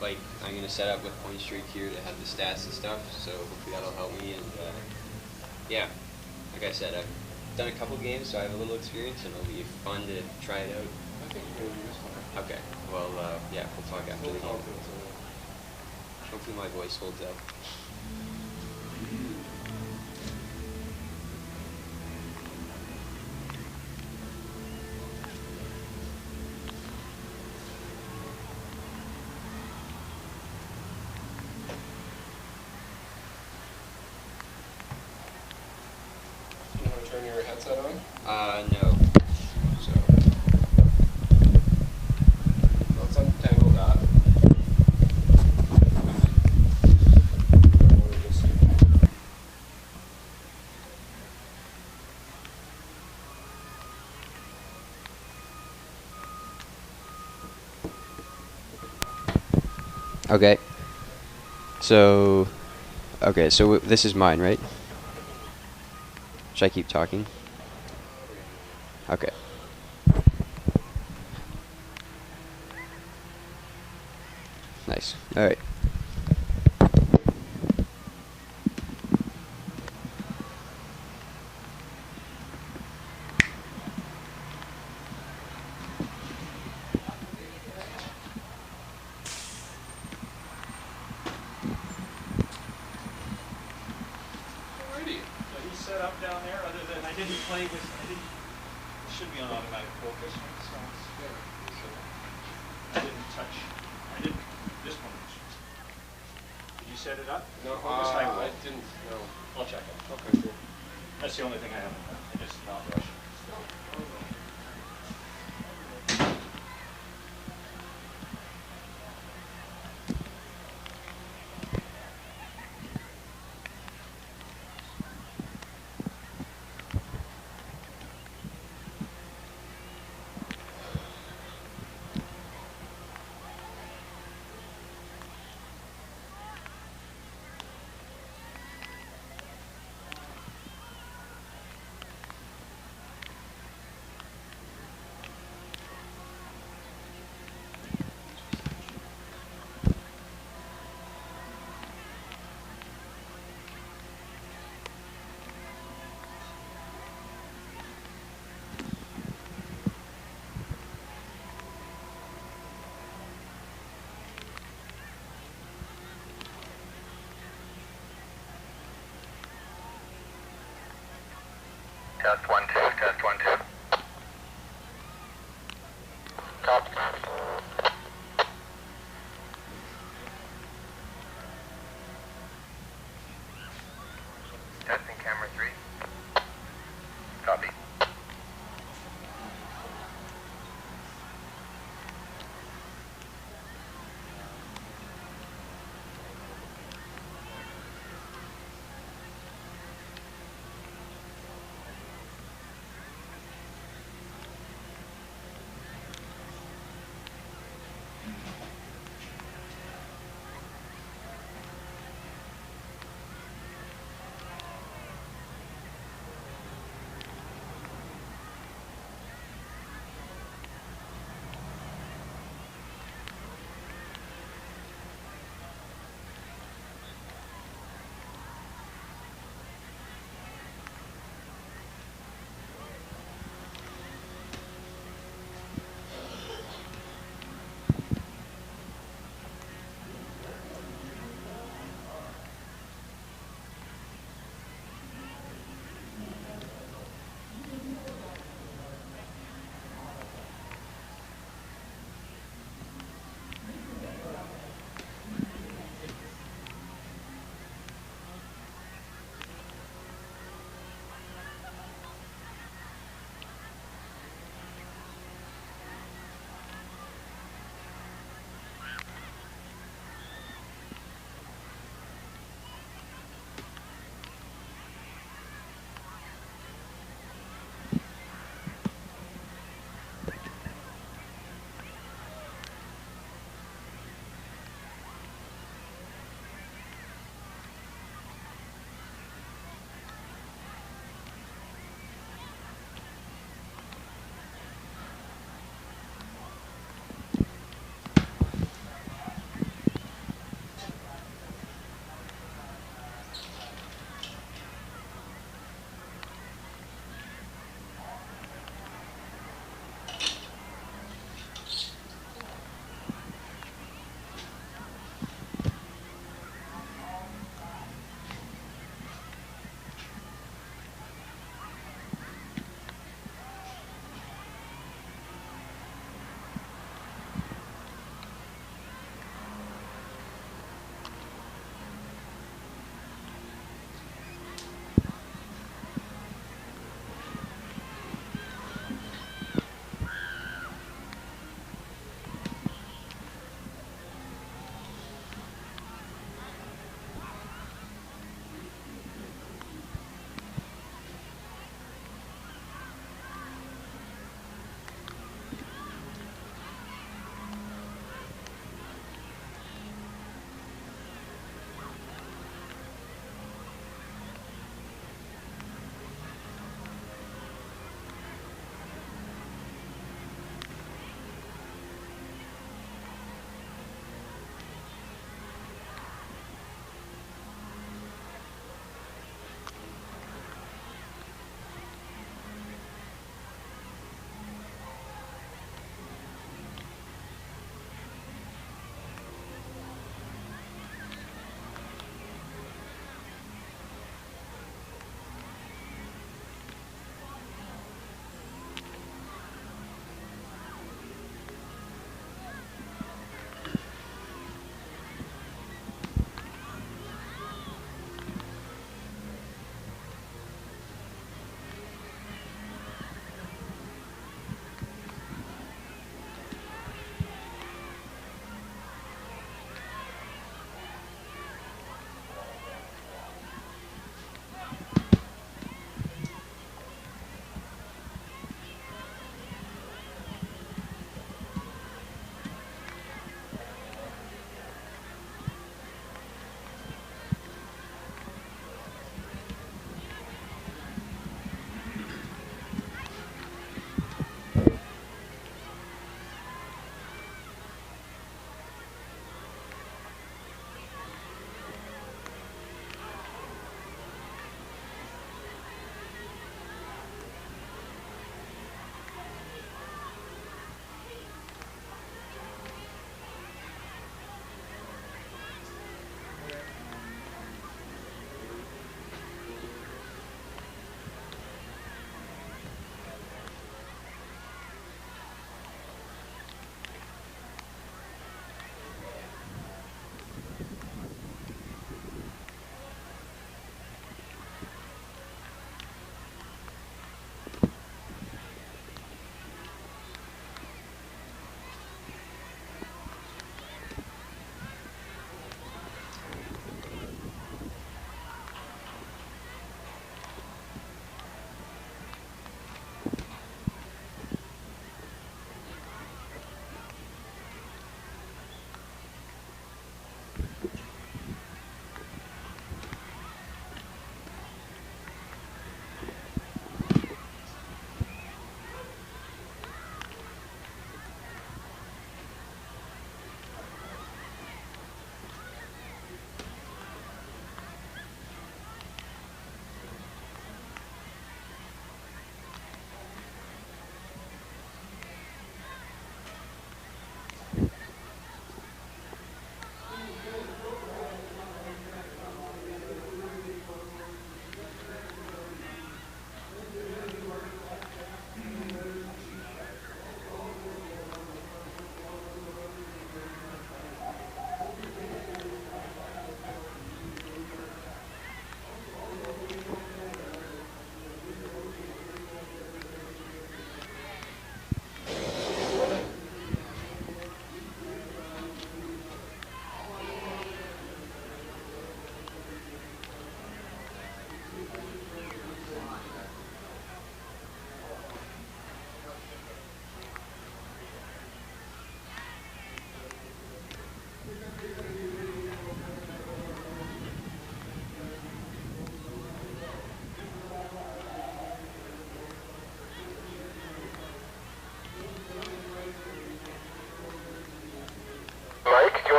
like I'm gonna set up with point streak here to have the stats and stuff. So hopefully that'll help me. And yeah, like I said, I've done a couple games, so I have a little experience, and it'll be fun to try it out. I think you're going to do this one. Okay. Well, yeah, we'll talk after the game. Hopefully my voice holds up. You want to turn your headset on? No. So. Let's untangle that. Okay. So, okay, so this is mine, right? Should I keep talking? Okay. Nice. All right. Alrighty. So he's set up down there, other than I didn't play with, it should be on automatic focus. So I didn't touch, this one. Did you set it up? No, Focus? I didn't. No. I'll check it. Okay, cool. That's the only thing I haven't done. I just not rushing. Test 1 2, test 1 2. Copy. Testing camera 3. Copy.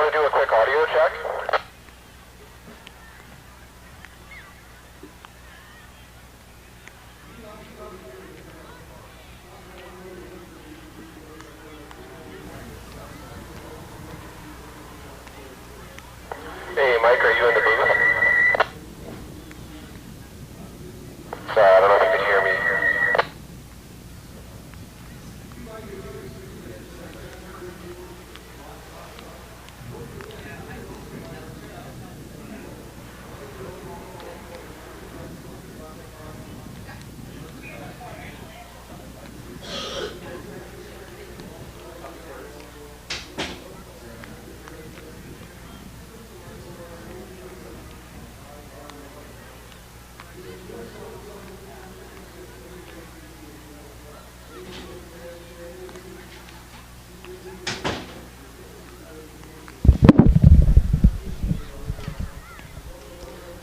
want to do a quick audio check? Hey, Mike, are you in the booth? Sorry, I don't know if you can hear me.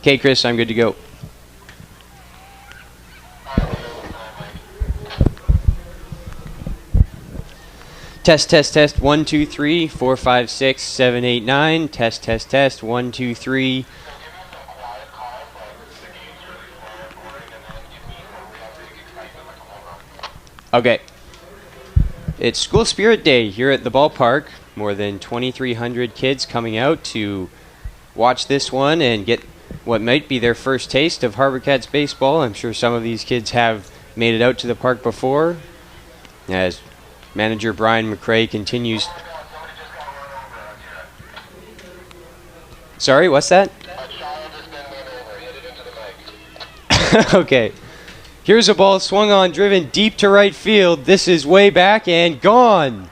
Okay, Chris, I'm good to go. Test, test, test. 1, 2, 3, 4, 5, 6, 7, 8, 9. Test, test, test. 1, 2, 3. Okay. It's School Spirit Day here at the ballpark. More than 2,300 kids coming out to watch this one and get what might be their first taste of HarbourCats baseball. I'm sure some of these kids have made it out to the park before. As manager Brian McRae continues. Sorry, what's that? Okay. Here's a ball swung on, driven deep to right field. This is way back and gone.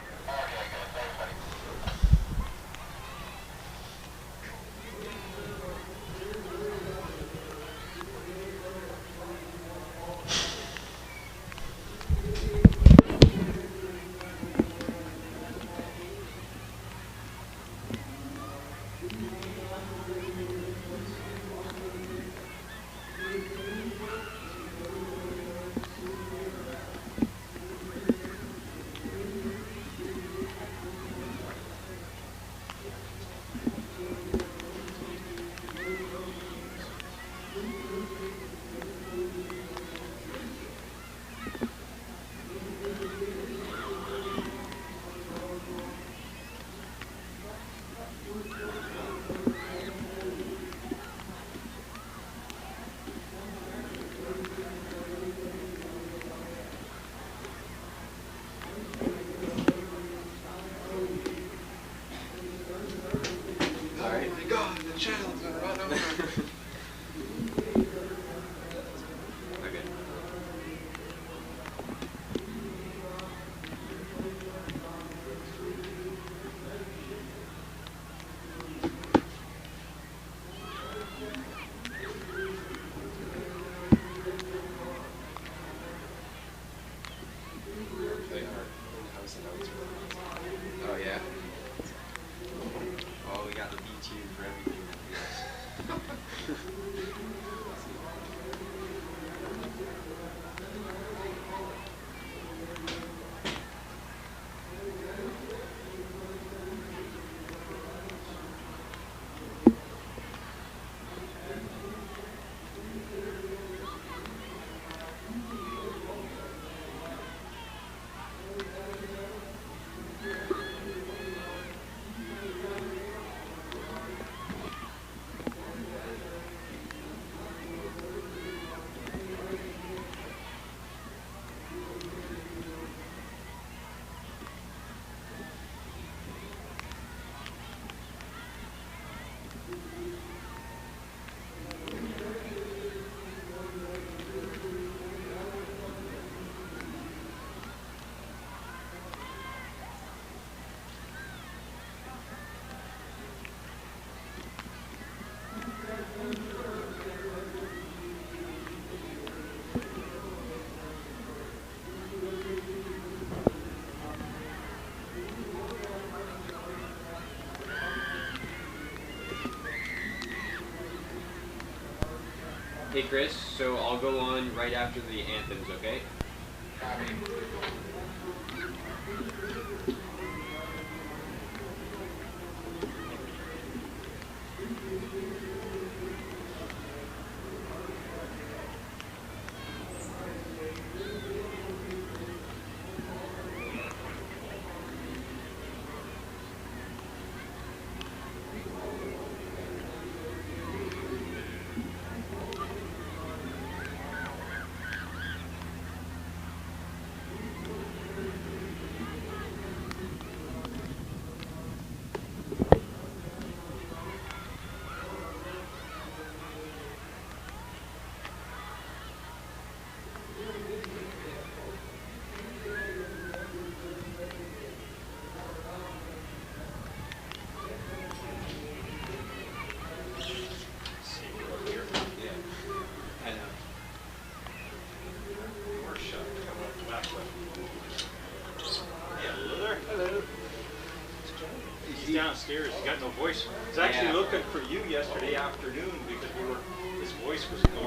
Oh, yeah? Oh, we got the beach here for everything. Hey Chris, so I'll go on right after the anthems, okay? no voice. I was actually looking for you yesterday afternoon because his voice was gone.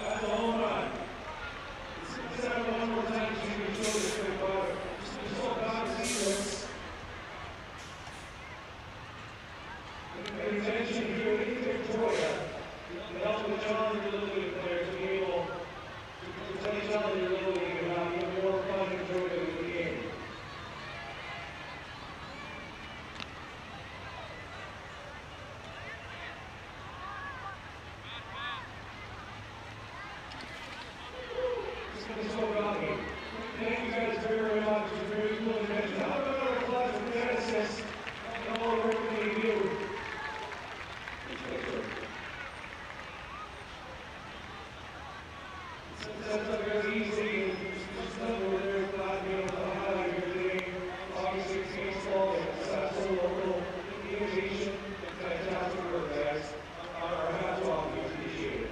That's a home run. Let's have it one more time so you can show this big brother. Just hold on to sequence. And attention here in Victoria. Help the challenger Little League players to be able to tell each other your Little League about even more fun and enjoyment of the game. Thank you guys very much. It's very cool to mention. How about our class of geneticists and all the work that they do? That's not very easy. Just know we're very glad to be able to highlight here today. Obviously, it's baseball and successful local innovation and fantastic work, guys. Our hats off, we appreciate it.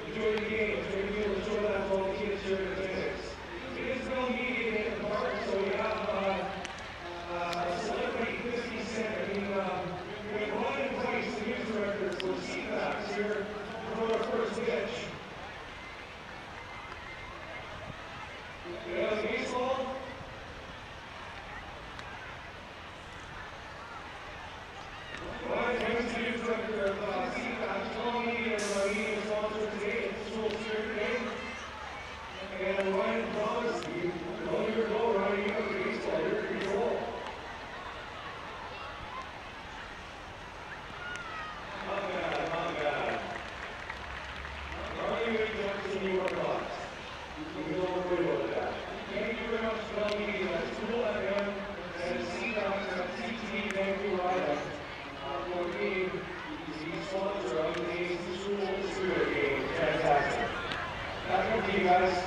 Enjoy the game. It's very cool to show that to all the kids here in the tennis. It is well needed in the park, so we have a celebrity 50 cent. We have Ryan Price, the news director for CPACs here for our first pitch. Yeah, baseball. Ryan Price, the news director of CPACs, calling me and our meeting sponsor today. It's School Spirit Day. And Ryan promised you, well, you're going, Ryan, you have the baseball, you're in control. Not bad, not bad. Ryan, you're going to New York Hawks. You don't worry about that. Thank you very much for telling me that School FM and CPACs at CTV Vancouver Island for being the sponsor of the School Spirit Game. Fantastic. Back up to you guys.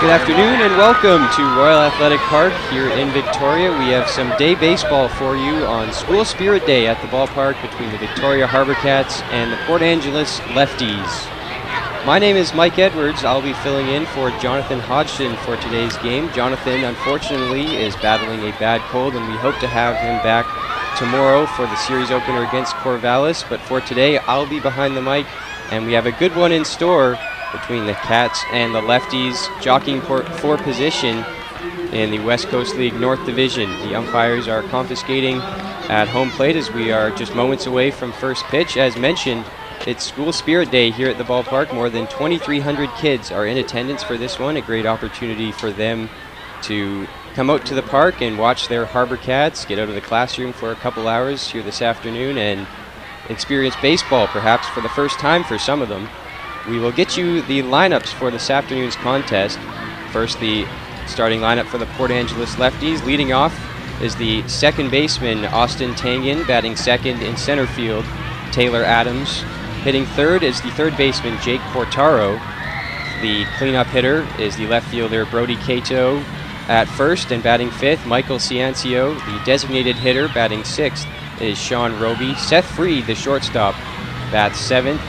Good afternoon and welcome to Royal Athletic Park here in Victoria. We have some day baseball for you on School Spirit Day at the ballpark between the Victoria HarbourCats and the Port Angeles Lefties. My name is Mike Edwards. I'll be filling in for Jonathan Hodgson for today's game. Jonathan, unfortunately, is battling a bad cold, and we hope to have him back tomorrow for the series opener against Corvallis. But for today, I'll be behind the mic, and we have a good one in store between the Cats and the Lefties, jockeying for position in the West Coast League North Division. The umpires are confiscating at home plate as we are just moments away from first pitch. As mentioned, it's School Spirit Day here at the ballpark. More than 2,300 kids are in attendance for this one. A great opportunity for them to come out to the park and watch their HarbourCats, get out of the classroom for a couple hours here this afternoon and experience baseball perhaps for the first time for some of them. We will get you the lineups for this afternoon's contest. First, the starting lineup for the Port Angeles Lefties. Leading off is the second baseman, Austin Tangen, batting second in center field, Taylor Adams. Hitting third is the third baseman, Jake Portaro. The cleanup hitter is the left fielder, Brody Cato. At first and batting fifth, Michael Ciancio. The designated hitter, batting sixth, is Sean Roby. Seth Freed, the shortstop, bats seventh.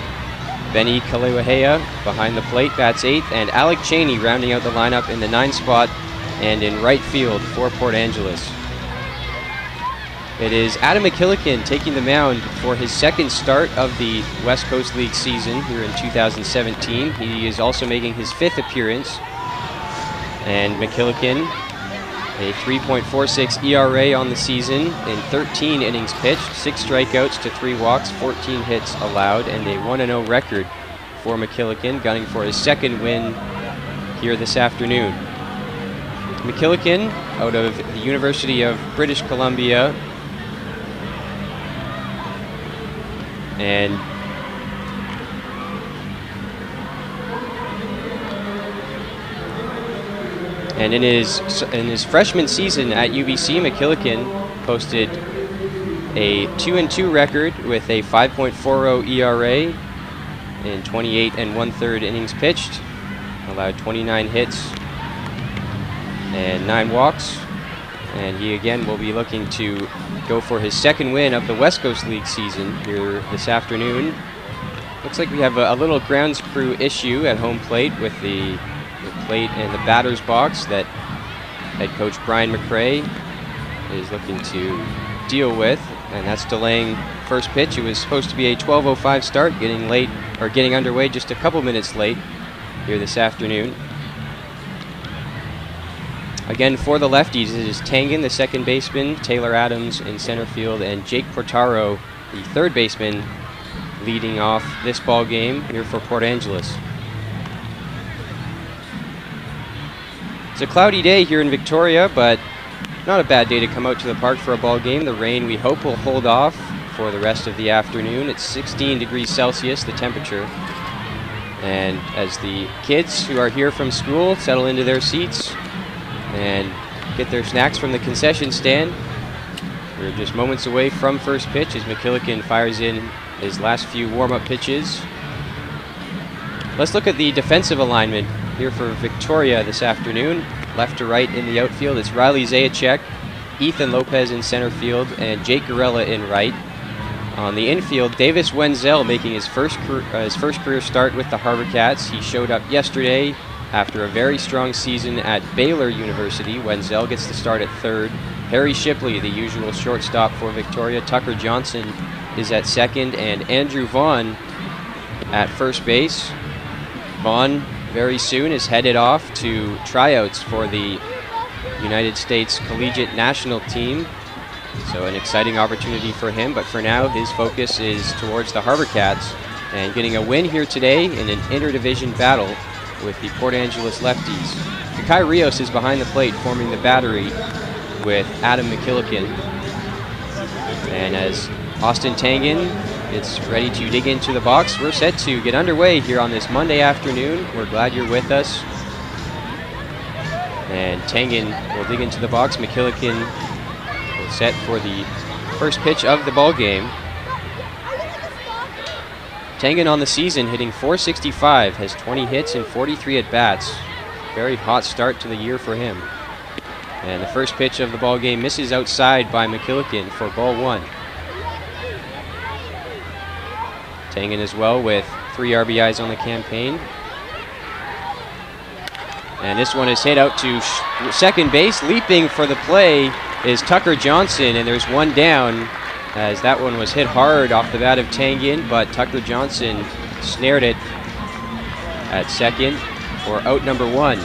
Benny Kalewahea behind the plate, bats eighth, and Alec Cheney rounding out the lineup in the 9th spot and in right field for Port Angeles. It is Adam McKillican taking the mound for his second start of the West Coast League season here in 2017. He is also making his 5th appearance. And McKillican, a 3.46 ERA on the season in 13 innings pitched, 6 strikeouts to 3 walks, 14 hits allowed, and a 1-0 record for McKillican, gunning for his second win here this afternoon. McKillican, out of the University of British Columbia, and in his freshman season at UBC, McKillican posted a 2-2 record with a 5.40 ERA in 28 1/3 innings pitched, allowed 29 hits and 9 walks, and he again will be looking to go for his second win of the West Coast League season here this afternoon. Looks like we have a little grounds crew issue at home plate with the plate and the batter's box that head coach Brian McRae is looking to deal with, and that's delaying first pitch. It was supposed to be a 12:05 start, getting underway just a couple minutes late here this afternoon. Again, for the Lefties, it is Tangen, the second baseman, Taylor Adams in center field, and Jake Portaro, the third baseman, leading off this ball game here for Port Angeles. It's a cloudy day here in Victoria, but not a bad day to come out to the park for a ball game. The rain, we hope, will hold off for the rest of the afternoon. It's 16 degrees Celsius, the temperature. And as the kids who are here from school settle into their seats and get their snacks from the concession stand, we're just moments away from first pitch as McKillican fires in his last few warm-up pitches. Let's look at the defensive alignment here for Victoria this afternoon. Left to right in the outfield, it's Riley Zajac, Ethan Lopez in center field, and Jake Gorella in right. On the infield, Davis Wenzel making his first career start with the HarbourCats. He showed up yesterday after a very strong season at Baylor University. Wenzel gets the start at third. Harry Shipley, the usual shortstop for Victoria. Tucker Johnson is at second, and Andrew Vaughn at first base. Vaughn very soon is headed off to tryouts for the United States Collegiate National Team. So an exciting opportunity for him, but for now his focus is towards the HarbourCats and getting a win here today in an interdivision battle with the Port Angeles Lefties. Kai Rios is behind the plate forming the battery with Adam McKillican. And as Austin Tangen gets ready to dig into the box, we're set to get underway here on this Monday afternoon. We're glad you're with us. And Tangen will dig into the box. McKillican will set for the first pitch of the ball game. Tangen on the season hitting .465, has 20 hits and 43 at-bats. Very hot start to the year for him. And the first pitch of the ball game misses outside by McKillican for ball 1. Tangen as well with 3 RBIs on the campaign. And this one is hit out to second base. Leaping for the play is Tucker Johnson, and there's one down as that one was hit hard off the bat of Tangen, but Tucker Johnson snared it at second for out number 1.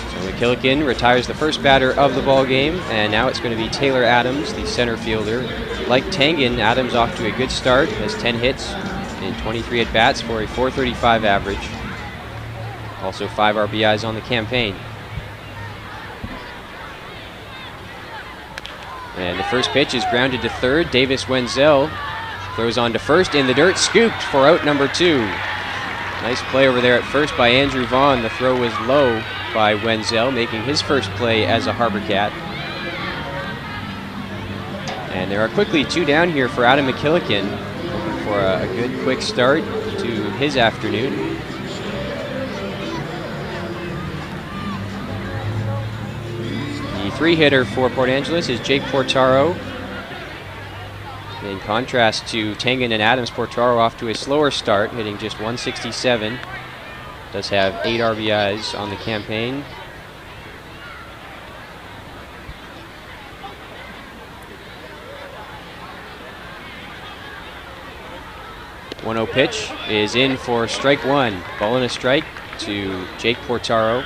So McKillican retires the first batter of the ball game, and now it's going to be Taylor Adams, the center fielder. Like Tangen, Adams off to a good start, has 10 hits and 23 at-bats for a .435 average. Also 5 RBIs on the campaign. And the first pitch is grounded to third. Davis Wenzel throws on to first in the dirt, scooped for out number 2. Nice play over there at first by Andrew Vaughn. The throw was low by Wenzel, making his first play as a HarbourCat. And there are quickly 2 down here for Adam McKillican, looking for a good quick start to his afternoon. The 3-hitter for Port Angeles is Jake Portaro. In contrast to Tangen and Adams, Portaro off to a slower start, hitting just .167. Does have 8 RBIs on the campaign. One 0 pitch is in for strike 1. Ball and a strike to Jake Portaro.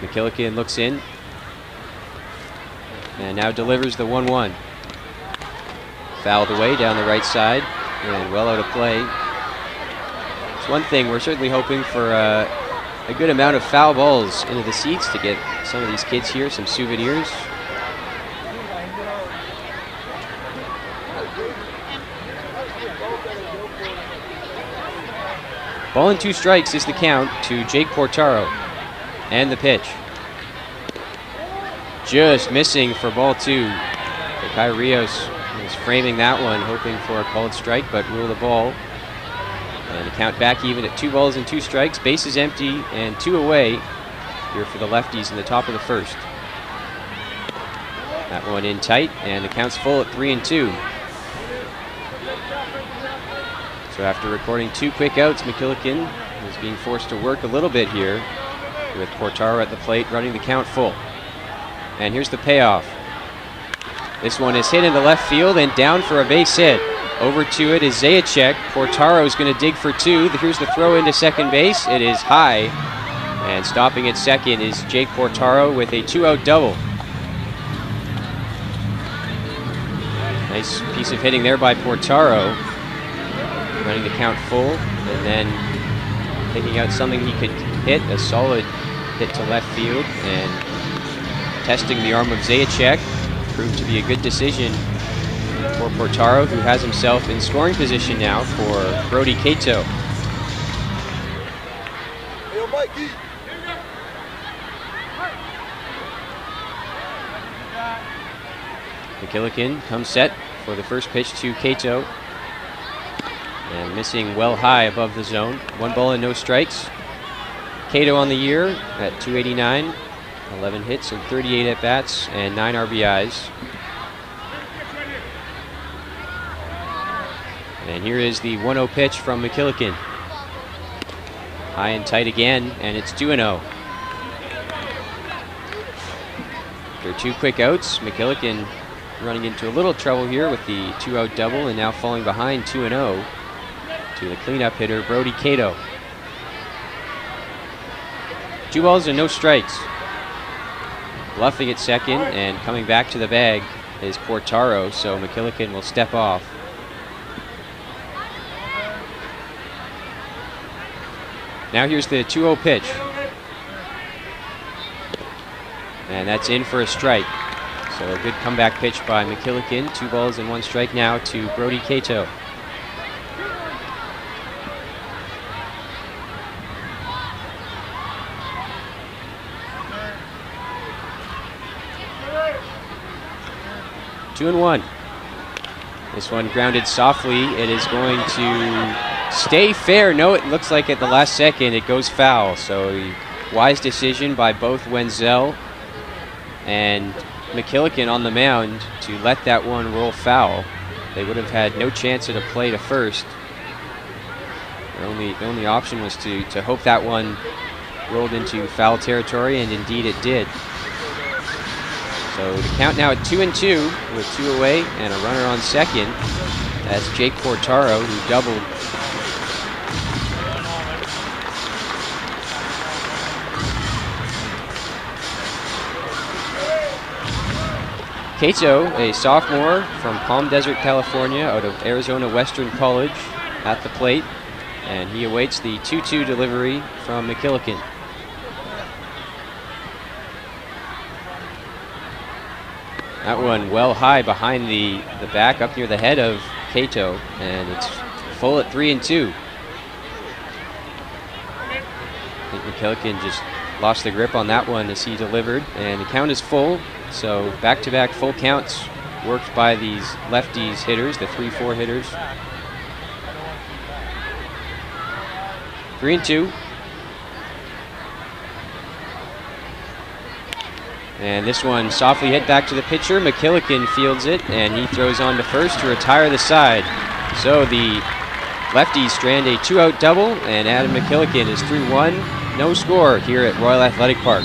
McKillican looks in and now delivers the 1-1. Fouled away down the right side and well out of play. It's one thing, we're certainly hoping for a good amount of foul balls into the seats to get some of these kids here some souvenirs. Ball and 2 strikes is the count to Jake Portaro. And the pitch. Just missing for ball 2. Kai Rios is framing that one, hoping for a called strike, but rule the ball. And the count back even at 2 balls and 2 strikes. Bases empty and 2 away here for the Lefties in the top of the first. That one in tight, and the count's full at 3-2. So after recording 2 quick outs, McKillican is being forced to work a little bit here with Portaro at the plate running the count full. And here's the payoff. This one is hit into left field and down for a base hit. Over to it is Zajac. Portaro is going to dig for 2. Here's the throw into second base. It is high. And stopping at second is Jake Portaro with a 2-out double. Nice piece of hitting there by Portaro. Running the count full and then taking out something he could hit, a solid hit to left field, and testing the arm of Zajac. Proved to be a good decision for Portaro, who has himself in scoring position now for Brody Cato. McKillican comes set for the first pitch to Cato. And missing well high above the zone. 1 ball and no strikes. Cato on the year at .289. 11 hits and 38 at-bats and 9 RBIs. And here is the 1-0 pitch from McKillican. High and tight again, and it's 2-0. After After 2 quick outs, McKillican running into a little trouble here with the 2-out double and now falling behind 2-0 to the cleanup hitter, Brody Cato. 2 balls and no strikes. Bluffing at second and coming back to the bag is Portaro, so McKillican will step off. Now here's the 2-0 pitch. And that's in for a strike. So a good comeback pitch by McKillican. 2 balls and 1 strike now to Brody Cato. Two and 1. This one grounded softly. It is going to stay fair. No, it looks like at the last second it goes foul. So a wise decision by both Wenzel and McKillican on the mound to let that one roll foul. They would have had no chance at a play to first. The only option was to hope that one rolled into foul territory, and indeed it did. So the count now at 2-2 with 2 away and a runner on second. That's Jake Portaro, who doubled. Cato, a sophomore from Palm Desert, California, out of Arizona Western College, at the plate, and he awaits the 2-2 delivery from McKillican. That one well high behind the back, up near the head of Cato, and it's full at 3-2. I think McKillican just lost the grip on that one as he delivered, and the count is full. So back-to-back full counts worked by these lefties hitters, the 3-4 hitters. 3-2. And this one softly hit back to the pitcher. McKillican fields it, and he throws on to first to retire the side. So the lefties strand a 2-out double, and Adam McKillican is 3-1. No score here at Royal Athletic Park.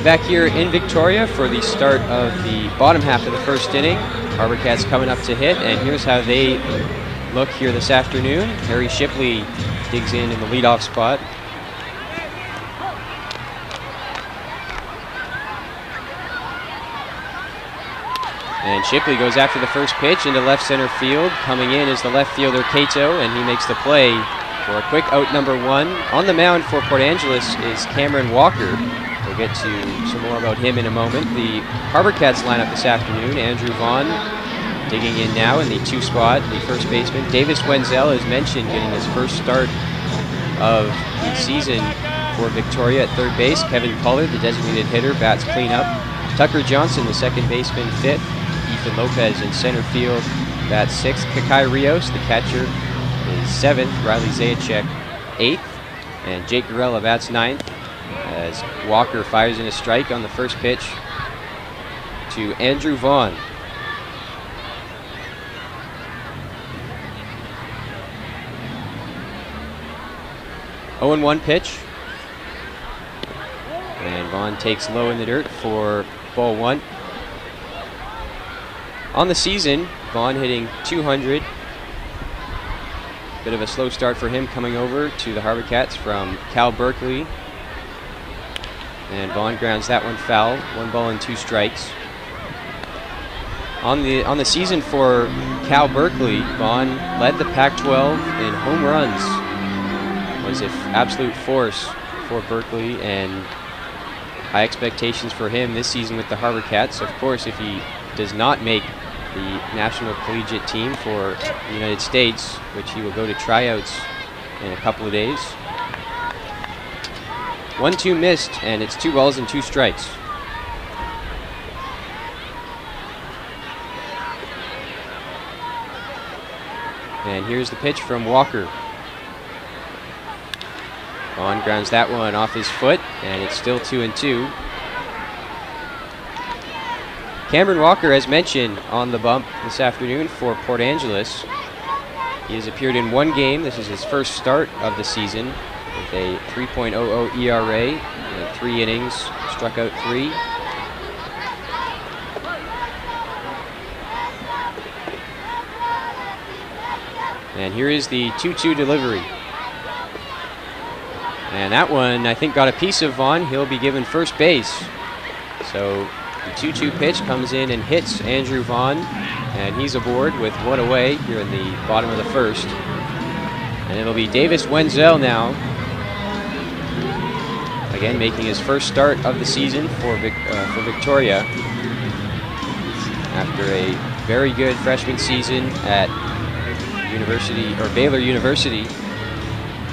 Back here in Victoria for the start of the bottom half of the first inning. HarbourCats coming up to hit, and here's how they look here this afternoon. Harry Shipley digs in the leadoff spot. And Shipley goes after the first pitch into left center field. Coming in is the left fielder Cato, and he makes the play for a quick out number 1. On the mound for Port Angeles is Cameron Walker. We'll get to some more about him in a moment. The HarbourCats lineup this afternoon: Andrew Vaughn digging in now in the 2 spot, the first baseman. Davis Wenzel, as mentioned, getting his first start of the season for Victoria at third base. Kevin Pollard, the designated hitter, bats cleanup. Tucker Johnson, the second baseman, 5th. Ethan Lopez in center field, bats 6th. Kakai Rios, the catcher, is 7th. Riley Zajac 8th. And Jake Gorella bats 9th as Walker fires in a strike on the first pitch to Andrew Vaughn. Oh and 1 pitch. And Vaughn takes low in the dirt for ball 1. On the season, Vaughn hitting 200. Bit of a slow start for him coming over to the HarbourCats from Cal Berkeley. And Vaughn grounds that one foul. 1 ball and 2 strikes. On the season for Cal Berkeley, Vaughn led the Pac-12 in home runs. Was an absolute force for Berkeley, and high expectations for him this season with the HarbourCats. Of course, if he does not make the National Collegiate team for the United States, which he will go to tryouts in a couple of days. 1-2 missed, and it's 2 balls and 2 strikes. And here's the pitch from Walker. Vaughn grounds that one off his foot, and it's still 2-2. Cameron Walker, as mentioned, on the bump this afternoon for Port Angeles. He has appeared in 1 game. This is his first start of the season with a 3.00 ERA in 3 innings, struck out 3. And here is the 2-2 delivery. And that one, I think, got a piece of Vaughn. He'll be given first base. So the 2-2 pitch comes in and hits Andrew Vaughn, and he's aboard with 1 away here in the bottom of the first. And it'll be Davis Wenzel now, again making his first start of the season for Victoria after a very good freshman season at Baylor University.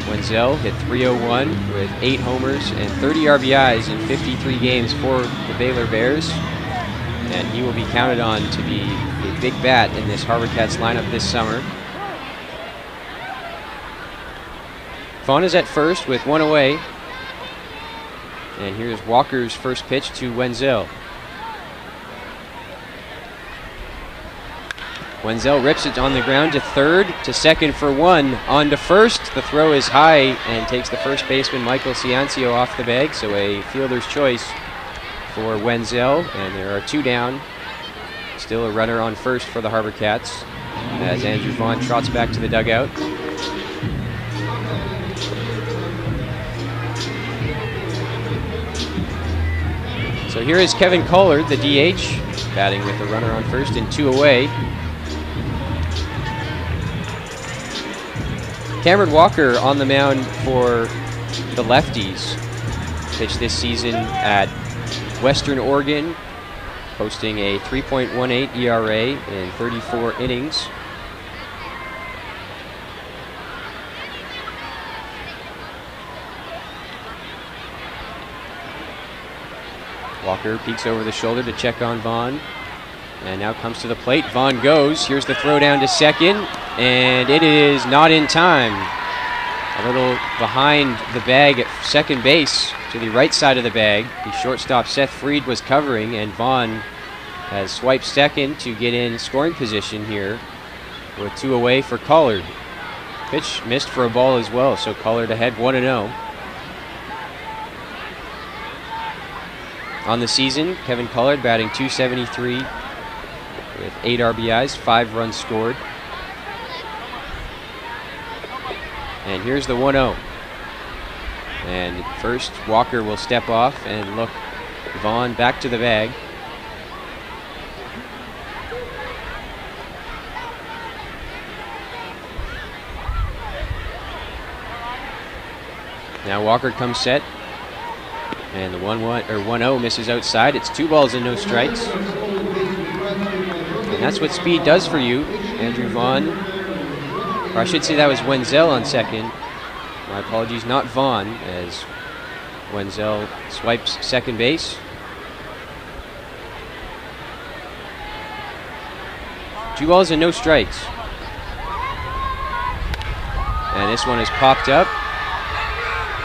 Wenzel hit .301 with 8 homers and 30 RBIs in 53 games for the Baylor Bears. And he will be counted on to be a big bat in this HarbourCats lineup this summer. Vaughn is at first with 1 away. And here's Walker's first pitch to Wenzel. Wenzel rips it on the ground to third, to second for 1, on to first. The throw is high and takes the first baseman Michael Ciancio off the bag, so a fielder's choice for Wenzel, and there are 2 down. Still a runner on first for the HarbourCats as Andrew Vaughn trots back to the dugout. So here is Kevin Collard, the DH, batting with a runner on first and 2 away. Cameron Walker on the mound for the Lefties. Pitched this season at Western Oregon, posting a 3.18 ERA in 34 innings. Walker peeks over the shoulder to check on Vaughn, and now comes to the plate. Vaughn goes. Here's the throw down to second, and it is not in time. A little behind the bag at second base to the right side of the bag. The shortstop Seth Freed was covering, and Vaughn has swiped second to get in scoring position here with 2 away for Collard. Pitch missed for a ball as well, so Collard ahead 1-0. On the season, Kevin Collard batting .273 with 8 RBIs, 5 runs scored. And here's the 1-0. And first, Walker will step off and look Vaughn back to the bag. Now Walker comes set. And the 1-0 misses outside. It's 2 balls and no strikes. And that's what speed does for you. Andrew Vaughn, or I should say that was Wenzel on second. My apologies, not Vaughn, as Wenzel swipes second base. 2 balls and no strikes. And this one is popped up.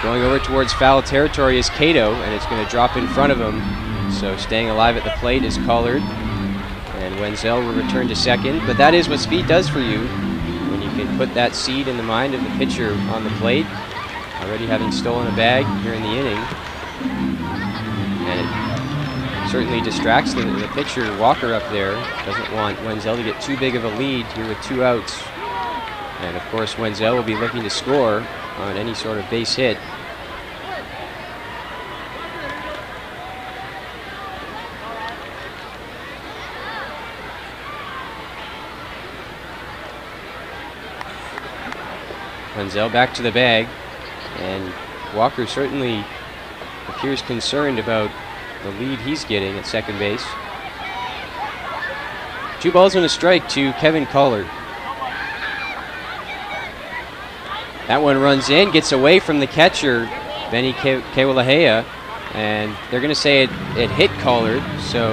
Going over towards foul territory is Cato, and it's going to drop in front of him. So staying alive at the plate is Collard. And Wenzel will return to second. But that is what speed does for you, when you can put that seed in the mind of the pitcher on the plate. Already having stolen a bag here in the inning. And it certainly distracts the pitcher, Walker, up there. Doesn't want Wenzel to get too big of a lead here with 2 outs. And of course Wenzel will be looking to score on any sort of base hit. Wenzel back to the bag, and Walker certainly appears concerned about the lead he's getting at second base. 2 balls and a strike to Kevin Collard. That one runs in, gets away from the catcher, Benny Kewalahea, and they're going to say it hit Collard, so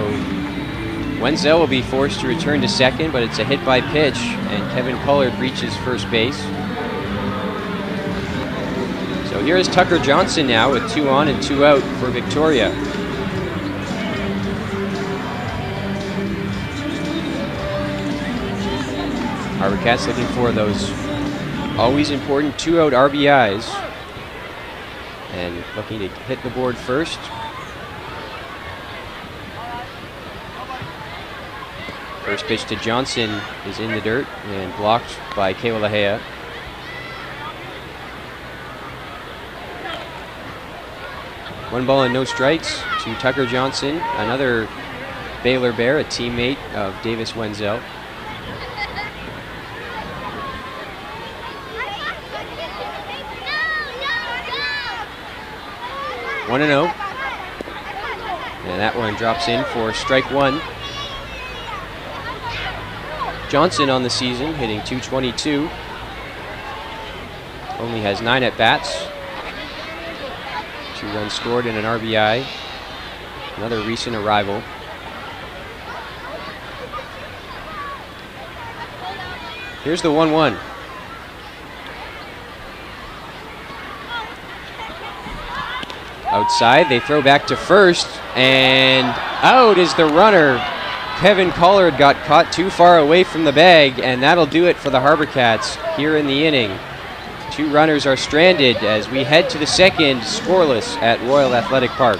Wenzel will be forced to return to second, but it's a hit by pitch, and Kevin Collard reaches first base. So here is Tucker Johnson now with 2 on and 2 out for Victoria. HarbourCats looking for those always important 2-out RBIs, and looking to hit the board first. First pitch to Johnson is in the dirt and blocked by Kewalahea. One ball and no strikes to Tucker Johnson, another Baylor Bear, a teammate of Davis Wenzel. One and 0. And that one drops in for strike 1. Johnson on the season hitting .222. Only has 9 at-bats. 2 runs scored and an RBI. Another recent arrival. Here's the 1-1. Outside, they throw back to first, and out is the runner. Kevin Collard got caught too far away from the bag, and that'll do it for the HarbourCats here in the inning. 2 runners are stranded as we head to the second, scoreless at Royal Athletic Park.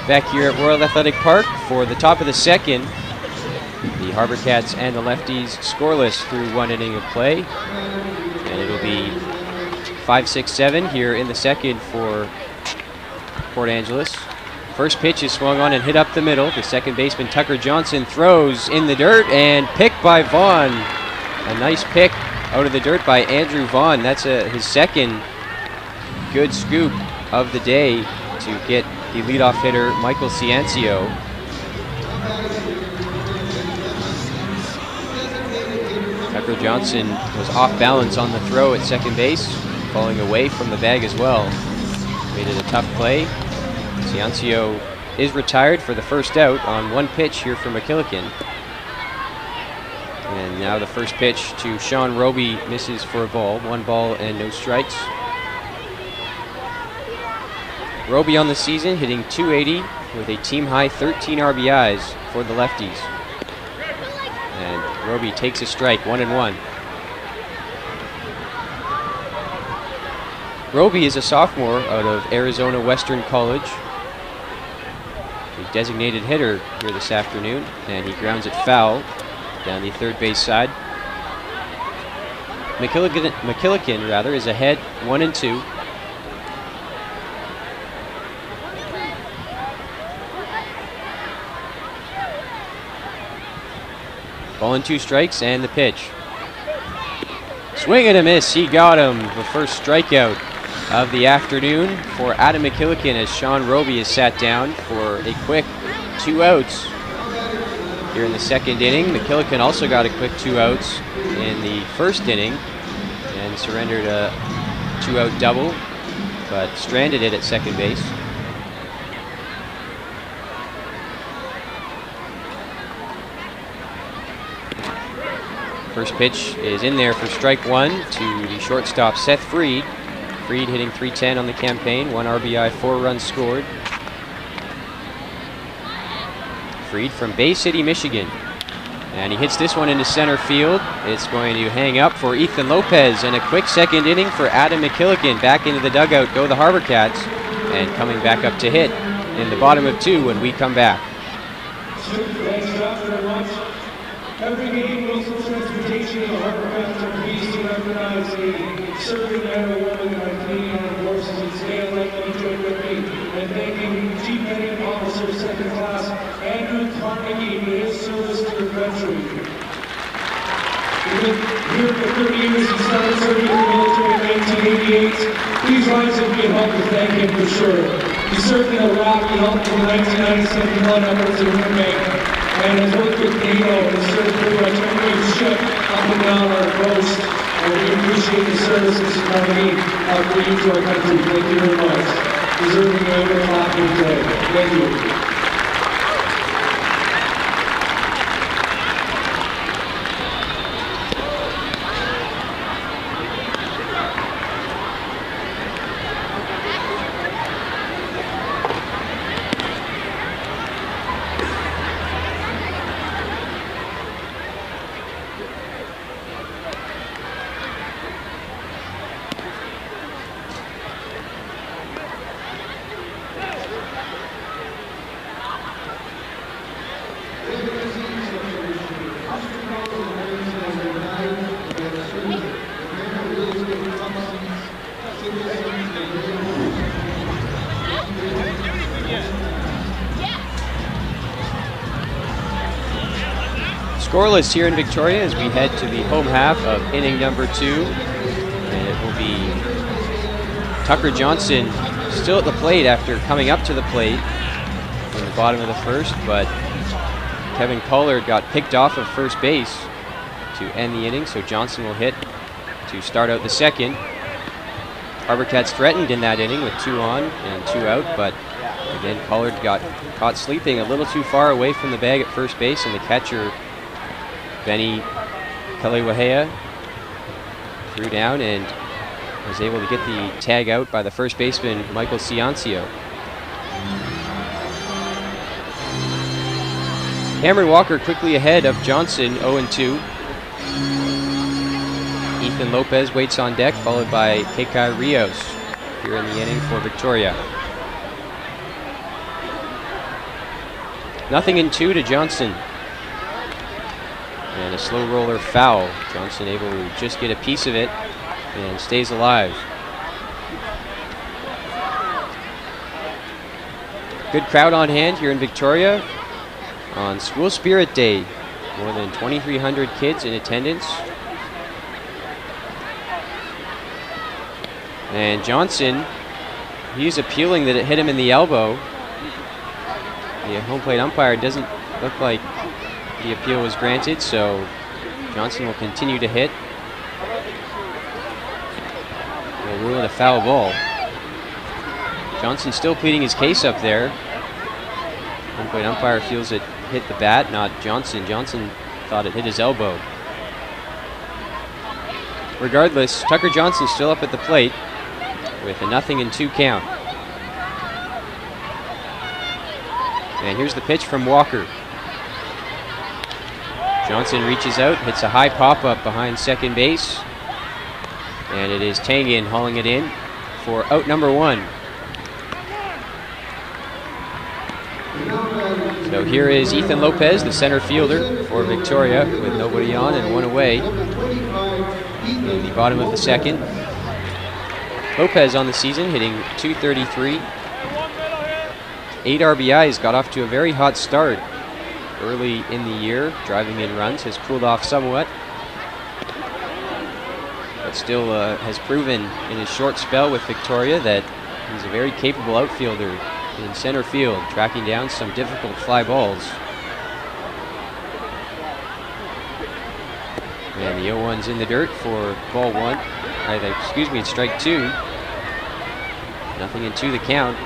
Back here at Royal Athletic Park for the top of the second. The HarbourCats and the Lefties scoreless through 1 inning of play. And it'll be 5-6-7 here in the second for Port Angeles. First pitch is swung on and hit up the middle. The second baseman Tucker Johnson throws in the dirt and picked by Vaughn. A nice pick out of the dirt by Andrew Vaughn. That's his second good scoop of the day to get the leadoff hitter Michael Ciancio. Tucker Johnson was off balance on the throw at second base, falling away from the bag as well. Made it a tough play. Ciancio is retired for the first out on one pitch here for McKillican. And now the first pitch to Sean Roby misses for a ball. 1 ball and no strikes. Roby on the season hitting .280 with a team-high 13 RBIs for the Lefties. And Roby takes a strike, 1-1. Roby is a sophomore out of Arizona Western College. A designated hitter here this afternoon, and he grounds it foul down the third base side. McKillican is ahead 1-2. Ball and 2 strikes, and the pitch. Swing and a miss. He got him. The first strikeout of the afternoon for Adam McKillican as Sean Roby is sat down for a quick 2 outs here in the second inning. McKillican also got a quick 2 outs in the first inning and surrendered a 2-out double, but stranded it at second base. First pitch is in there for strike 1 to the shortstop Seth Freed. Freed hitting .310 on the campaign, 1 RBI, 4 runs scored. Freed from Bay City, Michigan. And he hits this one into center field. It's going to hang up for Ethan Lopez, and a quick second inning for Adam McKillican. Back into the dugout go the HarbourCats, and coming back up to hit in the bottom of 2 when we come back. Every game, local transportation of the HarbourCats are pleased to recognize a serving man or woman by Canadian Armed Forces and stay like them join with me and thanking Chief Petty Officer Second Class Andrew Carnegie for his service to your country. Here for 30 years, he started serving in the military in 1988. Please rise and be help to thank him for sure. He served in Iraq, he helped in the 1997 run efforts in Winnipeg, and has worked with NATO and served through a turning ship up and down our coast. And we appreciate the services Carnegie for you to our country. Thank you very much. Deserving of a clapping today. Thank you. Scoreless here in Victoria as we head to the home half of inning number 2. And it will be Tucker Johnson still at the plate after coming up to the plate in the bottom of the first, but Kevin Pollard got picked off of first base to end the inning, so Johnson will hit to start out the second. HarbourCats threatened in that inning with 2 on and 2 out, but again Pollard got caught sleeping a little too far away from the bag at first base, and the catcher Benny Kaliwahea threw down and was able to get the tag out by the first baseman Michael Ciancio. Cameron Walker quickly ahead of Johnson, 0-2. Ethan Lopez waits on deck, followed by Kekai Rios here in the inning for Victoria. 0-2 to Johnson. And a slow roller foul. Johnson able to just get a piece of it and stays alive. Good crowd on hand here in Victoria on School Spirit Day. More than 2,300 kids in attendance. And Johnson, he's appealing that it hit him in the elbow. The home plate umpire doesn't look like the appeal was granted, so Johnson will continue to hit. They'll rule it a foul ball. Johnson still pleading his case up there. Home plate umpire feels it hit the bat, not Johnson. Johnson thought it hit his elbow. Regardless, Tucker Johnson's still up at the plate with a 0-2 count. And here's the pitch from Walker. Johnson reaches out, hits a high pop-up behind second base. And it is Tangen hauling it in for out number 1. So here is Ethan Lopez, the center fielder for Victoria, with nobody on and 1 away in the bottom of the second. Lopez on the season hitting .233. 8 RBIs, got off to a very hot start early in the year, driving in runs, has cooled off somewhat, but still has proven in his short spell with Victoria that he's a very capable outfielder in center field, tracking down some difficult fly balls. And the 0-1's in the dirt for ball 1. Excuse me, it's strike 2. 0-2 the count.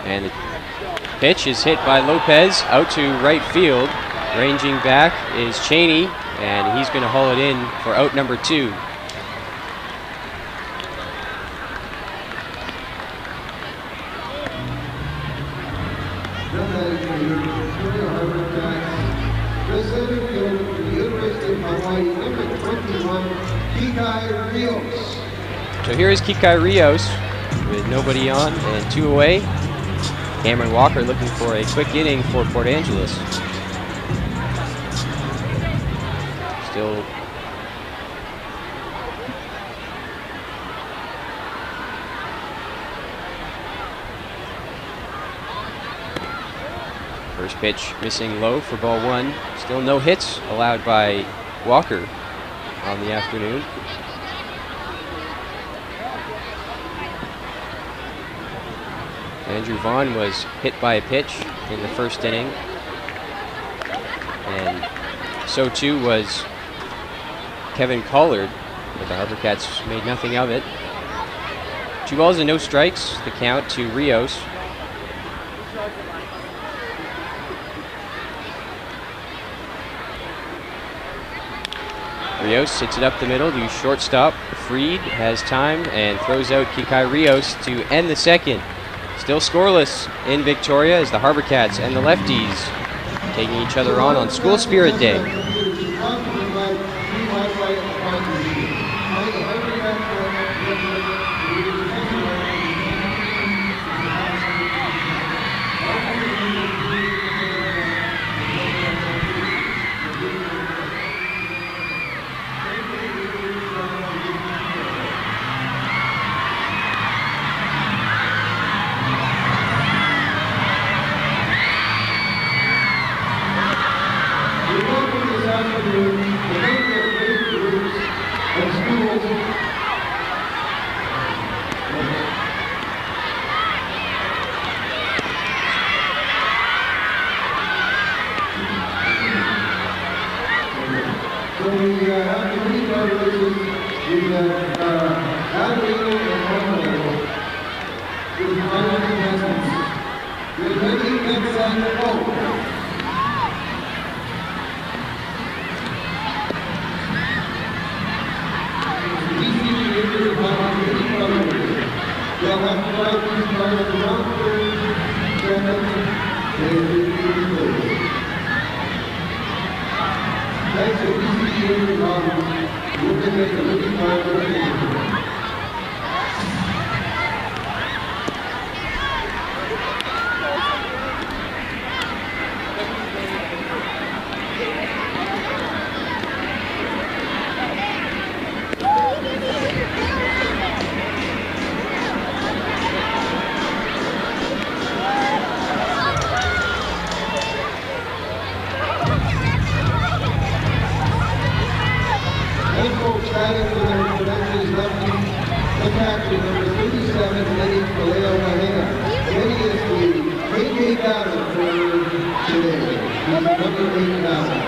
And the pitch is hit by Lopez out to right field. Ranging back is Cheney, and he's going to haul it in for out number 2. So here is Kikai Rios with nobody on and 2 away. Cameron Walker looking for a quick inning for Port Angeles. Still first pitch missing low for ball 1. Still no hits allowed by Walker on the afternoon. Andrew Vaughn was hit by a pitch in the first inning, and so too was Kevin Collard, but the HarbourCats made nothing of it. 2 balls and no strikes, the count to Rios. Rios hits it up the middle to shortstop. Freed has time and throws out Kikai Rios to end the second. Still scoreless in Victoria as the HarbourCats and the Lefties taking each other on School Spirit Day.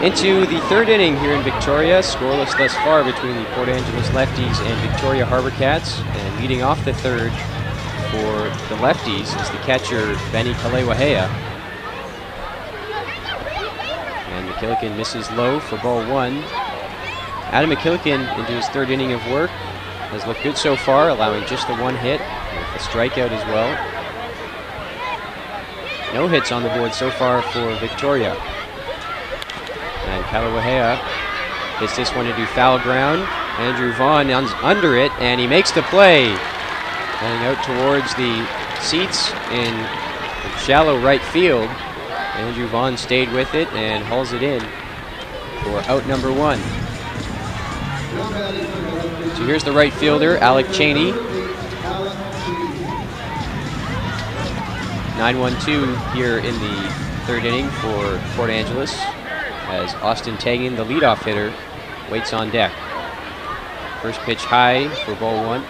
Into the third inning here in Victoria, scoreless thus far between the Port Angeles Lefties and Victoria HarbourCats. And leading off the third for the Lefties is the catcher, Benny Kalewahea. And McKillican misses low for ball one. Adam McKillican, into his third inning of work, has looked good so far, allowing just the one hit, with a strikeout as well. No hits on the board so far for Victoria. And Kalewahea hits this one into foul ground. Andrew Vaughn under it, and he makes the play. Heading out towards the seats in shallow right field. Andrew Vaughn stayed with it and hauls it in for out number one. So here's the right fielder, Alec Cheney. 9-1-2 here in the third inning for Port Angeles, as Austin Tegan, the leadoff hitter, waits on deck. First pitch high for ball one.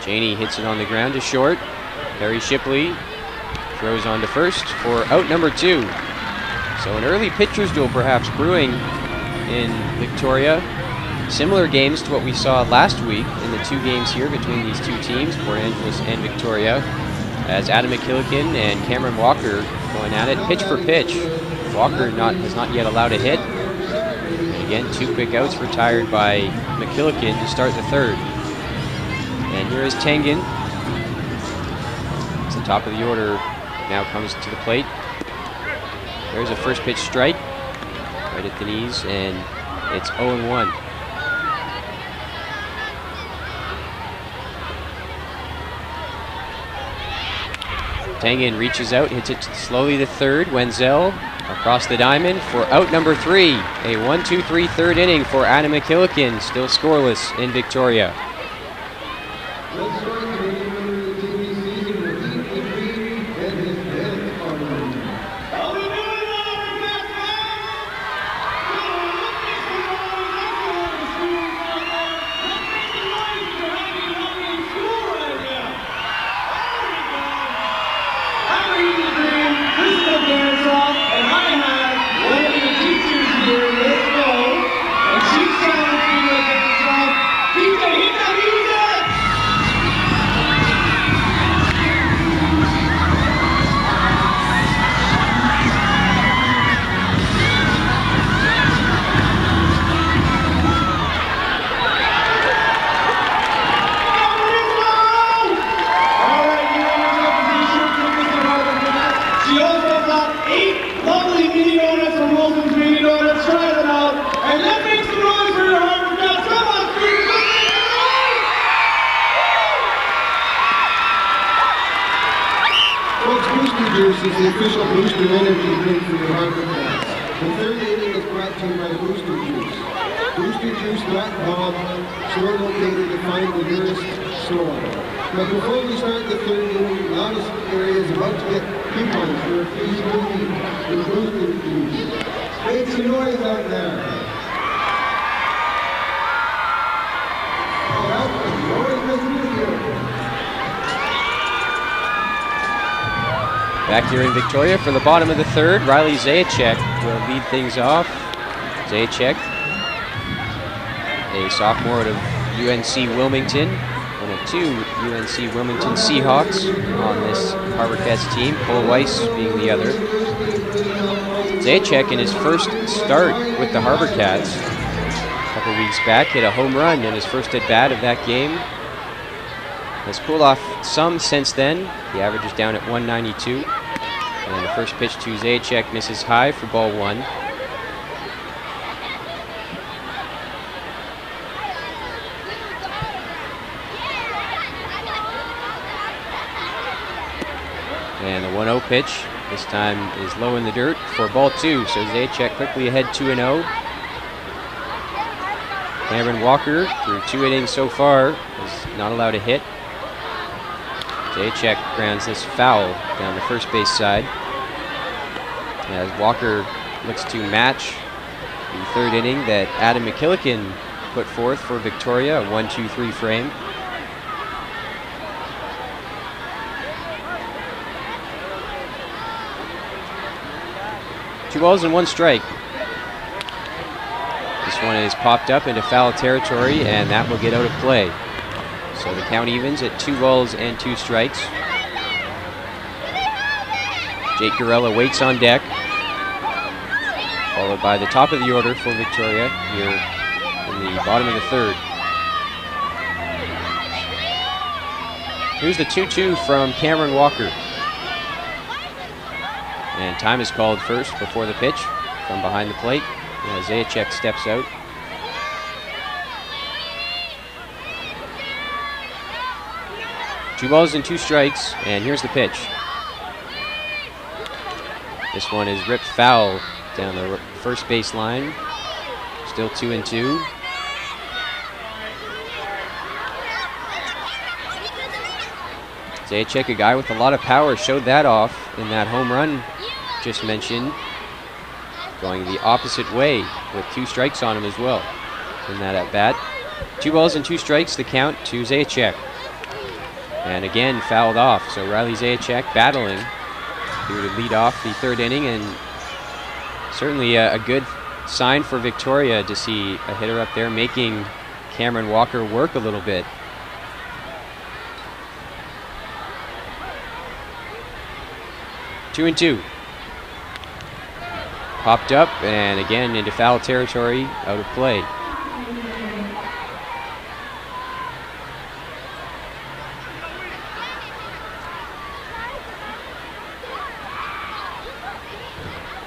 Cheney hits it on the ground to short. Harry Shipley throws on to first for out number two. So an early pitcher's duel perhaps brewing in Victoria. Similar games to what we saw last week in the two games here between these two teams, Port Angeles and Victoria, as Adam McKillican and Cameron Walker going at it pitch for pitch. Walker has not yet allowed a hit. And again, two quick outs retired by McKillican to start the third. And here is Tengen. It's the top of the order, now comes to the plate. There's a first pitch strike, right at the knees, and it's 0-1. Tengen reaches out, hits it slowly to third. Wenzel across the diamond for out number three. A 1-2-3 third inning for Adam McKillican, still scoreless in Victoria. Is the official booster energy drink for the HarbourCats. The third inning is brought to you by Booster Juice. BoosterJuice.com, store located to find the nearest store. But before we start the third inning, the honest area is about to get coupons for a free smoothie with Booster Juice. Make some noise out there. Back here in Victoria for the bottom of the third, Riley Zajac will lead things off. Zajac, a sophomore out of UNC Wilmington, one of two UNC Wilmington Seahawks on this HarbourCats team, Cole Weiss being the other. Zajac, in his first start with the HarbourCats a couple weeks back, hit a home run in his first at-bat of that game. Has cooled off some since then. The average is down at 192. And the first pitch to Zajac misses high for ball one. And the 1-0 pitch this time is low in the dirt for ball two. So Zajac quickly ahead 2-0. Cameron Walker, through 2 innings so far, is not allowed a hit. Zajac grounds this foul down the first base side, as Walker looks to match the third inning that Adam McKillican put forth for Victoria, a 1-2-3 frame. 2 balls and 1 strike. This one is popped up into foul territory, and that will get out of play. So the count evens at 2 balls and 2 strikes. Jake Gorella waits on deck, followed by the top of the order for Victoria here in the bottom of the 3rd. Here's the 2-2 from Cameron Walker. And time is called first before the pitch from behind the plate. Zajac steps out. Two balls and 2 strikes, and here's the pitch. This one is ripped foul down the first base line. Still 2-2. Zajac, a guy with a lot of power, showed that off in that home run just mentioned, going the opposite way with 2 strikes on him as well in that at bat. 2 balls and 2 strikes, the count to Zajac. And again, fouled off. So Riley Zajac battling here to lead off the 3rd inning, and certainly a good sign for Victoria to see a hitter up there making Cameron Walker work a little bit. Two and 2. Popped up, and again into foul territory, out of play.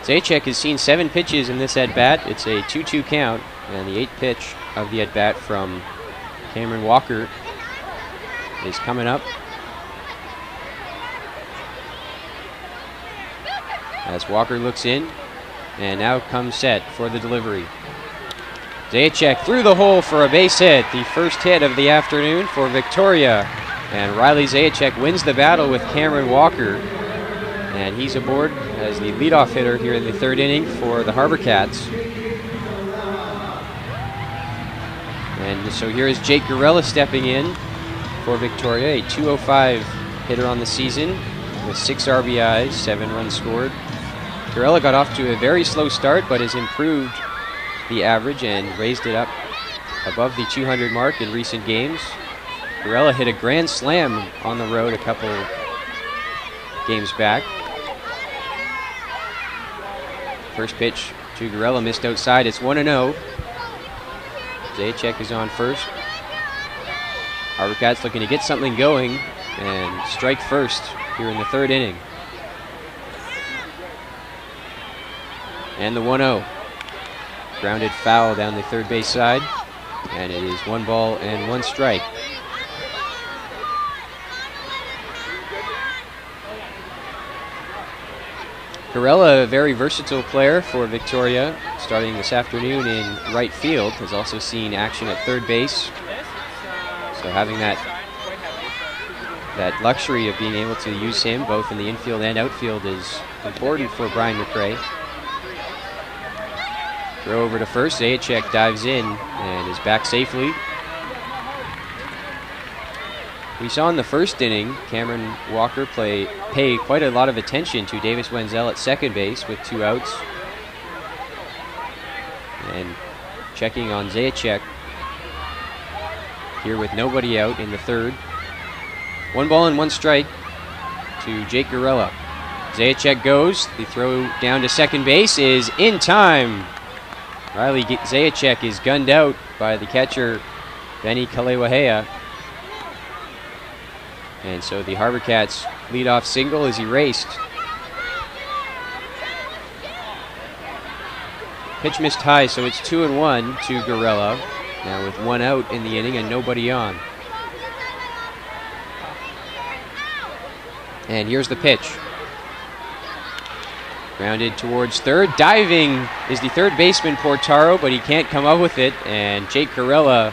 Zajac has seen 7 pitches in this at-bat. It's a 2-2 count, and the 8th pitch of the at-bat from Cameron Walker is coming up. As Walker looks in, and now comes set for the delivery. Zajac through the hole for a base hit, the first hit of the afternoon for Victoria. And Riley Zajac wins the battle with Cameron Walker. And he's aboard as the leadoff hitter here in the 3rd inning for the HarbourCats. And so here is Jake Gorella stepping in for Victoria, a .205 hitter on the season with 6 RBIs, 7 runs scored. Gorella got off to a very slow start, but has improved the average and raised it up above the 200 mark in recent games. Gorella hit a grand slam on the road a couple games back. First pitch to Gorella missed outside. It's 1-0. Zajac is on first. HarbourCats looking to get something going and strike first here in the 3rd inning. And the 1-0. Grounded foul down the 3rd base side. And it is 1 ball and 1 strike. Gorella, a very versatile player for Victoria, starting this afternoon in right field, has also seen action at 3rd base. So having that luxury of being able to use him both in the infield and outfield is important for Brian McRae. Throw over to first. Zajac dives in and is back safely. We saw in the 1st inning Cameron Walker pay quite a lot of attention to Davis Wenzel at 2nd base with 2 outs. And checking on Zajac here with nobody out in the 3rd. 1 ball and 1 strike to Jake Gorella. Zajac goes. The throw down to 2nd base is in time. Riley Zajac is gunned out by the catcher, Benny Kalewahea. And so the HarbourCats leadoff single is erased. Pitch missed high, so it's 2-1 to Gorella. Now with 1 out in the inning and nobody on. And here's the pitch. Grounded towards 3rd. Diving is the 3rd baseman, Portaro, but he can't come up with it. And Jake Gorella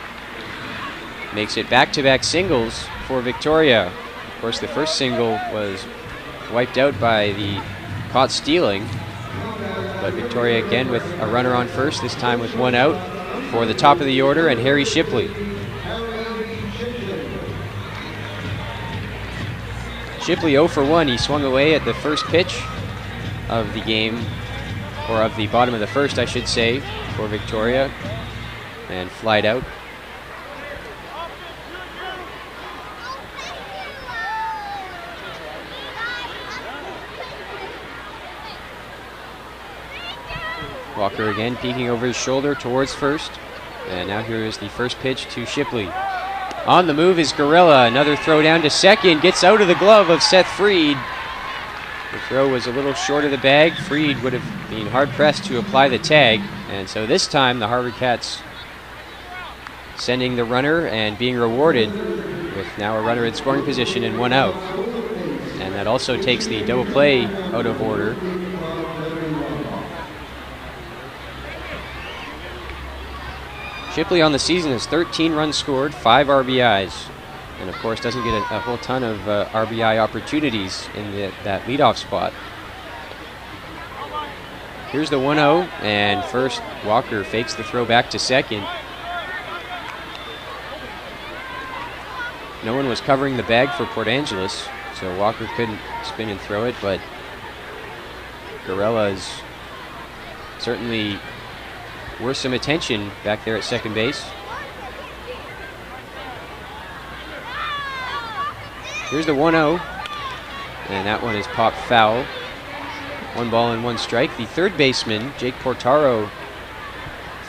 makes it back-to-back singles for Victoria. Of course, the first single was wiped out by the caught stealing. But Victoria again with a runner on first, this time with 1 out for the top of the order and Harry Shipley. Shipley 0 for 1. He swung away at the first pitch of the game or of the bottom of the first, I should say, for Victoria, and flied out. Walker again peeking over his shoulder towards first. And now here is the first pitch to Shipley. On the move is Gorilla. Another throw down to second. Gets out of the glove of Seth Freed. The throw was a little short of the bag. Freed would have been hard-pressed to apply the tag. And so this time the HarbourCats sending the runner and being rewarded with now a runner in scoring position and 1 out. And that also takes the double play out of order. Shipley on the season has 13 runs scored, 5 RBIs, and of course doesn't get a whole ton of RBI opportunities in that leadoff spot. Here's the 1-0, and first Walker fakes the throw back to second. No one was covering the bag for Port Angeles, so Walker couldn't spin and throw it, but Gorilla is certainly worth some attention back there at second base. Here's the 1-0, and that one is popped foul. 1 ball and 1 strike. The third baseman, Jake Portaro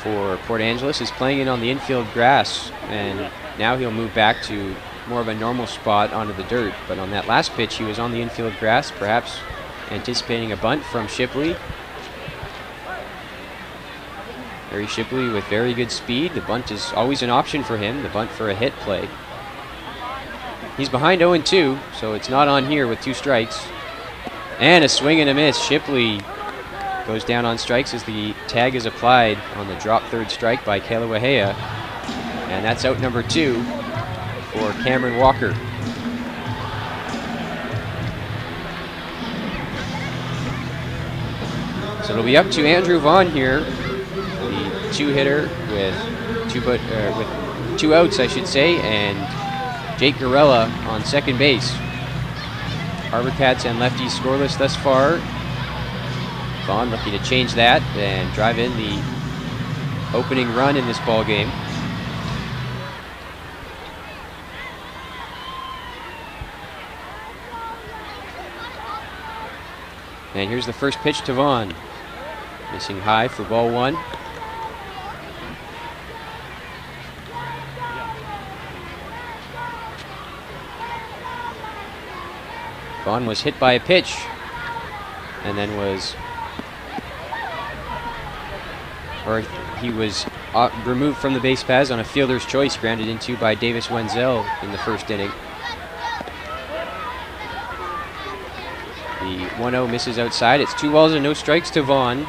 for Port Angeles, is playing in on the infield grass, and now he'll move back to more of a normal spot onto the dirt. But on that last pitch, he was on the infield grass, perhaps anticipating a bunt from Shipley. Harry Shipley with very good speed. The bunt is always an option for him, the bunt for a hit play. He's behind 0-2, so it's not on here with 2 strikes. And a swing and a miss. Shipley goes down on strikes as the tag is applied on the drop third strike by Kalawahea. And that's out number 2 for Cameron Walker. So it'll be up to Andrew Vaughn here, the 2-hitter with 2 outs, I should say, and Jake Gorilla on second base. HarbourCats and Lefties scoreless thus far. Vaughn looking to change that and drive in the opening run in this ball game. And here's the first pitch to Vaughn. Missing high for ball 1. Vaughn was hit by a pitch and then he was removed from the base paths on a fielder's choice, grounded into by Davis Wenzel in the first inning. The 1-0 misses outside. It's 2 balls and no strikes to Vaughn. You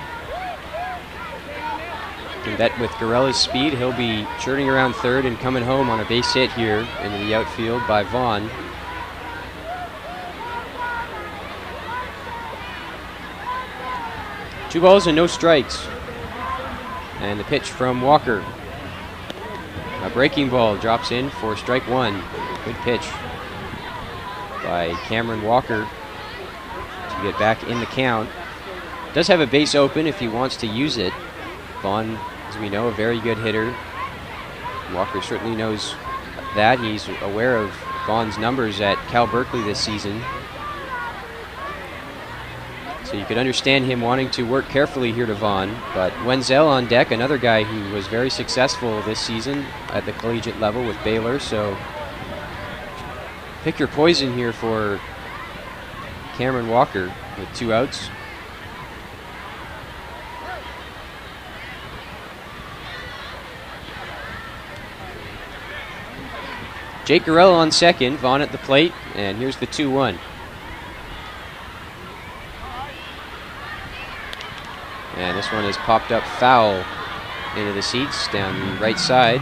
can bet with Gorilla's speed, he'll be churning around third and coming home on a base hit here into the outfield by Vaughn. Two balls and no strikes. And the pitch from Walker. A breaking ball drops in for strike 1. Good pitch by Cameron Walker to get back in the count. Does have a base open if he wants to use it. Vaughn, as we know, a very good hitter. Walker certainly knows that. He's aware of Vaughn's numbers at Cal Berkeley this season. So you could understand him wanting to work carefully here to Vaughn. But Wenzel on deck, another guy who was very successful this season at the collegiate level with Baylor. So pick your poison here for Cameron Walker with 2 outs. Jake Gorella on second, Vaughn at the plate, and here's the 2-1. And this one is popped up foul into the seats down the right side.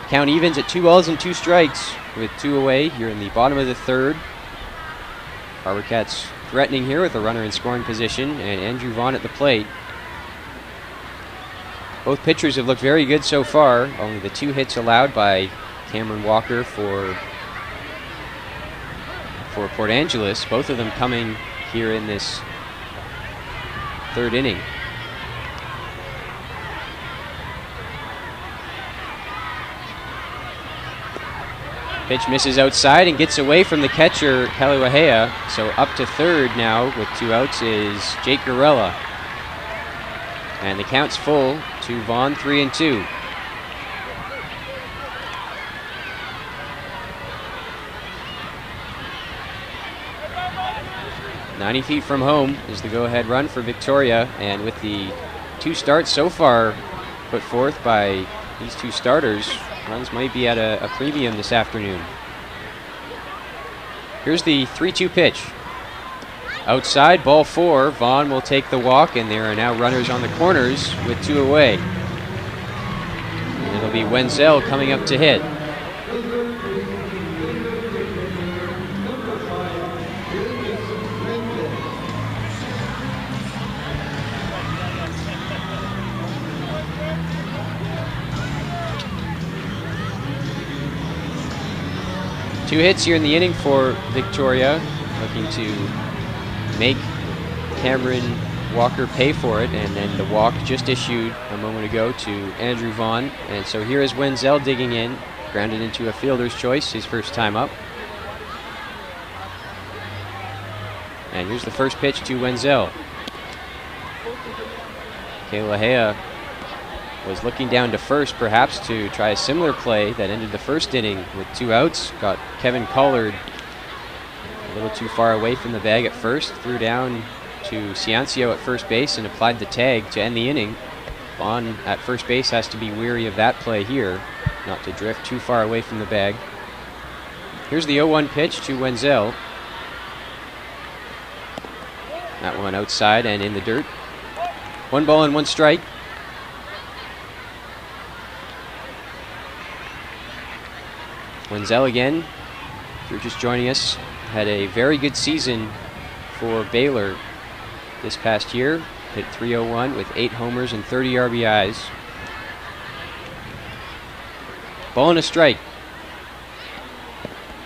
Count evens at 2 balls and 2 strikes with 2 away here in the bottom of the third. HarbourCats threatening here with a runner in scoring position, and Andrew Vaughn at the plate. Both pitchers have looked very good so far. Only the 2 hits allowed by Cameron Walker for Port Angeles. Both of them coming here in this third inning. Pitch misses outside and gets away from the catcher, Kaluahea. So up to third now with 2 outs is Jake Gorella. And the count's full to Vaughn, 3-2. "90 feet from home" is the go-ahead run for Victoria, and with the 2 starts so far put forth by these 2 starters, runs might be at a premium this afternoon. Here's the 3-2 pitch. Outside, ball 4. Vaughn will take the walk, and there are now runners on the corners with 2 away. And it'll be Wenzel coming up to hit. Two hits here in the inning for Victoria, looking to make Cameron Walker pay for it, and then the walk just issued a moment ago to Andrew Vaughn. And so here is Wenzel digging in, grounded into a fielder's choice, his first time up. And here's the first pitch to Wenzel. Kaluahea was looking down to first, perhaps to try a similar play that ended the first inning with 2 outs. Got Kevin Collard a little too far away from the bag at first, threw down to Ciancio at first base and applied the tag to end the inning. Vaughn at first base has to be wary of that play here, not to drift too far away from the bag. Here's the 0-1 pitch to Wenzel. That one outside and in the dirt. 1 ball and 1 strike. Wenzel again, if you're just joining us, had a very good season for Baylor this past year. Hit .301 with 8 homers and 30 RBIs. Ball and a strike.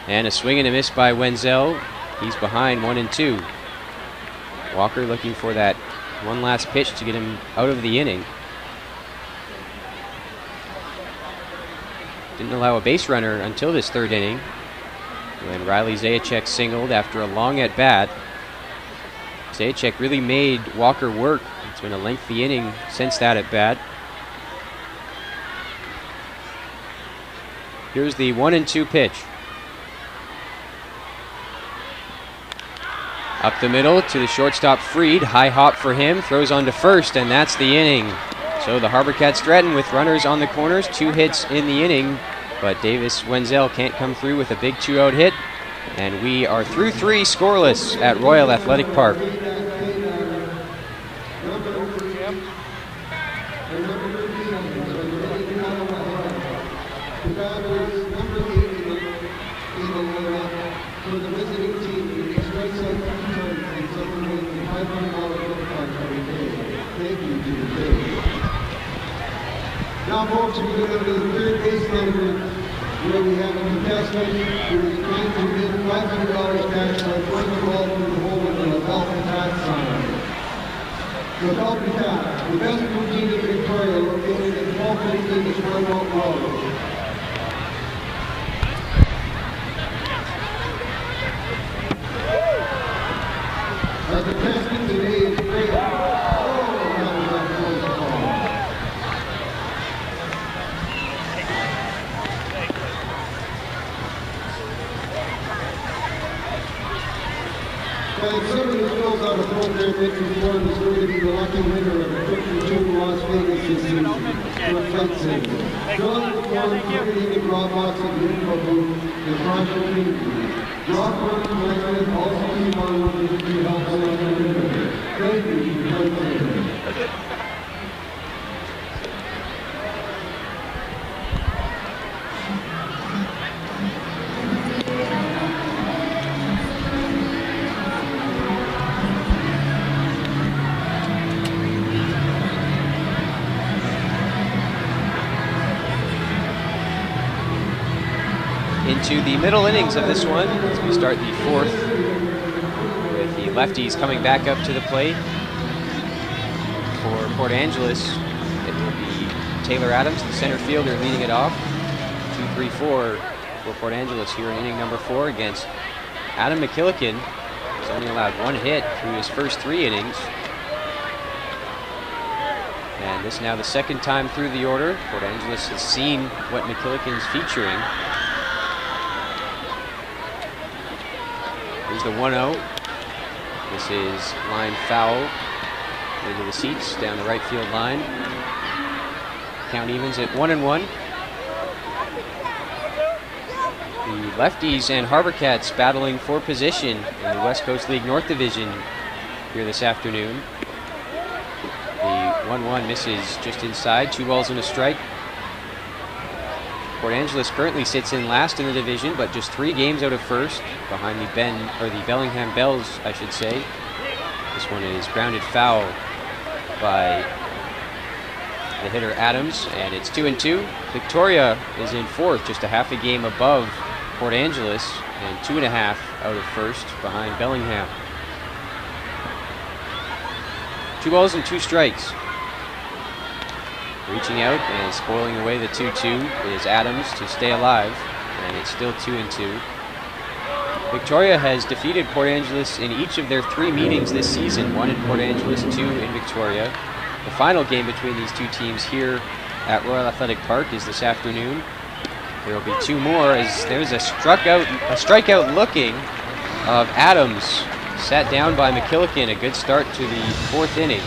And a swing and a miss by Wenzel. He's behind 1-2. Walker looking for that one last pitch to get him out of the inning. Didn't allow a base runner until this third inning, when Riley Zajac singled after a long at-bat. Zajac really made Walker work. It's been a lengthy inning since that at-bat. Here's the 1-2 pitch. Up the middle to the shortstop Freed. High hop for him, throws on to first, and that's the inning. So the HarbourCats threaten with runners on the corners, 2 hits in the inning, but Davis Wenzel can't come through with a big 2-out hit, and we are through 3 scoreless at Royal Athletic Park. Now, folks, we're going to go to the third base number, where we have a contestant who is trying to win $500 cash by throwing the ball through the hole of the HarbourCats sign. The HarbourCats, the best routine in Victoria, located at 1215 Square Road. Our contestant today is Graham. And somebody who fills out a program entry form is going to be the lucky winner of a trip to Las Vegas this season for a flight single. Fill out the form, put it in the drop box of the info booth, and cross your fingers. Drop form collected, also be monitored to help select the winner. Thank you for your time. Into the middle innings of this one as we start the 4th, with the lefties coming back up to the plate. for Port Angeles, it will be Taylor Adams, the center fielder, leading it off. 2-3-4 for Port Angeles here in inning number 4 against Adam McKillican. He's only allowed 1 hit through his first 3 innings. And this now the second time through the order. Port Angeles has seen what McKillican's featuring. Here's the 1-0. This is line foul into the seats down the right field line. Count evens at 1-1. The Lefties and HarbourCats battling for position in the West Coast League North Division here this afternoon. The 1-1 misses just inside, 2 balls and a strike. Port Angeles currently sits in last in the division, but just 3 games out of first, behind the Bellingham Bells, I should say. This one is grounded foul by the hitter Adams, and it's 2-2. Victoria is in 4th, just a half a game above Port Angeles, and 2.5 out of first, behind Bellingham. 2 balls and 2 strikes. Reaching out and spoiling away the 2-2 is Adams to stay alive, and it's still 2-2. Victoria has defeated Port Angeles in each of their 3 meetings this season, 1 in Port Angeles, 2 in Victoria. The final game between these 2 teams here at Royal Athletic Park is this afternoon. There will be 2 more as there's a strikeout looking of Adams, sat down by McKillican. A good start to the 4th inning.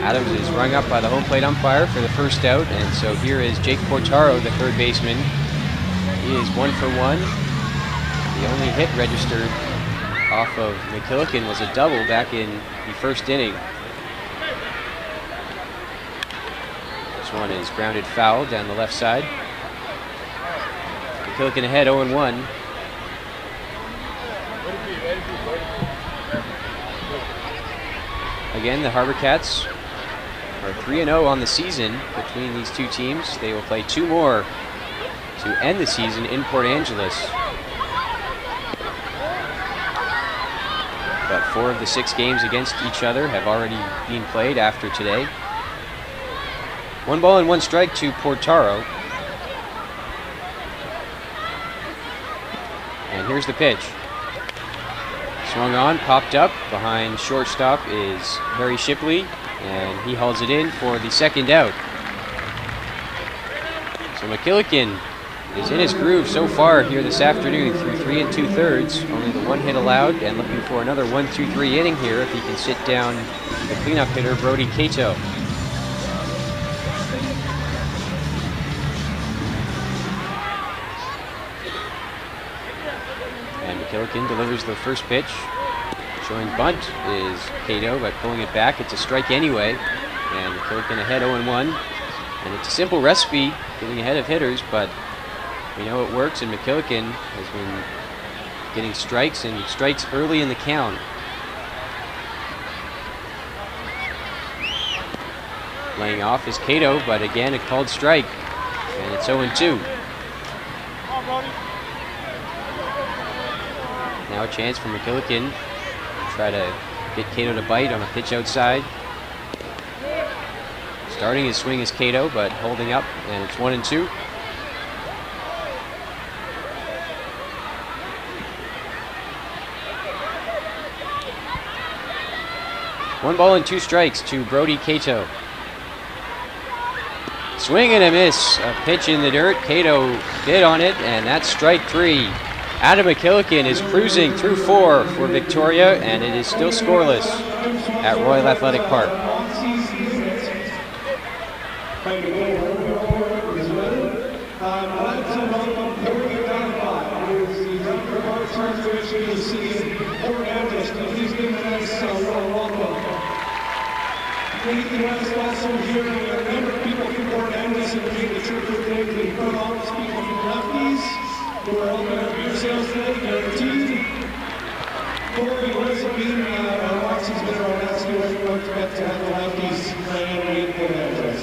Adams is rung up by the home plate umpire for the first out, and so here is Jake Portaro, the third baseman. He is 1 for 1. The only hit registered off of McKillican was a double back in the first inning. This one is grounded foul down the left side. McKillican ahead 0-1. Again, the HarbourCats are 3-0 on the season between these 2 teams. They will play 2 more to end the season in Port Angeles. But 4 of the 6 games against each other have already been played after today. 1 ball and 1 strike to Portaro. And here's the pitch. Swung on, popped up. Behind shortstop is Harry Shipley, and he hauls it in for the second out. So McKillican is in his groove so far here this afternoon through 3 2/3. Only the 1 hit allowed, and looking for another 1-2-3 inning here if he can sit down the cleanup hitter Brody Cato. McKillican delivers the first pitch. Showing bunt is Cato, but pulling it back, it's a strike anyway. And McKillican ahead 0-1. And it's a simple recipe getting ahead of hitters, but we know it works, and McKillican has been getting strikes and strikes early in the count. Laying off is Cato, but again a called strike. And it's 0-2. Now a chance for McKillican to try to get Cato to bite on a pitch outside. Starting his swing is Cato, but holding up, and it's 1-2. One ball and 2 strikes to Brody Cato. Swing and a miss. A pitch in the dirt. Cato bit on it, and that's strike 3. Adam McKillican is cruising through 4 for Victoria, and it is still scoreless at Royal Athletic Park. Here, we have a number of people from Port Angeles and the church today, the front office people from Lefties, who are opening up beer sales today, guaranteed. Corey Elizabeth, Roxy's been around asking what you expect to have the Lefties in Port Angeles.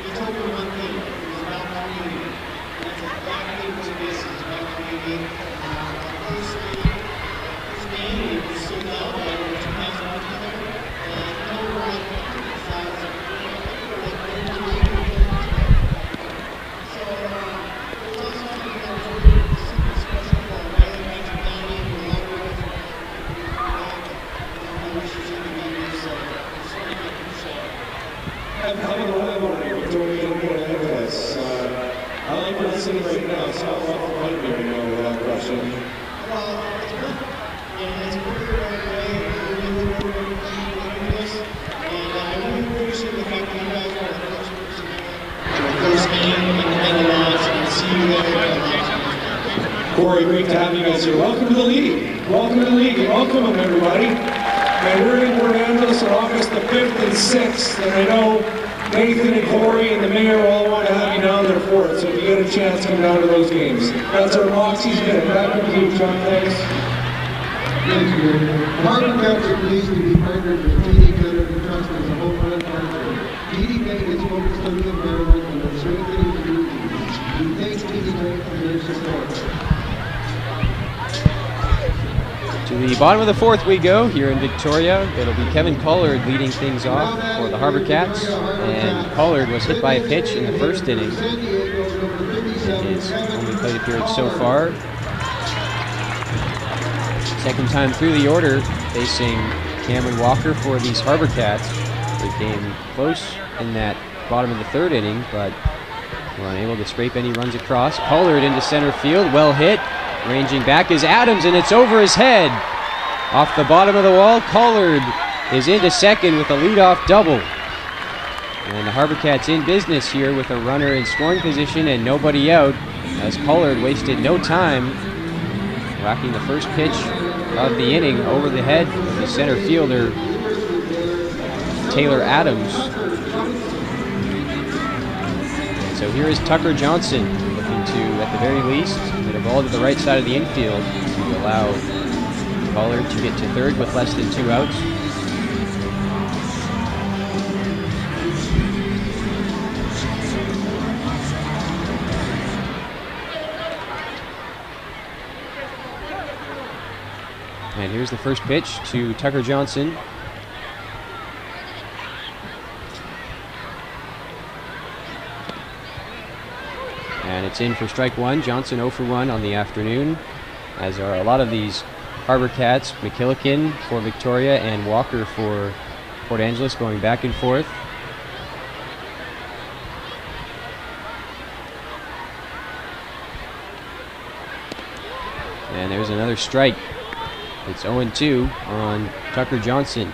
We told I like what I'm seeing right now. It's not off the run right now without question. Corey, great to have you guys here. Welcome to the league. Welcome to the league. Welcome them, everybody. And we're in Port Angeles on August the 5th and 6th. And I know Nathan and Corey and the mayor all want to have you down there for it. So if you get a chance, come down to those games. That's our Moxie's been. Back to you, John. Thanks. Thanks, Gary. HarbourCats are pleased to be partnered with TD Canada Trust as a home run partner. TD Bank is focused on the environment and on strengthening communities. We thank TD Bank for their support. To the bottom of the fourth we go here in Victoria. It'll be Kevin Collard leading things off for the HarbourCats. And Collard was hit by a pitch in the first inning. His only plate appearance so far. Second time through the order, facing Cameron Walker for these HarbourCats. They came close in that bottom of the third inning, but were unable to scrape any runs across. Collard into center field, well hit. Ranging back is Adams, and it's over his head. Off the bottom of the wall, Collard is into second with a leadoff double. And the HarbourCats in business here with a runner in scoring position and nobody out, as Collard wasted no time whacking the first pitch of the inning over the head of the center fielder, Taylor Adams. And so here is Tucker Johnson looking to, at the very least, hit a ball to the right side of the infield to allow Collard to get to third with less than 2 outs. And here's the first pitch to Tucker Johnson. And it's in for strike one. Johnson 0 for 1 on the afternoon, as are a lot of these HarbourCats. McKillican for Victoria and Walker for Port Angeles, going back and forth. And there's another strike. It's 0-2 on Tucker Johnson.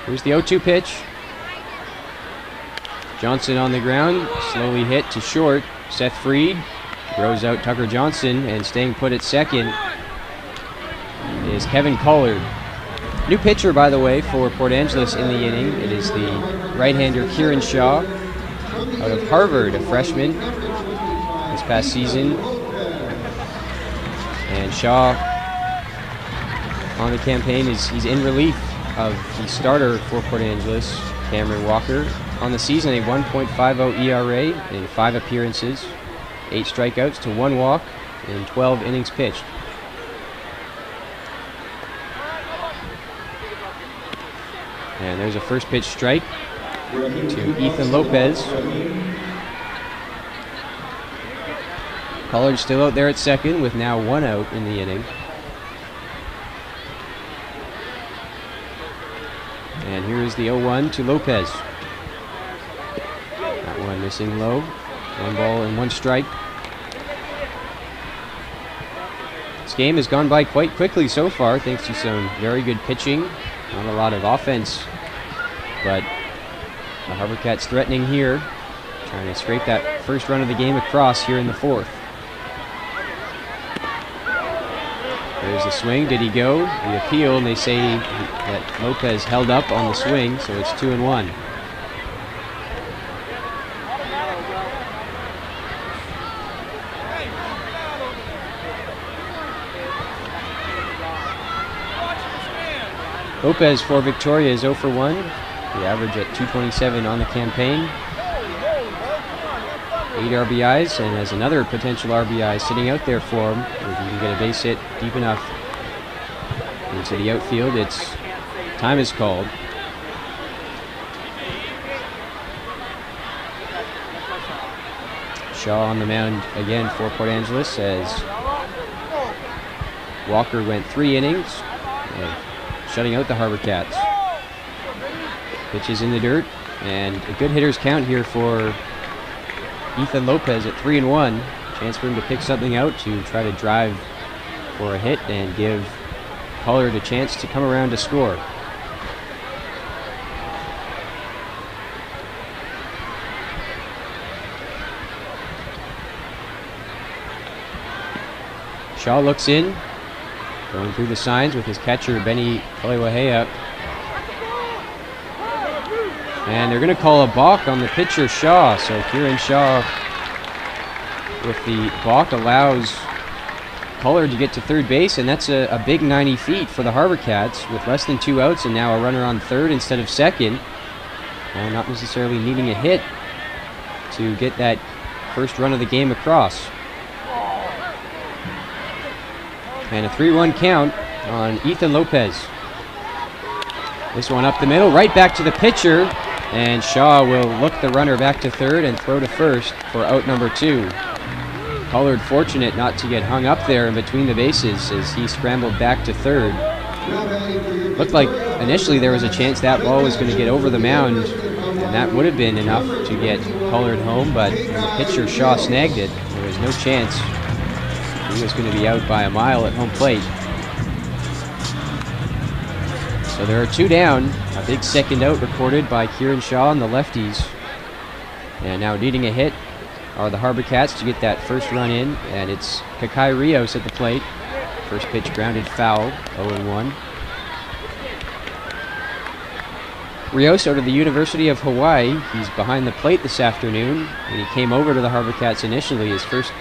Here's the 0-2 pitch. Johnson on the ground, slowly hit to short. Seth Freed throws out Tucker Johnson, and staying put at second is Kevin Collard. New pitcher, by the way, for Port Angeles in the inning. It is the right-hander Kieran Shaw out of Harvard, a freshman this past season. And Shaw on the campaign he's in relief of the starter for Port Angeles, Cameron Walker. On the season, a 1.50 ERA in 5 appearances, 8 strikeouts to 1 walk in 12 innings pitched. And there's a first pitch strike to Ethan Lopez. Collard still out there at second with now 1 out in the inning. And here is the 0-1 to Lopez. That one missing low. 1 ball and 1 strike. This game has gone by quite quickly so far, thanks to some very good pitching. Not a lot of offense, but the HarbourCats threatening here, trying to scrape that first run of the game across here in the fourth. There's the swing. Did he go? The appeal, and they say that Lopez held up on the swing, so it's 2-1. Lopez for Victoria is 0 for 1. The average at 227 on the campaign. 8 RBIs, and has another potential RBI sitting out there for him. If he can get a base hit deep enough into the outfield, it's time is called. Shaw on the mound again for Port Angeles as Walker went 3 innings, shutting out the HarbourCats. Pitches in the dirt, and a good hitter's count here for Ethan Lopez at 3-1. Chance for him to pick something out to try to drive for a hit and give Pollard a chance to come around to score. Shaw looks in, going through the signs with his catcher Benny Kaliwahea. And they're going to call a balk on the pitcher Shaw. So Kieran Shaw with the balk allows Pollard to get to third base, and that's a big 90 feet for the HarbourCats with less than 2 outs and now a runner on third instead of second. And not necessarily needing a hit to get that first run of the game across. And a 3-1 count on Ethan Lopez. This one up the middle, right back to the pitcher, and Shaw will look the runner back to third and throw to first for out number 2. Pollard fortunate not to get hung up there in between the bases as he scrambled back to third. Looked like initially there was a chance that ball was going to get over the mound, and that would have been enough to get Pollard home, but when the pitcher Shaw snagged it, there was no chance. He was going to be out by a mile at home plate. So there are 2 down. A big second out recorded by Kieran Shaw and the Lefties. And now needing a hit are the HarbourCats to get that first run in. And it's Kakai Rios at the plate. First pitch grounded foul, 0-1. Rios out of the University of Hawaii. He's behind the plate this afternoon. When he came over to the HarbourCats initially, his first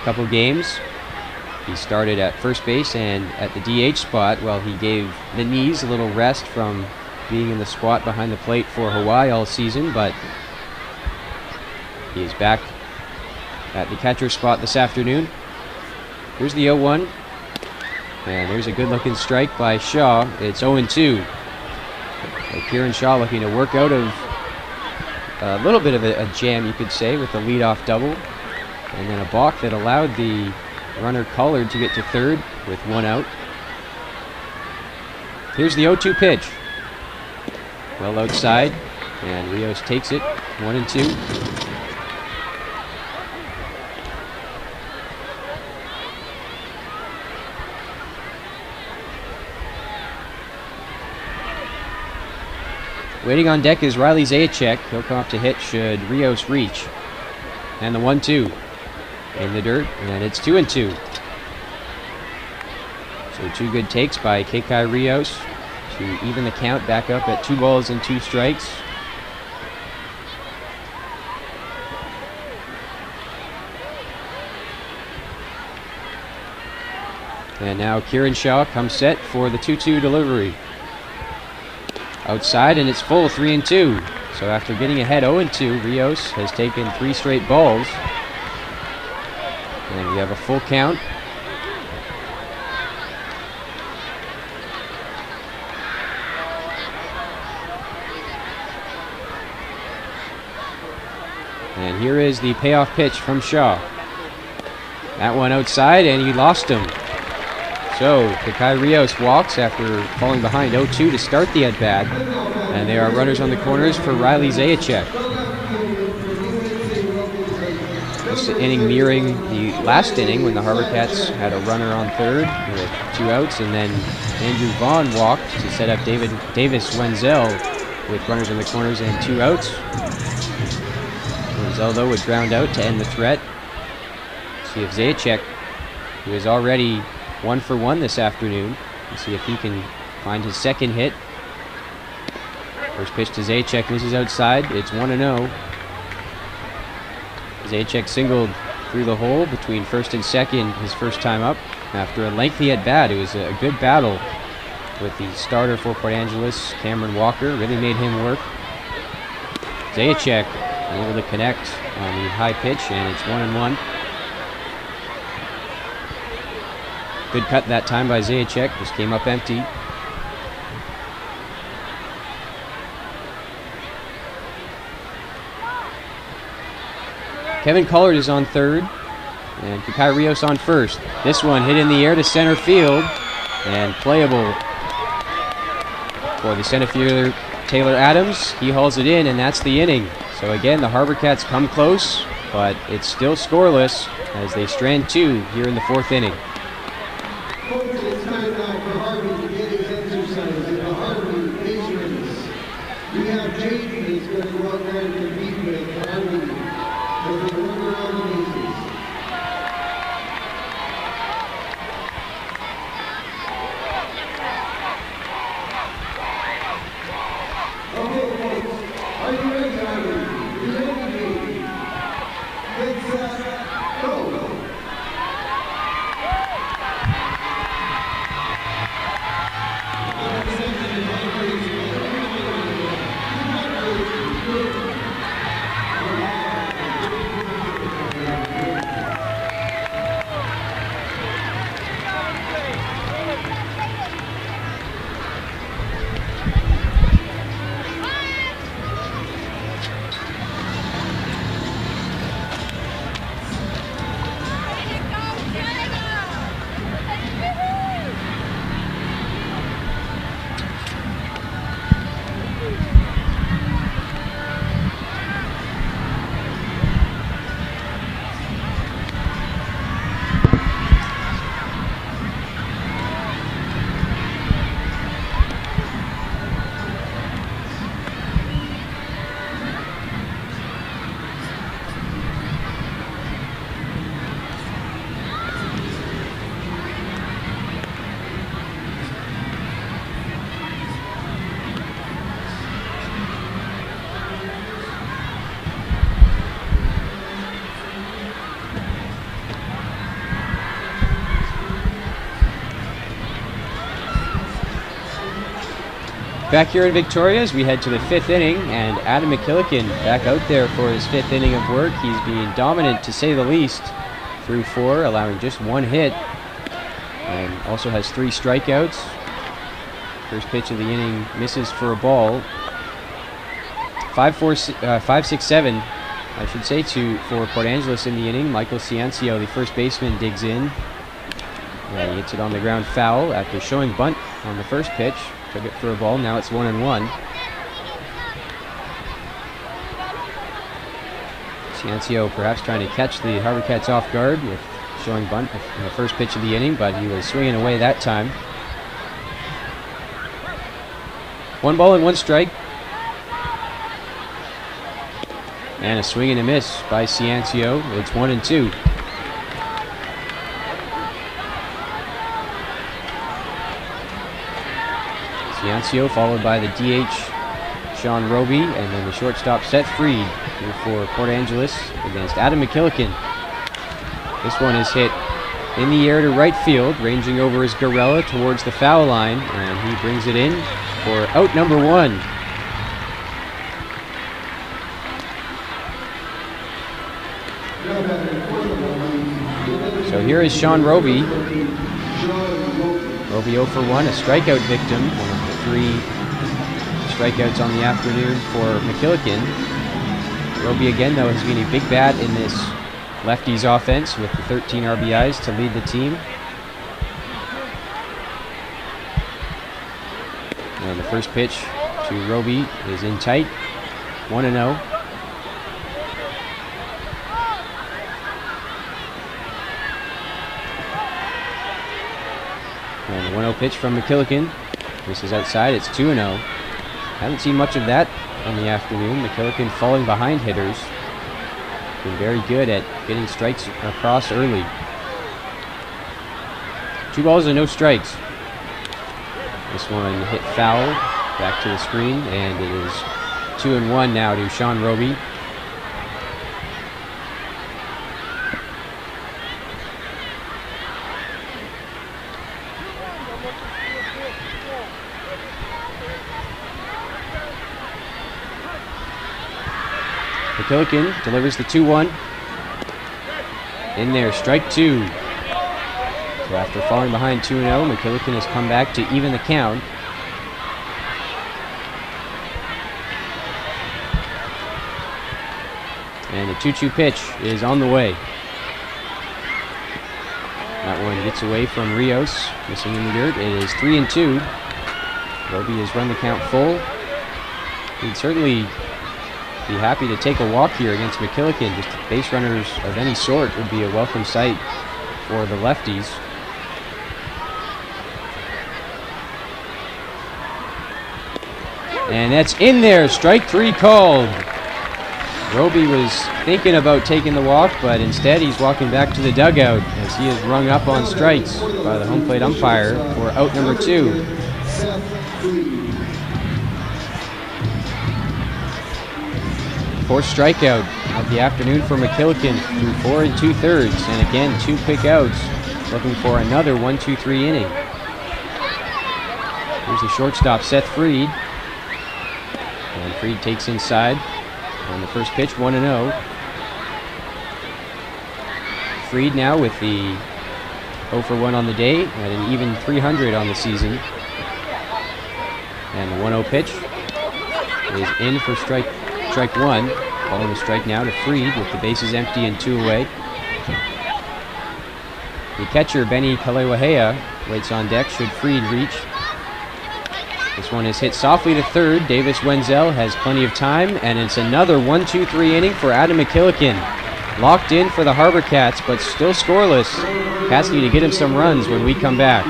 couple games, he started at first base and at the DH spot while he gave the knees a little rest from being in the squat behind the plate for Hawaii all season, but he is back at the catcher spot this afternoon. Here's the 0-1, and there's a good-looking strike by Shaw. It's 0-2. So Kieran Shaw looking to work out of a little bit of a jam, you could say, with the leadoff double, and then a balk that allowed the runner Pollard to get to third with 1 out. Here's the 0-2 pitch. Well outside, and Rios takes it, 1-2. Waiting on deck is Riley Zajac. He'll come up to hit should Rios reach. And the 1-2. In the dirt, and it's 2-2. So 2 good takes by Kakai Rios to even the count back up at 2 balls and 2 strikes. And now Kieran Shaw comes set for the 2-2 delivery. Outside, and it's full, 3-2. So after getting ahead 0-2, Rios has taken 3 straight balls. And we have a full count. And here is the payoff pitch from Shaw. That one outside, and he lost him. So Kakai Rios walks after falling behind 0-2 to start the at-bat. And there are runners on the corners for Riley Zajac. This inning mirroring the last inning when the HarbourCats had a runner on third with 2 outs, and then Andrew Vaughn walked to set up Davis Wenzel with runners in the corners and 2 outs. Wenzel, though, would ground out to end the threat. See if Zajac, who is already 1 for 1 this afternoon, and see if he can find his second hit. First pitch to Zajac misses outside. It's 1-0. Zajac singled through the hole between first and second his first time up after a lengthy at-bat. It was a good battle with the starter for Port Angeles, Cameron Walker. Really made him work. Zajac able to connect on the high pitch, and it's 1-1. Good cut that time by Zajac. Just came up empty. Kevin Collard is on third, and Kukai Rios on first. This one hit in the air to center field, and playable for the center fielder, Taylor Adams. He hauls it in, and that's the inning. So again, the HarbourCats come close, but it's still scoreless as they strand two here in the fourth inning. Folks, it's time now for Harvey to get his exercise in the Harvey basements. We have Jaden who's going to go out there and compete with Harvey as they run around the bases. Okay, folks, are you ready, Harvey? You ready, Jaden? Get set, go! Back here in Victoria as we head to the fifth inning, and Adam McKillican back out there for his fifth inning of work. He's being dominant to say the least through four, allowing just one hit, and also has 3 strikeouts. First pitch of the inning misses for a ball. 5-6-7, I should say, for Port Angeles in the inning. Michael Ciancio, the first baseman, digs in. Yeah, he hits it on the ground foul after showing bunt on the first pitch. Took it for a ball. Now it's 1-1. Ciancio perhaps trying to catch the HarbourCats off guard with showing bunt in the first pitch of the inning, but he was swinging away that time. 1 ball and 1 strike. And a swing and a miss by Ciancio. It's 1-2. Ciancio followed by the DH Sean Roby, and then the shortstop Seth Freed here for Port Angeles against Adam McKillican. This one is hit in the air to right field, ranging over his Garella towards the foul line, and he brings it in for out number 1. So here is Sean Roby. Roby 0 for 1, a strikeout victim, one of the 3 strikeouts on the afternoon for McKillican. Roby again, though, has been a big bat in this Lefties offense with the 13 RBIs to lead the team. And the first pitch to Roby is in tight, 1-0. And the 1-0 pitch from McKillican. This is outside, it's 2-0. Haven't seen much of that on the afternoon. McKillican falling behind hitters. Been very good at getting strikes across early. 2 balls and no strikes. This one hit foul, back to the screen, and it is 2-1 now to Sean Roby. McKillican delivers the 2-1. In there, strike 2. So after falling behind 2-0, McKillican has come back to even the count. And the 2-2 pitch is on the way. That one gets away from Rios, missing in the dirt. It is 3-2. Roby has run the count full. He'd certainly be happy to take a walk here against McKillican. Just base runners of any sort would be a welcome sight for the lefties. And that's in there, strike 3 called. Roby was thinking about taking the walk, but instead he's walking back to the dugout as he is rung up on strikes by the home plate umpire for out number 2. Fourth strikeout of the afternoon for McKillican through 4 2/3, and again 2 quick outs, looking for another 1-2-3 inning. Here's the shortstop Seth Freed, and Freed takes inside. On the first pitch, 1-0. Freed now with the 0 for 1 on the day at an even 300 on the season. And the 1-0 pitch is in for strike 1. Calling the strike now to Freed with the bases empty and 2 away. The catcher, Benny Kalewahea, waits on deck should Freed reach. This one is hit softly to third. Davis Wenzel has plenty of time, and it's another 1-2-3 inning for Adam McKillican. Locked in for the HarbourCats, but still scoreless. Cats need to get him some runs when we come back.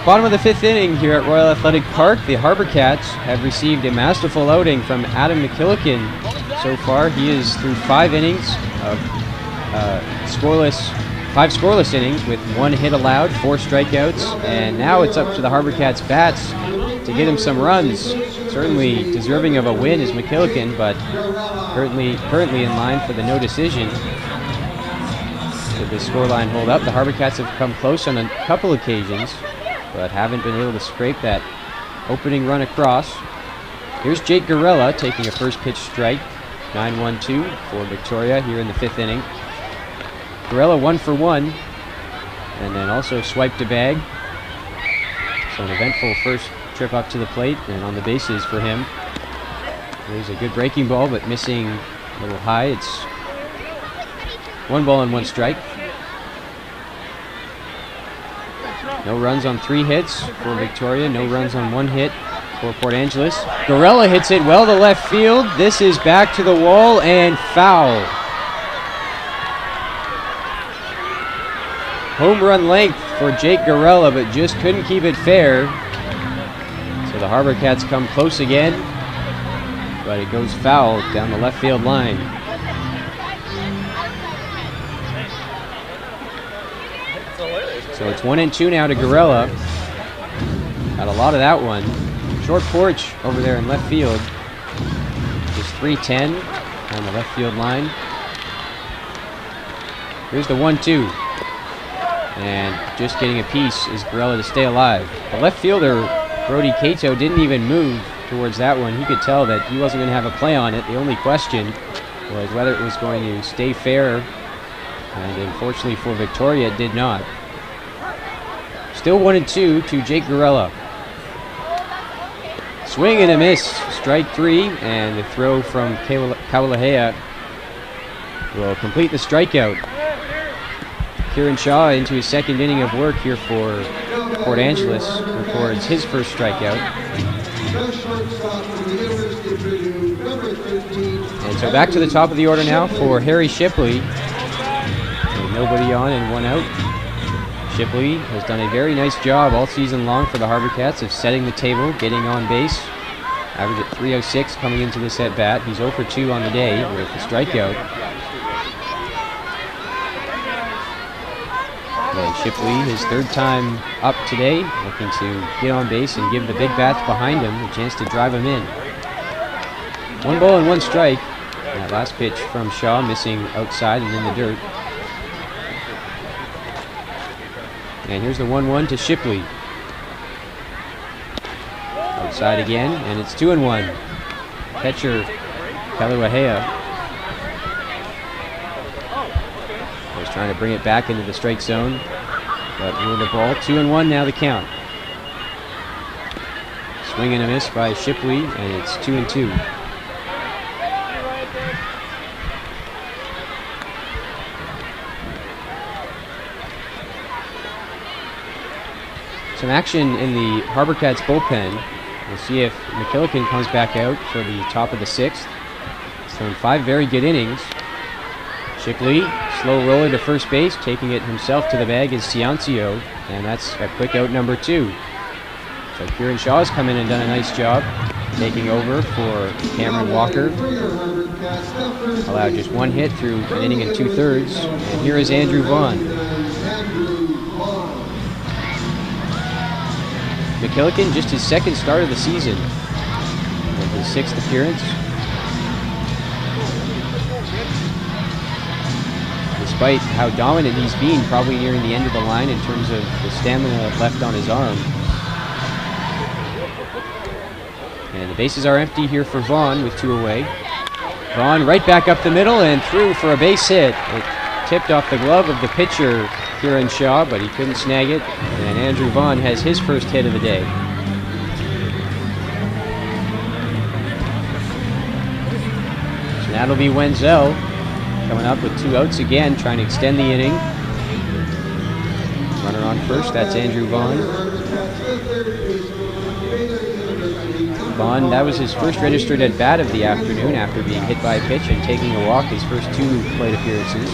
Bottom of the 5th inning here at Royal Athletic Park. The HarbourCats have received a masterful outing from Adam McKillican. So far, he is through 5 innings of five scoreless innings with 1 hit allowed, 4 strikeouts, and now it's up to the HarbourCats bats to get him some runs. Certainly deserving of a win is McKillican, but currently in line for the no decision. Should the scoreline hold up, the HarbourCats have come close on a couple occasions, but haven't been able to scrape that opening run across. Here's Jake Gorella taking a first pitch strike. 9-1-2 for Victoria here in the 5th inning. Gorella 1 for 1, and then also swiped a bag. So an eventful first trip up to the plate and on the bases for him. There's a good breaking ball, but missing a little high. It's 1 ball and 1 strike. No runs on 3 hits for Victoria. No runs on 1 hit for Port Angeles. Gorella hits it well to left field. This is back to the wall and foul. Home run length for Jake Gorella, but just couldn't keep it fair. So the HarbourCats come close again, but it goes foul down the left field line. So it's 1-2 now to Gorella. Got a lot of that one. Short porch over there in left field. Just 3-10 on the left field line. Here's the 1-2. And just getting a piece is Barella to stay alive. The left fielder, Brody Cato, didn't even move towards that one. He could tell that he wasn't going to have a play on it. The only question was whether it was going to stay fair. And unfortunately for Victoria, it did not. Still 1-2 to Jake Garella. Swing and a miss. Strike 3, and the throw from Kawalahea will complete the strikeout. Kieran Shaw into his second inning of work here for Port Angeles records his first strikeout. And so back to the top of the order now for Harry Shipley. And nobody on and one out. Shipley has done a very nice job all season long for the HarbourCats of setting the table, getting on base. Average at 306 coming into this at bat. He's 0 for 2 on the day with the strikeout. And Shipley, his third time up today, looking to get on base and give the big bats behind him a chance to drive him in. 1 ball and 1 strike. That last pitch from Shaw missing outside and in the dirt. And here's the 1-1 to Shipley. Outside again, and it's 2-1. Catcher Kawalahea was trying to bring it back into the strike zone, but ruled the ball. 2-1 now the count. Swing and a miss by Shipley, and it's 2-2. Some action in the HarbourCats bullpen. We'll see if McKillican comes back out for the top of the 6th. He's thrown 5 very good innings. Shipley, slow roller to first base, taking it himself to the bag is Ciancio, and that's a quick out number 2. So Kieran Shaw's come in and done a nice job, taking over for Cameron Walker. Allowed just 1 hit through an inning and 2/3, and here is Andrew Vaughn. McKillican, just his second start of the season, with his 6th appearance. Despite how dominant he's been, probably nearing the end of the line in terms of the stamina left on his arm. And the bases are empty here for Vaughn with 2 away. Vaughn right back up the middle and through for a base hit. It tipped off the glove of the pitcher, Kieran Shaw, but he couldn't snag it. And Andrew Vaughn has his first hit of the day. So that'll be Wenzel coming up with 2 outs again, trying to extend the inning. Runner on first, that's Andrew Vaughn. Vaughn, that was his first registered at bat of the afternoon after being hit by a pitch and taking a walk his first 2 plate appearances.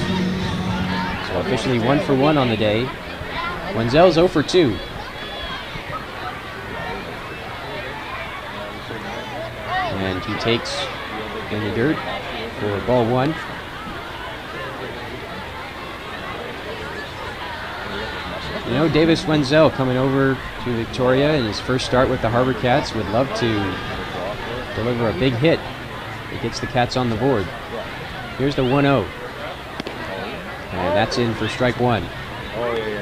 So officially 1 for 1 on the day. Wenzel's 0 for 2. And he takes in the dirt for ball 1. You know, Davis Wenzel coming over to Victoria in his first start with the HarbourCats would love to deliver a big hit that gets the Cats on the board. Here's the 1-0. And that's in for strike 1. Oh, yeah.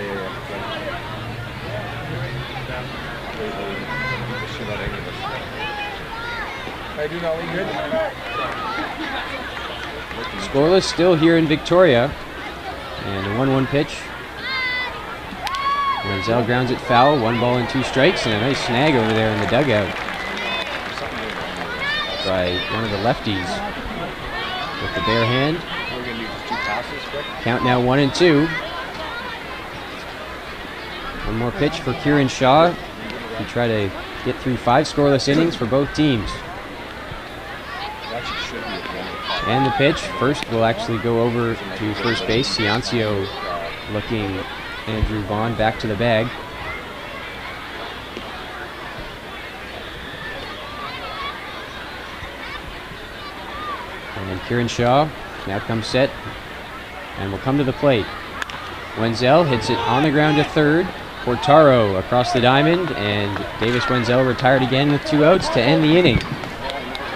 I do not leave good. Scoreless still here in Victoria. And a 1-1 pitch. Wenzel grounds it foul, 1 ball and 2 strikes, and a nice snag over there in the dugout by one of the lefties with the bare hand. Count now 1-2. 1 more pitch for Kieran Shaw to try to get through 5 scoreless innings for both teams. And the pitch, first will actually go over to first base. Ciancio looking Andrew Vaughn back to the bag. And Kieran Shaw now comes set and will come to the plate. Wenzel hits it on the ground to third. Portaro across the diamond, and Davis Wenzel retired again with 2 outs to end the inning.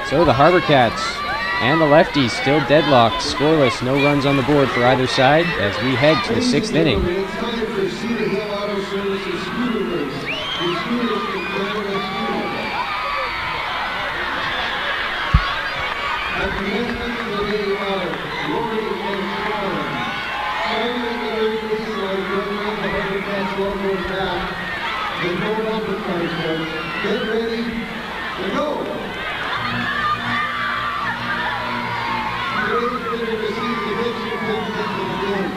So the HarbourCats and the Lefties still deadlocked, scoreless, no runs on the board for either side as we head to the 6th inning. It's time for Cedar Hill Auto Services scooter race. The scooters can Canada scooter. At the entrance of the day are Rory and Sean. Starting at the very baseline, going around the HarbourCats logo back. There's no bumper cars, folks. Get ready to go. Today's winner receives the big certificate for the game.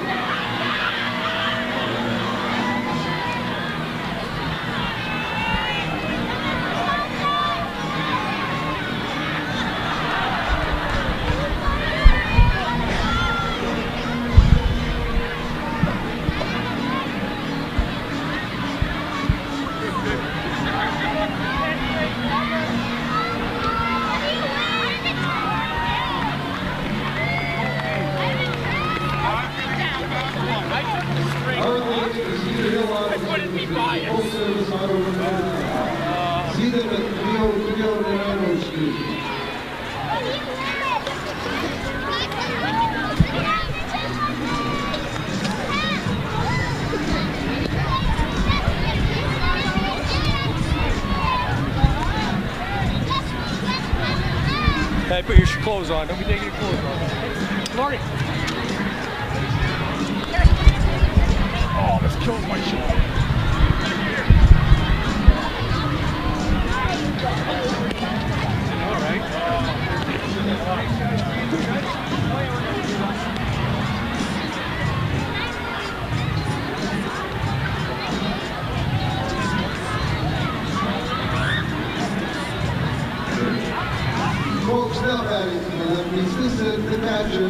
See them at 30309 Street. Hey, put your clothes on. Don't be taking your clothes off. Marty. Oh, this kills my shot. All right. Folks, now batting for the Lefties. This is the catcher.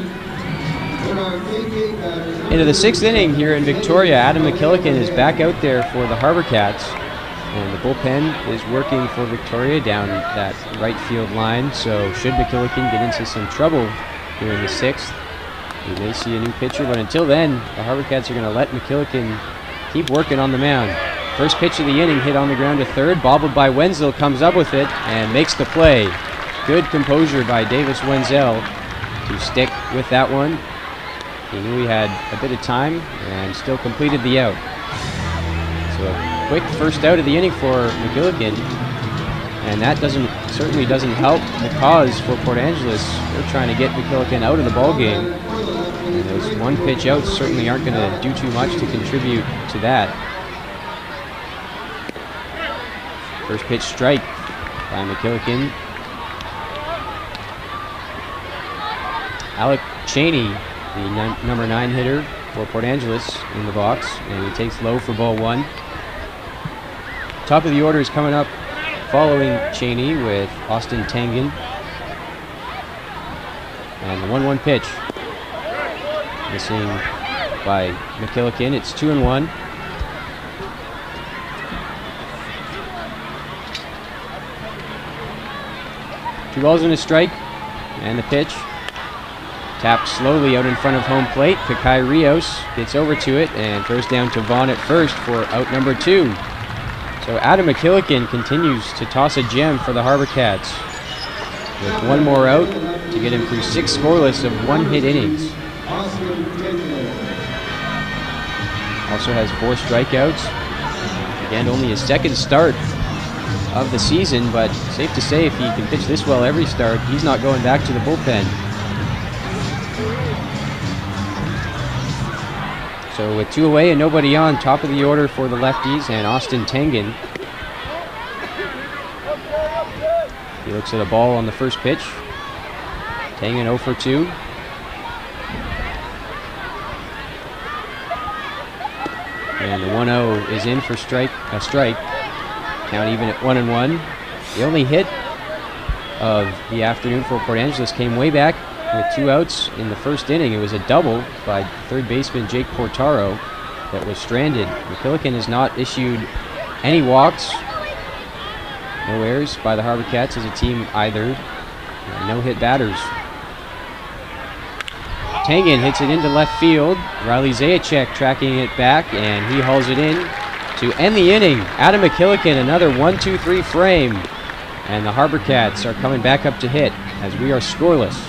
There are 88 batters. Into the 6th inning here in Victoria, Adam McKillican is back out there for the HarbourCats, and the bullpen is working for Victoria down that right field line. So should McKillican get into some trouble here in the 6th, we may see a new pitcher, but until then, the HarbourCats are going to let McKillican keep working on the mound. First pitch of the inning hit on the ground to third, bobbled by Wenzel, comes up with it and makes the play. Good composure by Davis Wenzel to stick with that one. He knew he had a bit of time and still completed the out. So a quick first out of the inning for McKillican, and that certainly doesn't help the cause for Port Angeles. They're trying to get McKillican out of the ball game, and those one pitch outs certainly aren't going to do too much to contribute to that. First pitch strike by McKillican. Alec Cheney, the number 9 hitter for Port Angeles, in the box, and he takes low for ball 1. Top of the order is coming up following Cheney with Austin Tangen. And the 1-1 pitch. Missing by McKillican. It's 2-1. Two balls and a strike, and the pitch. Tapped slowly out in front of home plate. Kakai Rios gets over to it and throws down to Vaughn at first for out number 2. So Adam McKillican continues to toss a gem for the HarbourCats, with one more out to get him through 6 scoreless of 1-hit innings. Also has 4 strikeouts. Again, only his 2nd start of the season, but safe to say if he can pitch this well every start, he's not going back to the bullpen. So with 2 away and nobody on, top of the order for the Lefties and Austin Tangen. He looks at a ball on the first pitch. Tangen 0 for 2. And the 1-0 is in for a strike. Count even at 1-1. The only hit of the afternoon for Port Angeles came way back with 2 outs in the first inning. It was a double by third baseman Jake Portaro that was stranded. McKillican has not issued any walks. No errors by the HarbourCats as a team either. No hit batters. Tangen hits it into left field. Riley Zajac tracking it back, and he hauls it in to end the inning. Adam McKillican, another 1-2-3 frame. And the HarbourCats are coming back up to hit as we are scoreless.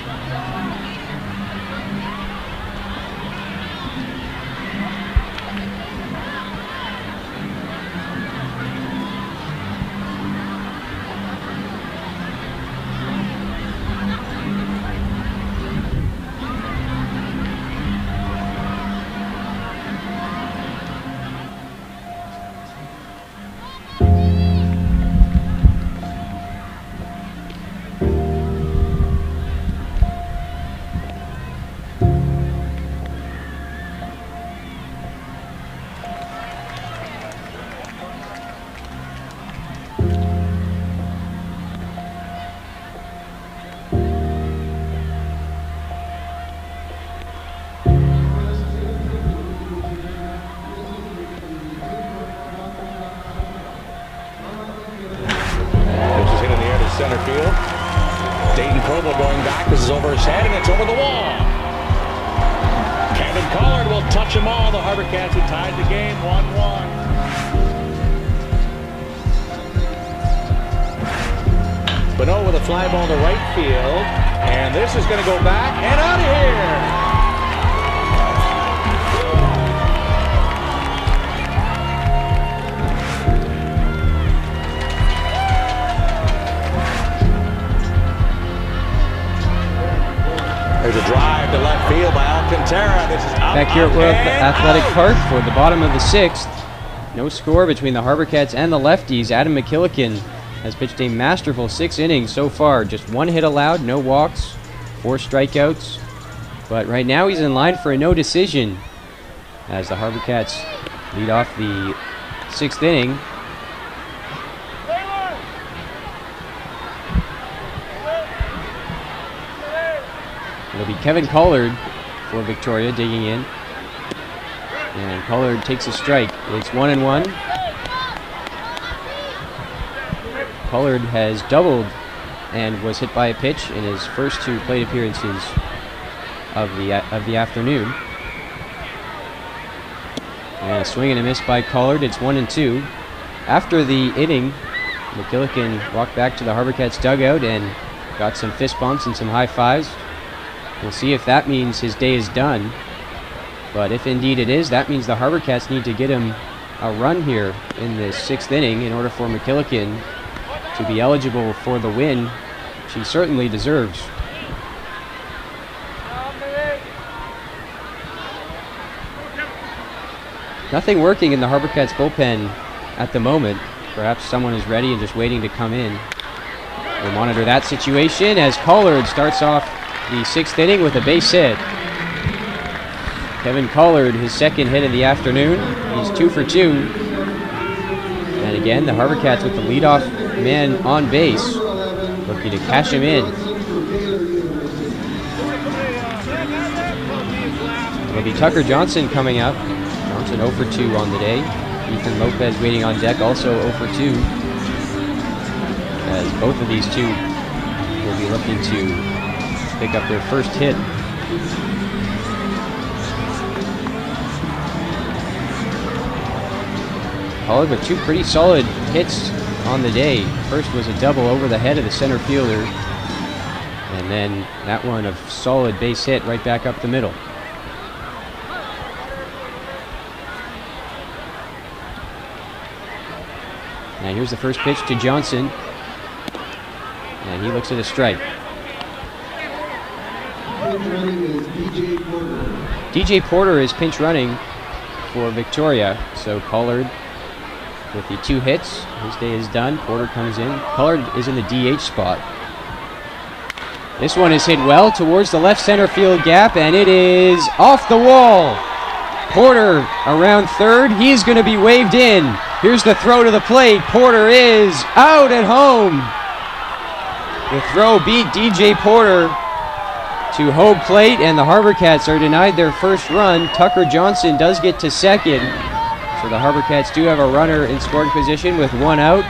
Center field. Dayton Provo going back. This is over his head, and it's over the wall. Kevin Collard will touch them all. The HarbourCats have tied the game 1-1. Bonneau with a fly ball to right field, and this is going to go back and out of here. There's a drive to left field by Alcantara. This is up, back here at Royal Athletic Park for the bottom of the 6th. No score between the HarbourCats and the Lefties. Adam McKillican has pitched a masterful 6 innings so far. Just 1 hit allowed, no walks, 4 strikeouts. But right now he's in line for a no decision as the HarbourCats lead off the 6th inning. It'll be Kevin Collard for Victoria digging in. And Collard takes a strike. It's 1-1. Collard has doubled and was hit by a pitch in his first 2 plate appearances of the afternoon. And a swing and a miss by Collard. It's 1-2. After the inning, McKillican walked back to the HarbourCats dugout and got some fist bumps and some high fives. We'll see if that means his day is done. But if indeed it is, that means the HarbourCats need to get him a run here in the 6th inning in order for McKillican to be eligible for the win, which he certainly deserves. Nothing working in the HarbourCats bullpen at the moment. Perhaps someone is ready and just waiting to come in. We'll monitor that situation as Collard starts off the 6th inning with a base hit. Kevin Collard, his 2nd hit of the afternoon. He's 2 for 2. And again, the HarbourCats with the leadoff man on base, looking to cash him in. It'll be Tucker Johnson coming up. Johnson 0 for 2 on the day. Ethan Lopez waiting on deck, also 0 for 2. As both of these two will be looking to pick up their first hit. Collard with 2 pretty solid hits on the day. First was a double over the head of the center fielder, and then that one a solid base hit right back up the middle. Now here's the first pitch to Johnson, and he looks at a strike. DJ Porter is pinch running for Victoria, so Collard with the 2 hits. His day is done. Porter comes in. Collard is in the DH spot. This one is hit well towards the left center field gap, and it is off the wall. Porter around third. He's going to be waved in. Here's the throw to the plate. Porter is out at home. The throw beat DJ Porter to home plate, and the HarbourCats are denied their first run. Tucker Johnson does get to second, so the HarbourCats do have a runner in scoring position with 1 out,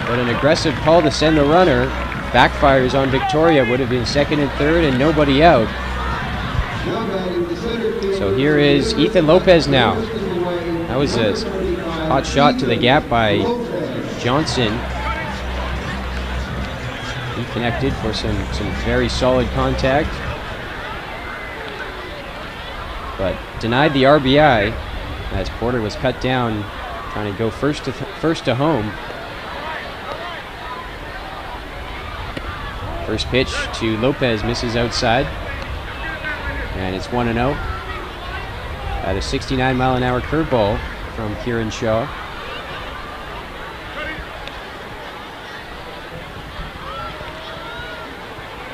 but an aggressive call to send the runner backfires on Victoria. Would have been 2nd and 3rd and nobody out. So here is Ethan Lopez now. That was a hot shot to the gap by Johnson. He connected for some very solid contact, but denied the RBI as Porter was cut down trying to go first to home. First pitch to Lopez misses outside, and it's 1-0. At a 69-mile-an-hour curveball from Kieran Shaw.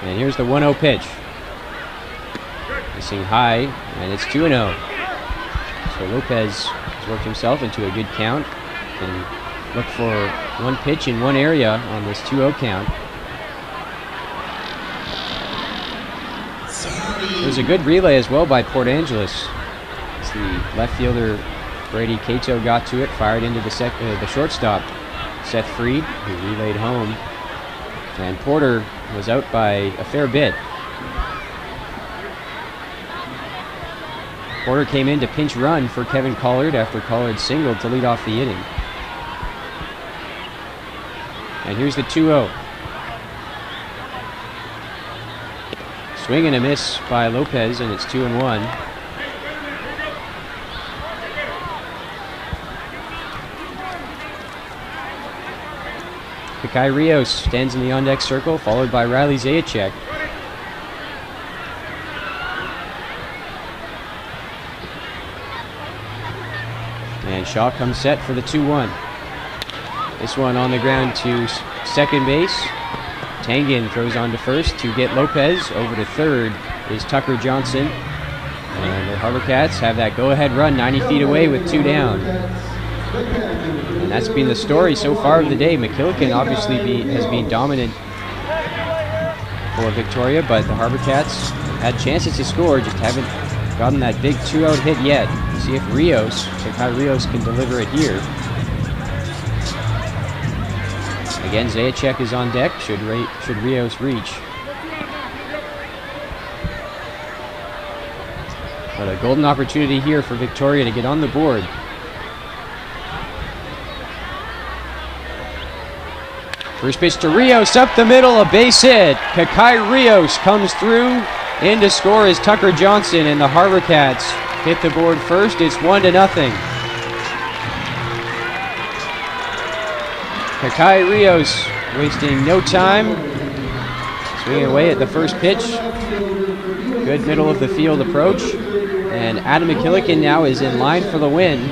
And here's the 1-0 pitch. Missing high, and it's 2-0. So Lopez has worked himself into a good count. Can look for one pitch in one area on this 2-0 count. There's a good relay as well by Port Angeles. As the left fielder Brady Cato got to it, fired into the shortstop Seth Freed, who relayed home. And Porter was out by a fair bit. Porter came in to pinch run for Kevin Collard after Collard singled to lead off the inning. And here's the 2-0. Swing and a miss by Lopez, and it's 2-1. Kai Rios stands in the on-deck circle, followed by Riley Zajac. And Shaw comes set for the 2-1. This one on the ground to second base. Tangen throws on to first to get Lopez. Over to third is Tucker Johnson. And the HarbourCats have that go-ahead run 90 feet away with 2 down. And that's been the story so far of the day. McKillican obviously has been dominant for Victoria, but the HarbourCats had chances to score, just haven't gotten that big 2-out hit yet. We'll see if Kai Rios can deliver it here. Again, Zajac is on deck, should Rios reach. But a golden opportunity here for Victoria to get on the board. First pitch to Rios, up the middle, a base hit. Kai Rios comes through. In to score is Tucker Johnson, and the HarbourCats hit the board first. It's 1-0. Kai Rios wasting no time. Swinging away at the first pitch. Good middle of the field approach. And Adam McKillican now is in line for the win.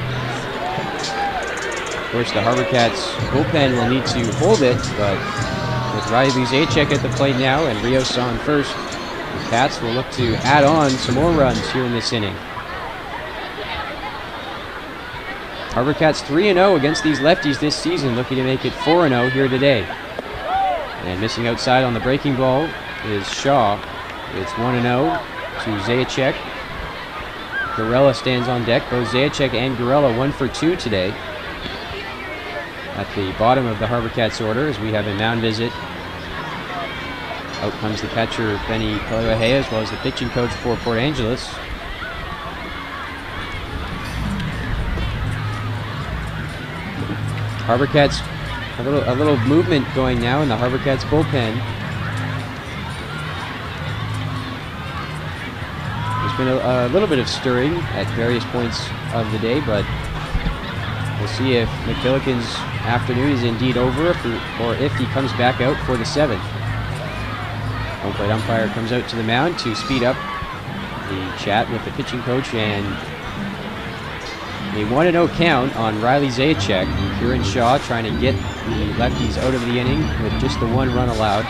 Of course, the HarbourCats bullpen will need to hold it, but with Riley Zajac at the plate now and Rios on first, the Cats will look to add on some more runs here in this inning. HarbourCats 3-0 against these lefties this season, looking to make it 4-0 here today. And missing outside on the breaking ball is Shaw. It's 1-0 to Zajac. Garella stands on deck. Both Zajac and Garella 1 for 2 today. At the bottom of the HarbourCats order, as we have a mound visit. Out comes the catcher, Benny Pelewahe, as well as the pitching coach for Port Angeles. HarbourCats, a little movement going now in the HarbourCats bullpen. There's been a little bit of stirring at various points of the day, but we'll see if McKillican's afternoon is indeed over, or if he comes back out for the 7th. Home plate umpire comes out to the mound to speed up the chat with the pitching coach, and a 1-0 count on Riley Zajac. Kieran Shaw trying to get the lefties out of the inning with just the 1 run allowed.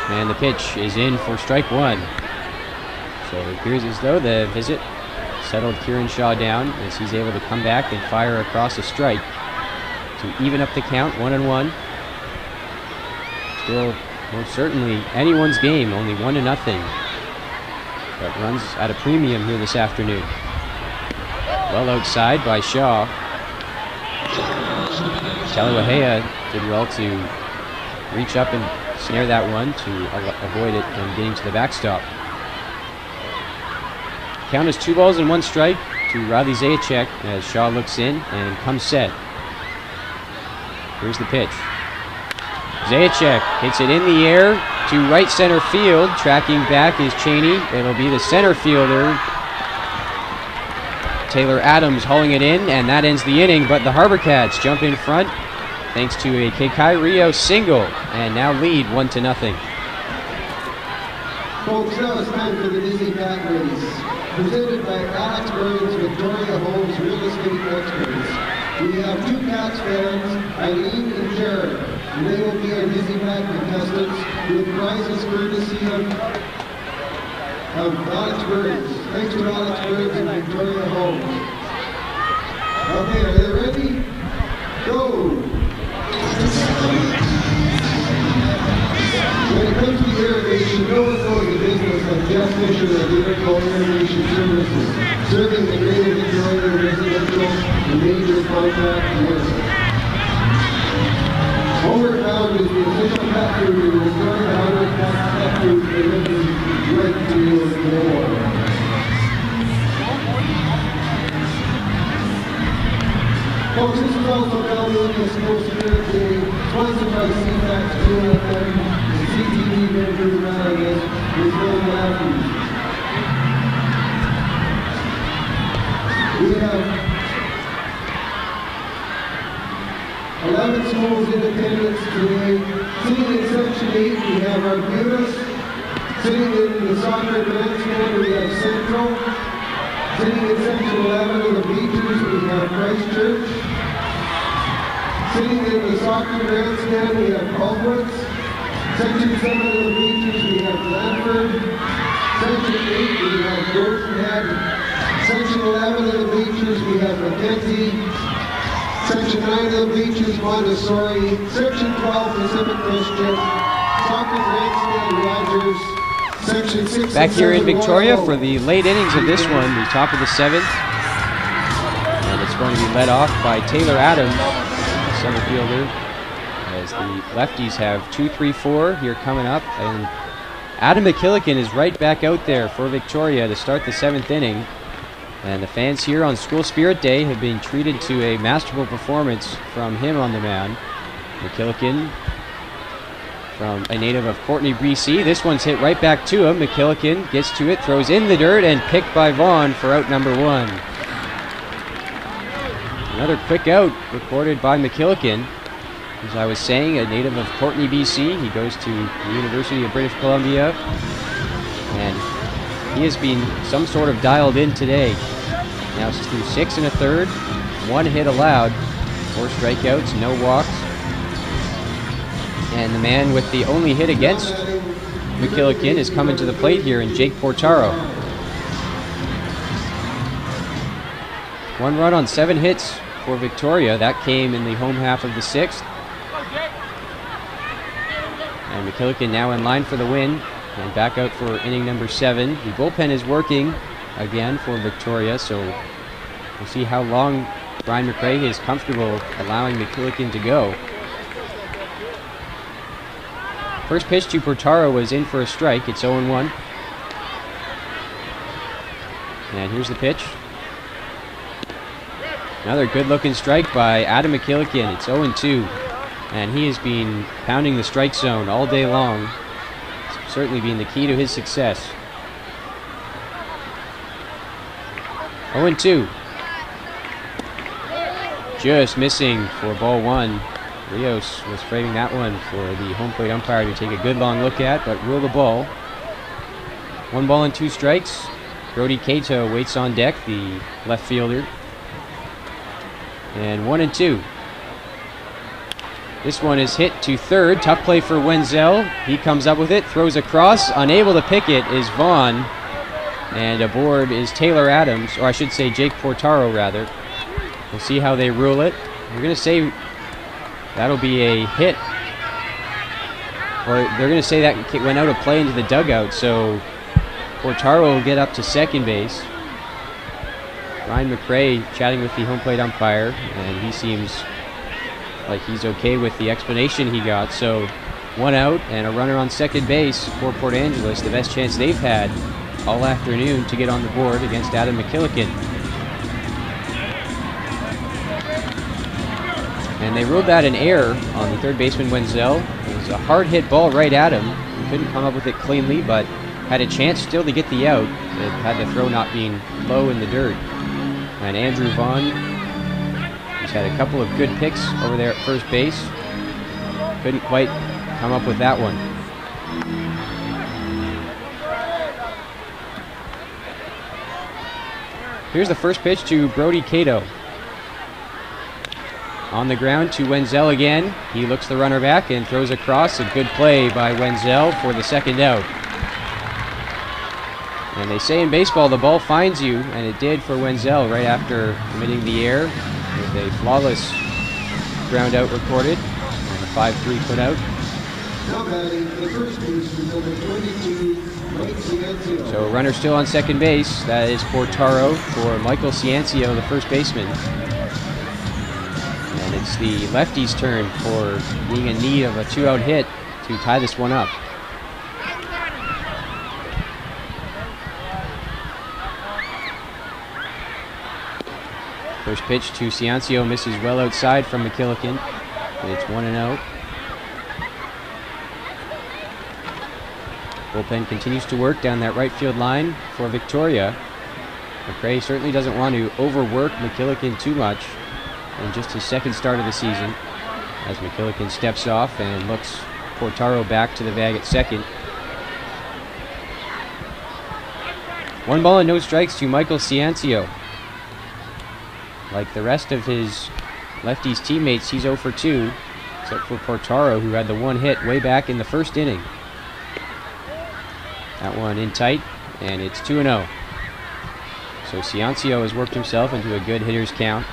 And the pitch is in for strike 1. So it appears as though the visit settled Kieran Shaw down as he's able to come back and fire across a strike to even up the count, 1-1. Still, most certainly anyone's game, only 1-0. But runs at a premium here this afternoon. Well outside by Shaw. Talawahea did well to reach up and snare that one to avoid it from getting to the backstop. Count is 2 balls and 1 strike to Riley Zajac as Shaw looks in and comes set. Here's the pitch. Zajac hits it in the air to right center field. Tracking back is Cheney. It'll be the center fielder, Taylor Adams, hauling it in, and that ends the inning. But the HarbourCats jump in front thanks to a Kekai Rio single, and now lead 1-0. Folks, now it's time for the Dizzy Bat Race, presented by Alex Burns, Victoria Homes Real Estate Experts. We have 2 Cats fans, Eileen and Jared, and they will be our Dizzy Bat contestants with prizes courtesy of Alex Burns. Thanks to Alex Burns and Victoria Homes. Okay, are they ready? Go! When it comes to irrigation, no one knows the business of Jeff Fisher of Irrigation Irrigation Services, serving the greater Victoria residential and major contract list. Homeward Bound is the official pet food of the Victoria HarbourCats pet food delivery right to your door. Folks, this is also California School Spirit Day, sponsored by CFAX, QFM, and CTV Vancouver Rallies with Bill Lefties. We have 11 schools in attendance today. Sitting in Section 8, we have Arbutus. Sitting in the soccer grandstand, we have Central. Sitting in Section 11 of the bleachers, we have Christchurch. Sitting in the soccer grandstand, we have Culverts. Section 7 of the bleachers, we have Blandford. Section 8, we have Gordonhead. Section 11 of the bleachers, we have Mackenzie. Section 9 of the bleachers, Montessori. Section 12, Pacific Christian. Soccer grandstand, Rogers. Section 6 Back here in Victoria for the late innings of this one, the top of the 7th. And it's going to be led off by Taylor Adams, the center fielder, as the Lefties have 2-3-4 here coming up. And Adam McKillican is right back out there for Victoria to start the 7th inning. And the fans here on School Spirit Day have been treated to a masterful performance from him on the mound. McKillican, from a native of Courtenay, BC. This one's hit right back to him. McKillican gets to it, throws in the dirt, and picked by Vaughn for out number 1. Another quick out recorded by McKillican. As I was saying, a native of Courtenay, BC. He goes to the University of British Columbia, and he has been some sort of dialed in today. Now it's through 6 1/3, 1 hit allowed, 4 strikeouts, no walks. And the man with the only hit against McKillican is coming to the plate here in Jake Portaro. 1 run on 7 hits for Victoria. That came in the home half of the 6th. And McKillican now in line for the win and back out for inning number 7. The bullpen is working again for Victoria, so we'll see how long Brian McRae is comfortable allowing McKillican to go. First pitch to Portaro was in for a strike. It's 0-1. And here's the pitch. Another good-looking strike by Adam McKillican. It's 0-2. And he has been pounding the strike zone all day long. It's certainly been the key to his success. 0-2. Just missing for ball 1. Rios was framing that one for the home plate umpire to take a good long look at, but rule the ball. 1 ball and 2 strikes. Brody Cato waits on deck, the left fielder. And 1-2. This one is hit to third. Tough play for Wenzel. He comes up with it, throws across. Unable to pick it is Vaughn. And aboard is Taylor Adams, or I should say Jake Portaro, rather. We'll see how they rule it. We're going to say that'll be a hit. Or they're going to say that went out of play into the dugout, so Portaro will get up to second base. Ryan McRae chatting with the home plate umpire, and he seems like he's okay with the explanation he got. So 1 out and a runner on second base for Port Angeles, the best chance they've had all afternoon to get on the board against Adam McKillican. And they ruled that an error on the third baseman Wenzel. It was a hard hit ball right at him. He couldn't come up with it cleanly, but had a chance still to get the out. It had the throw not being low in the dirt. And Andrew Vaughn, he's had a couple of good picks over there at first base. Couldn't quite come up with that one. Here's the first pitch to Brody Cato. On the ground to Wenzel again. He looks the runner back and throws across. A good play by Wenzel for the second out. And they say in baseball the ball finds you, and it did for Wenzel right after committing the error with a flawless ground out recorded and a 5-3 put out. Now batting the first baseman, number 22, Mike Ciancio. So a runner still on second base. That is Portaro for Michael Ciancio, the first baseman. And it's the lefties' turn for being in need of a 2-out hit to tie this one up. First pitch to Ciancio misses well outside from McKillican. It's 1-0. Bullpen continues to work down that right field line for Victoria. McRae certainly doesn't want to overwork McKillican too much in just his second start of the season, as McKillican steps off and looks Portaro back to the bag at second. 1 ball and no strikes to Michael Ciancio. Like the rest of his lefties teammates, he's 0 for 2, except for Portaro, who had the 1 hit way back in the first inning. That one in tight, and it's 2-0. So Ciancio has worked himself into a good hitter's count.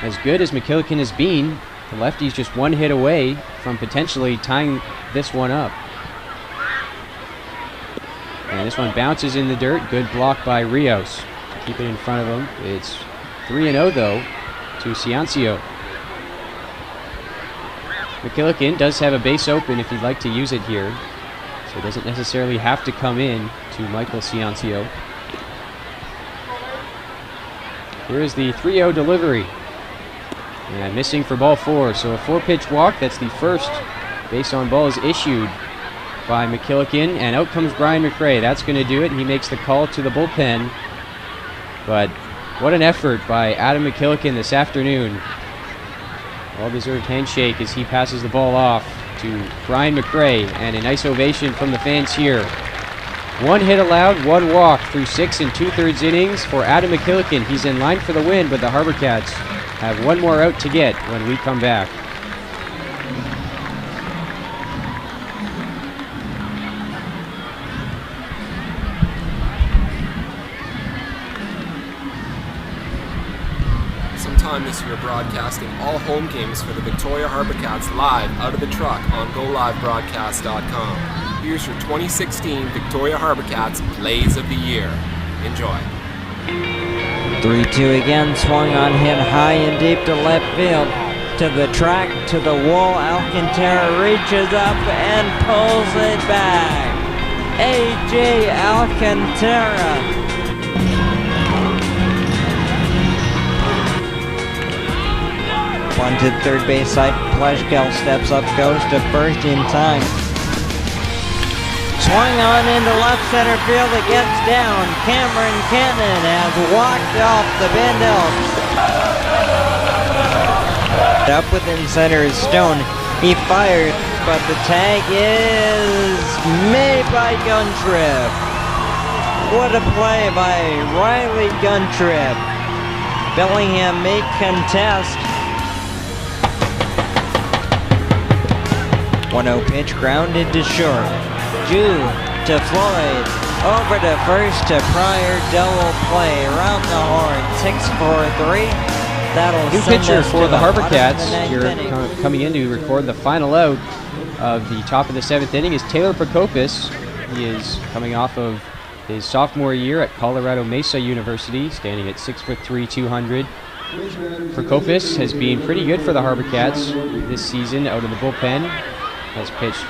As good as McKillican has been, the lefty's just 1 hit away from potentially tying this one up. And this one bounces in the dirt. Good block by Rios to keep it in front of him. It's 3-0 though to Ciancio. McKillican does have a base open if he'd like to use it here, so it doesn't necessarily have to come in to Michael Ciancio. Here is the 3-0 delivery. And missing for ball 4, so a 4-pitch walk. That's the first base on ball is issued by McKillican, and out comes Brian McRae. That's going to do it. He makes the call to the bullpen, but what an effort by Adam McKillican this afternoon. Well-deserved handshake as he passes the ball off to Brian McRae, and a nice ovation from the fans here. 1 hit allowed, 1 walk through 6 2/3 innings for Adam McKillican. He's in line for the win, but the HarbourCats have 1 more out to get when we come back. Sometime this year, broadcasting all home games for the Victoria HarbourCats live out of the truck on GoLiveBroadcast.com. Here's your 2016 Victoria HarbourCats Plays of the Year. Enjoy. 3-2 again, swung on, hit high and deep to left field. To the track, to the wall, Alcantara reaches up and pulls it back. A.J. Alcantara. Bunted third base side, Pleshkel steps up, goes to first in time. Swung on into left center field, it gets down. Cameron Cannon has walked off the Bandel. Up within center is Stone. He fired, but the tag is made by Guntrip. What a play by Riley Guntrip. Bellingham may contest. 1-0 pitch grounded to short. Jew to Floyd, over to first to Pryor, double play, around the horn, 6-4-3. That'll new pitcher for the HarbourCats here coming in to record the final out of the top of the 7th inning is Taylor Prokopis. He is coming off of his sophomore year at Colorado Mesa University, standing at 6'3", 200. Prokopis has been pretty good for the HarbourCats this season out of the bullpen. Has pitched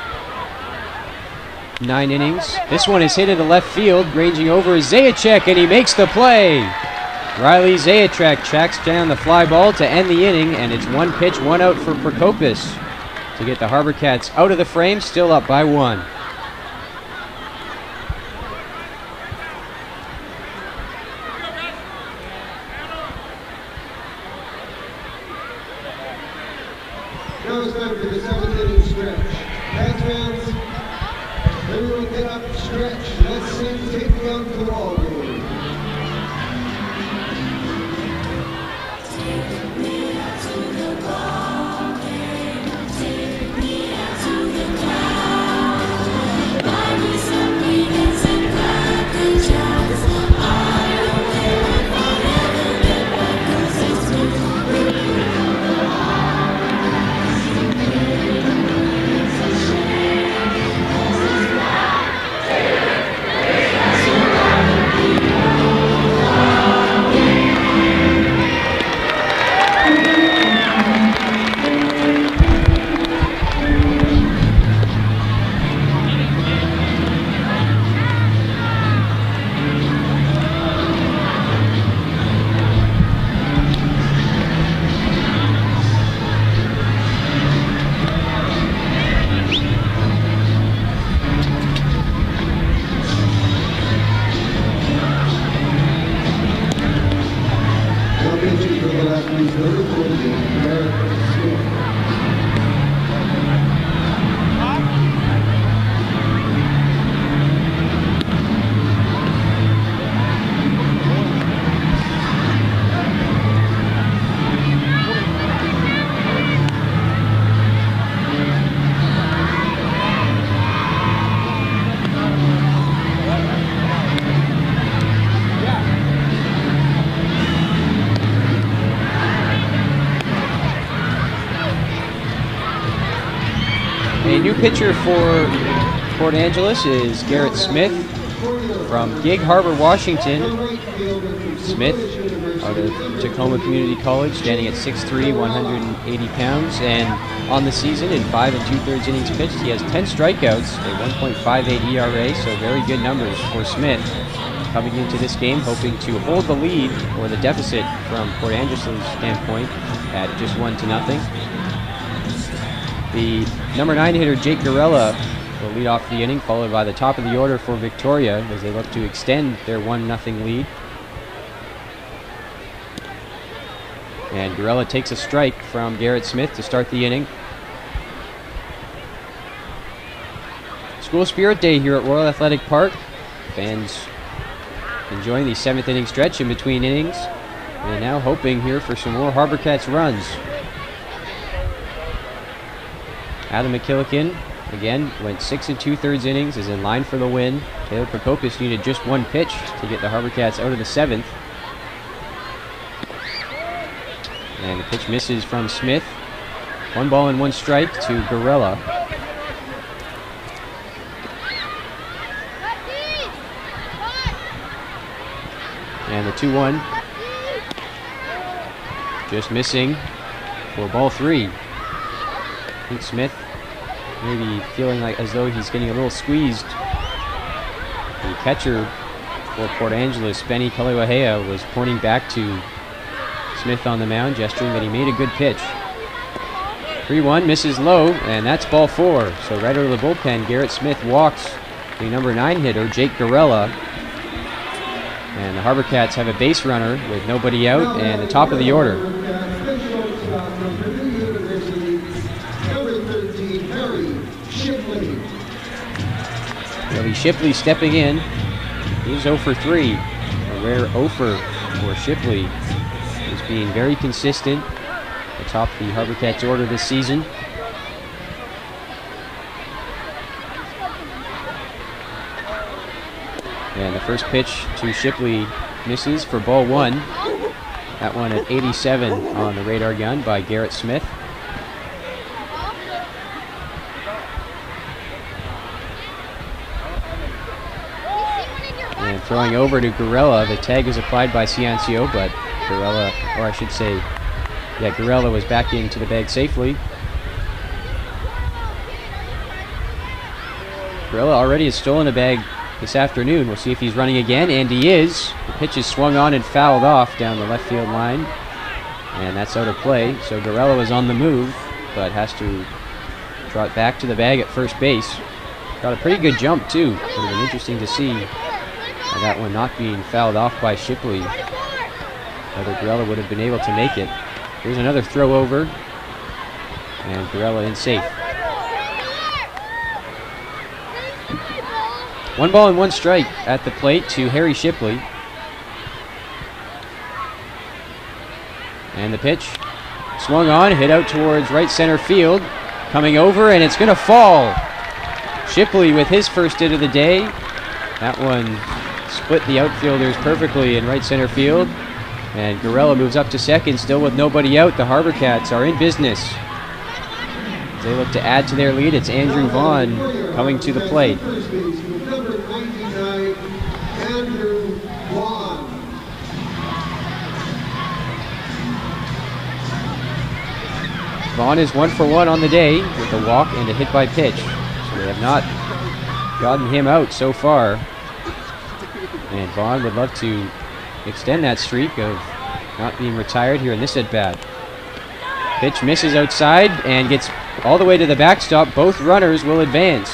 9 innings. This one is hit into left field, ranging over is Zajac, and he makes the play. Riley Zajac tracks down the fly ball to end the inning, and it's 1 pitch, 1 out for Prokopis to get the HarbourCats out of the frame, still up by 1. Now it's time for the 7th inning stretch. Fans, everyone get up, stretch, let's sing, take me out to the ball game. A new pitcher for Port Angeles is Garrett Smith from Gig Harbor, Washington. Smith out of Tacoma Community College, standing at 6'3", 180 pounds, and on the season in 5 2/3 innings pitched, he has 10 strikeouts, a 1.58 ERA, so very good numbers for Smith. Coming into this game, hoping to hold the lead or the deficit from Port Angeles' standpoint at just 1-0. The number 9 hitter, Jake Garella, will lead off the inning, followed by the top of the order for Victoria as they look to extend their 1-0 lead. And Garella takes a strike from Garrett Smith to start the inning. School Spirit Day here at Royal Athletic Park. Fans enjoying the 7th inning stretch in between innings, and now hoping here for some more HarbourCats runs. Adam McKillican, again, went 6 2/3 innings, is in line for the win. Taylor Prokopis needed just 1 pitch to get the HarbourCats out of the 7th. And the pitch misses from Smith. 1 ball and 1 strike to Garella. And the 2-1 just missing for ball 3. I think Smith maybe feeling like as though he's getting a little squeezed. The catcher for Port Angeles, Benny Kaliwahea, was pointing back to Smith on the mound, gesturing that he made a good pitch. 3-1 misses low, and that's ball 4. So right out of the bullpen, Garrett Smith walks the number 9 hitter, Jake Garella. And the HarbourCats have a base runner with nobody out, and the top of the order. Billy Shipley stepping in. He's 0 for 3. A rare 0 for Shipley. He's being very consistent atop the HarbourCats order this season. And the first pitch to Shipley misses for ball 1. That one at 87 on the radar gun by Garrett Smith. And throwing over to Garella. The tag is applied by Ciancio, but Gorella, or I should say, yeah, Gorella was back into the bag safely. Gorella already has stolen a bag this afternoon. We'll see if he's running again, and he is. The pitch is swung on and fouled off down the left field line, and that's out of play. So Gorella was on the move, but has to draw it back to the bag at first base. Got a pretty good jump, too. Would have been interesting to see that one not being fouled off by Shipley. Whether Gorella would have been able to make it. Here's another throw over, and Gorella in safe. 1 ball and 1 strike at the plate to Harry Shipley. And the pitch swung on, hit out towards right center field. Coming over, and it's going to fall. Shipley with his first hit of the day. That one split the outfielders perfectly in right center field. And Gorella moves up to second, still with nobody out. The HarbourCats are in business. As they look to add to their lead, it's Andrew Vaughn coming to the plate. Vaughn is 1 for 1 on the day with a walk and a hit by pitch. So they have not gotten him out so far. And Vaughn would love to extend that streak of not being retired here in this at-bat. Pitch misses outside and gets all the way to the backstop. Both runners will advance.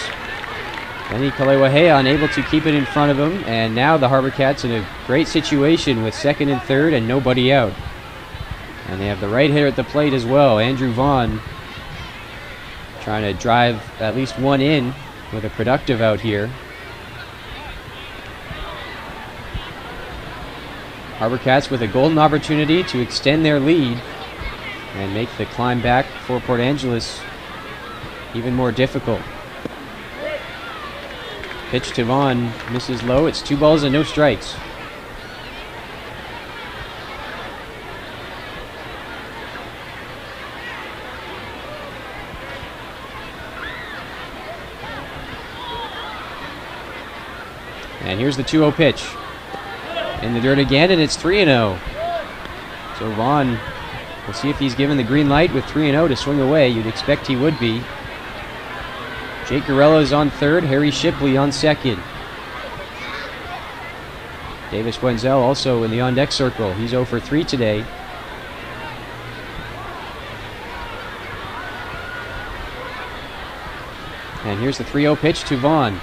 Lenny Kalewahea unable to keep it in front of him, and now the HarbourCats in a great situation with second and third and nobody out. And they have the right hitter at the plate as well, Andrew Vaughn, trying to drive at least one in with a productive out here. HarbourCats with a golden opportunity to extend their lead and make the climb back for Port Angeles even more difficult. Pitch to Vaughn misses low. It's 2 balls and no strikes. And here's the 2-0 pitch. In the dirt again, and it's 3-0. So Vaughn, we'll see if he's given the green light with 3-0 to swing away. You'd expect he would be. Jake Gorella is on third, Harry Shipley on second. Davis Wenzel also in the on-deck circle. He's 0 for 3 today. And here's the 3-0 pitch to Vaughn.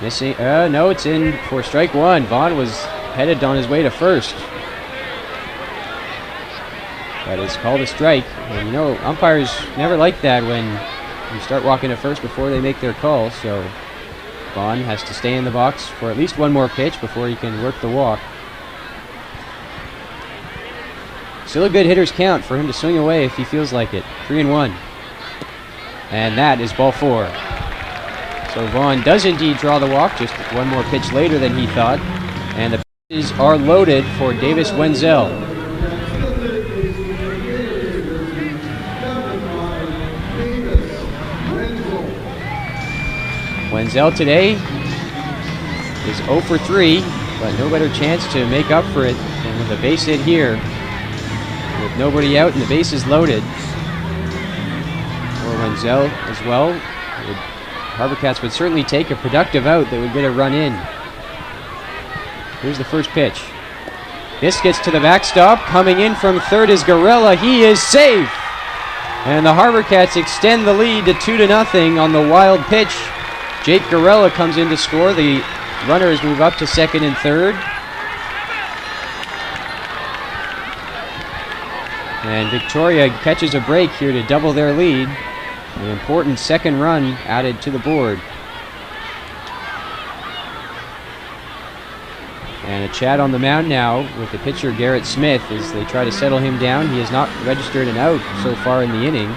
Missing, no, it's in for strike one. Vaughn was headed on his way to first. But it's called a strike. And you know, umpires never like that when you start walking to first before they make their call. So Vaughn has to stay in the box for at least one more pitch before he can work the walk. Still a good hitter's count for him to swing away if he feels like it. 3-1. And that is ball 4. So Vaughn does indeed draw the walk, just one more pitch later than he thought. And the pitches are loaded for Davis Wenzel. Wenzel today is 0 for 3, but no better chance to make up for it than with a base hit here. With nobody out and the bases loaded. For Wenzel as well. HarbourCats would certainly take a productive out that would get a run in. Here's the first pitch. This gets to the backstop. Coming in from third is Gorella. He is safe! And the HarbourCats extend the lead to 2-0 on the wild pitch. Jake Gorella comes in to score. The runners move up to second and third. And Victoria catches a break here to double their lead. An important second run added to the board. And a chat on the mound now with the pitcher Garrett Smith as they try to settle him down. He has not registered an out so far in the inning.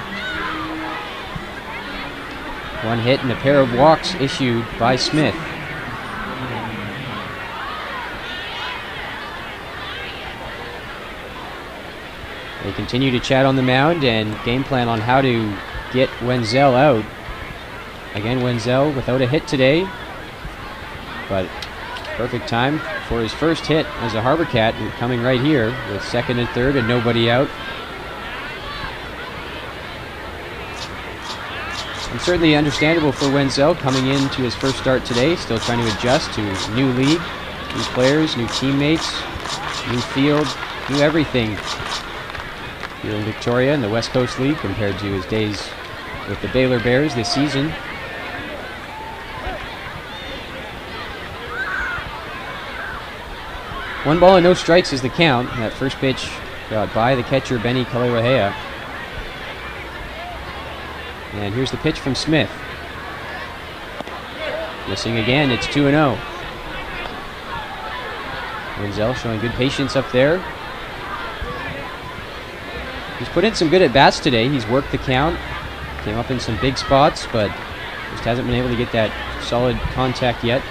One hit and a pair of walks issued by Smith. They continue to chat on the mound and game plan on how to get Wenzel out. Again, Wenzel without a hit today, but perfect time for his first hit as a HarbourCat, coming right here with second and third and nobody out. And certainly understandable for Wenzel coming into his first start today, still trying to adjust to new league, new players, new teammates, new field, new everything here in Victoria in the West Coast League compared to his days with the Baylor Bears this season. One ball and no strikes is the count. That first pitch got by the catcher, Benny Kalewahea. And here's the pitch from Smith. Missing again, it's 2-0. Wenzel showing good patience up there. He's put in some good at-bats today. He's worked the count, came up in some big spots, but just hasn't been able to get that solid contact yet.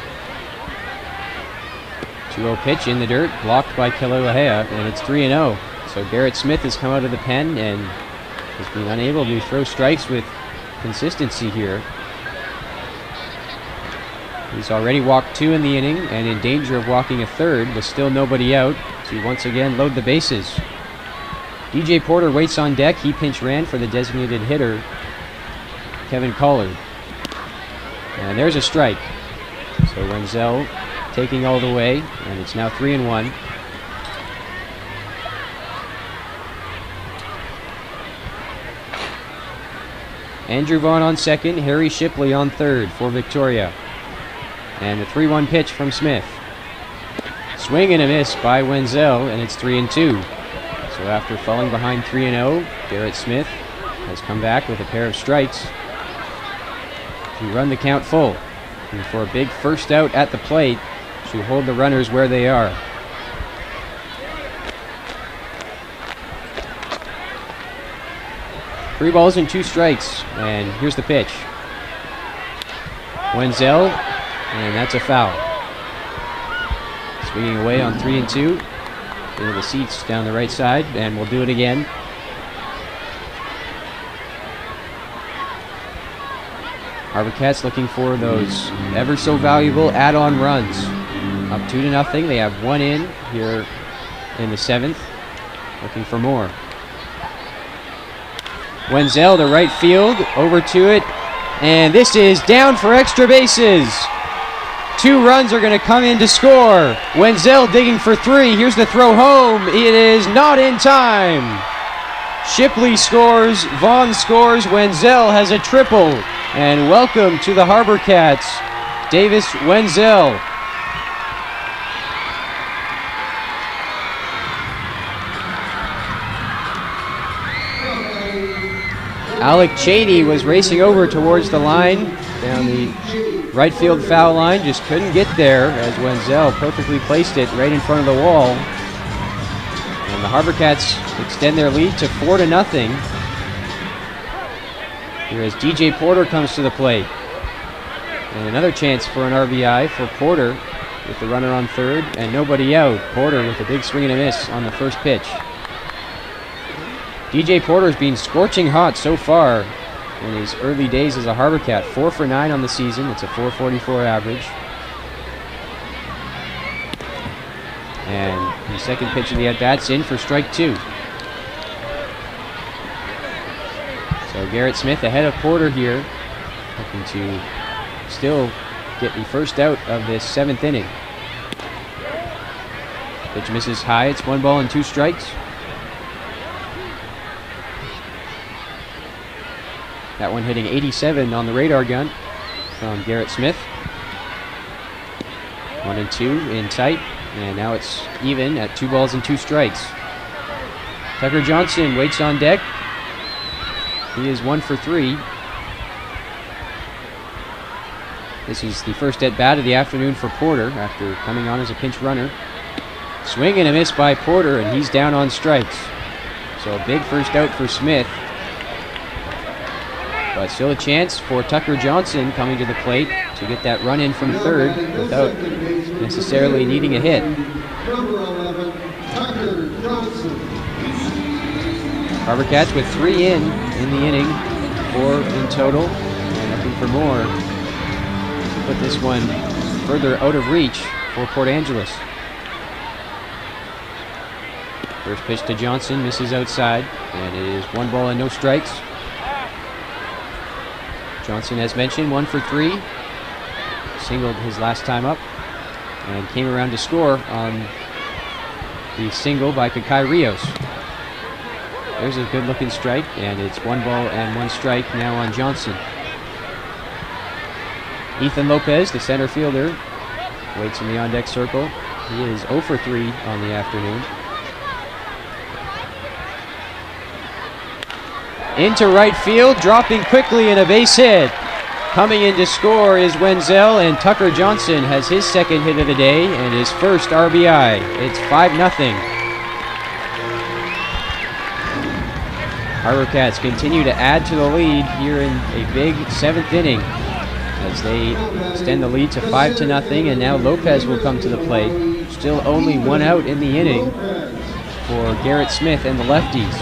2-0 pitch in the dirt, blocked by Kalewahea, and it's 3-0. So Garrett Smith has come out of the pen and has been unable to throw strikes with consistency here. He's already walked 2 in the inning and in danger of walking a third with still nobody out to once again load the bases. DJ Porter waits on deck. He pinch ran for the designated hitter, Kevin Collard. And there's a strike. So Wenzel taking all the way, and it's now 3-1. Andrew Vaughn on second, Harry Shipley on third for Victoria. And the 3-1 pitch from Smith. Swing and a miss by Wenzel, and it's 3-2. So after falling behind 3-0, Garrett Smith has come back with a pair of strikes to run the count full. And for a big first out at the plate to hold the runners where they are. Three balls and 2 strikes, and here's the pitch. Wenzel, and that's a foul. Swinging away on 3-2. Into the seats down the right side, and we'll do it again. HarbourCats looking for those ever so valuable add-on runs. Up 2-0. They have 1 in here in the 7th. Looking for more. Wenzel to right field, over to it, and this is down for extra bases. 2 runs are going to come in to score. Wenzel digging for 3. Here's the throw home. It is not in time. Shipley scores, Vaughn scores, Wenzel has a triple. And welcome to the HarbourCats, Davis Wenzel. Alec Cheney was racing over towards the line, down the right field foul line, just couldn't get there as Wenzel perfectly placed it right in front of the wall. And the HarbourCats extend their lead to 4-0. Here as DJ Porter comes to the plate. And another chance for an RBI for Porter with the runner on third and nobody out. Porter with a big swing and a miss on the first pitch. DJ Porter's been scorching hot so far in his early days as a HarbourCat. 4 for 9 on the season. It's a .444 average. And the second pitch of the at-bat's in for strike 2. So Garrett Smith ahead of Porter here, looking to still get the first out of this 7th inning. Pitch misses high. It's 1 ball and 2 strikes. That one hitting 87 on the radar gun from Garrett Smith. 1 and 2 in tight, and now it's even at 2 balls and 2 strikes. Tucker Johnson waits on deck. He is 1 for 3. This is the first at bat of the afternoon for Porter after coming on as a pinch runner. Swing and a miss by Porter, and he's down on strikes. So a big first out for Smith. But still a chance for Tucker Johnson coming to the plate to get that run in from third without necessarily needing a hit. Number 11, Tucker Johnson. HarbourCats with 3 in the inning, 4 in total, and looking for more to put this one further out of reach for Port Angeles. First pitch to Johnson, misses outside, and it is 1 ball and no strikes. Johnson, as mentioned, 1 for 3. Singled his last time up, and came around to score on the single by Kakai Rios. There's a good-looking strike, and it's 1 ball and 1 strike now on Johnson. Ethan Lopez, the center fielder, waits in the on-deck circle. He is 0 for 3 on the afternoon. Into right field, dropping quickly in a base hit. Coming in to score is Wenzel, and Tucker Johnson has his second hit of the day and his first RBI. It's 5-0. HarbourCats continue to add to the lead here in a big 7th inning as they extend the lead to 5-0, and now Lopez will come to the plate. Still only 1 out in the inning for Garrett Smith and the Lefties.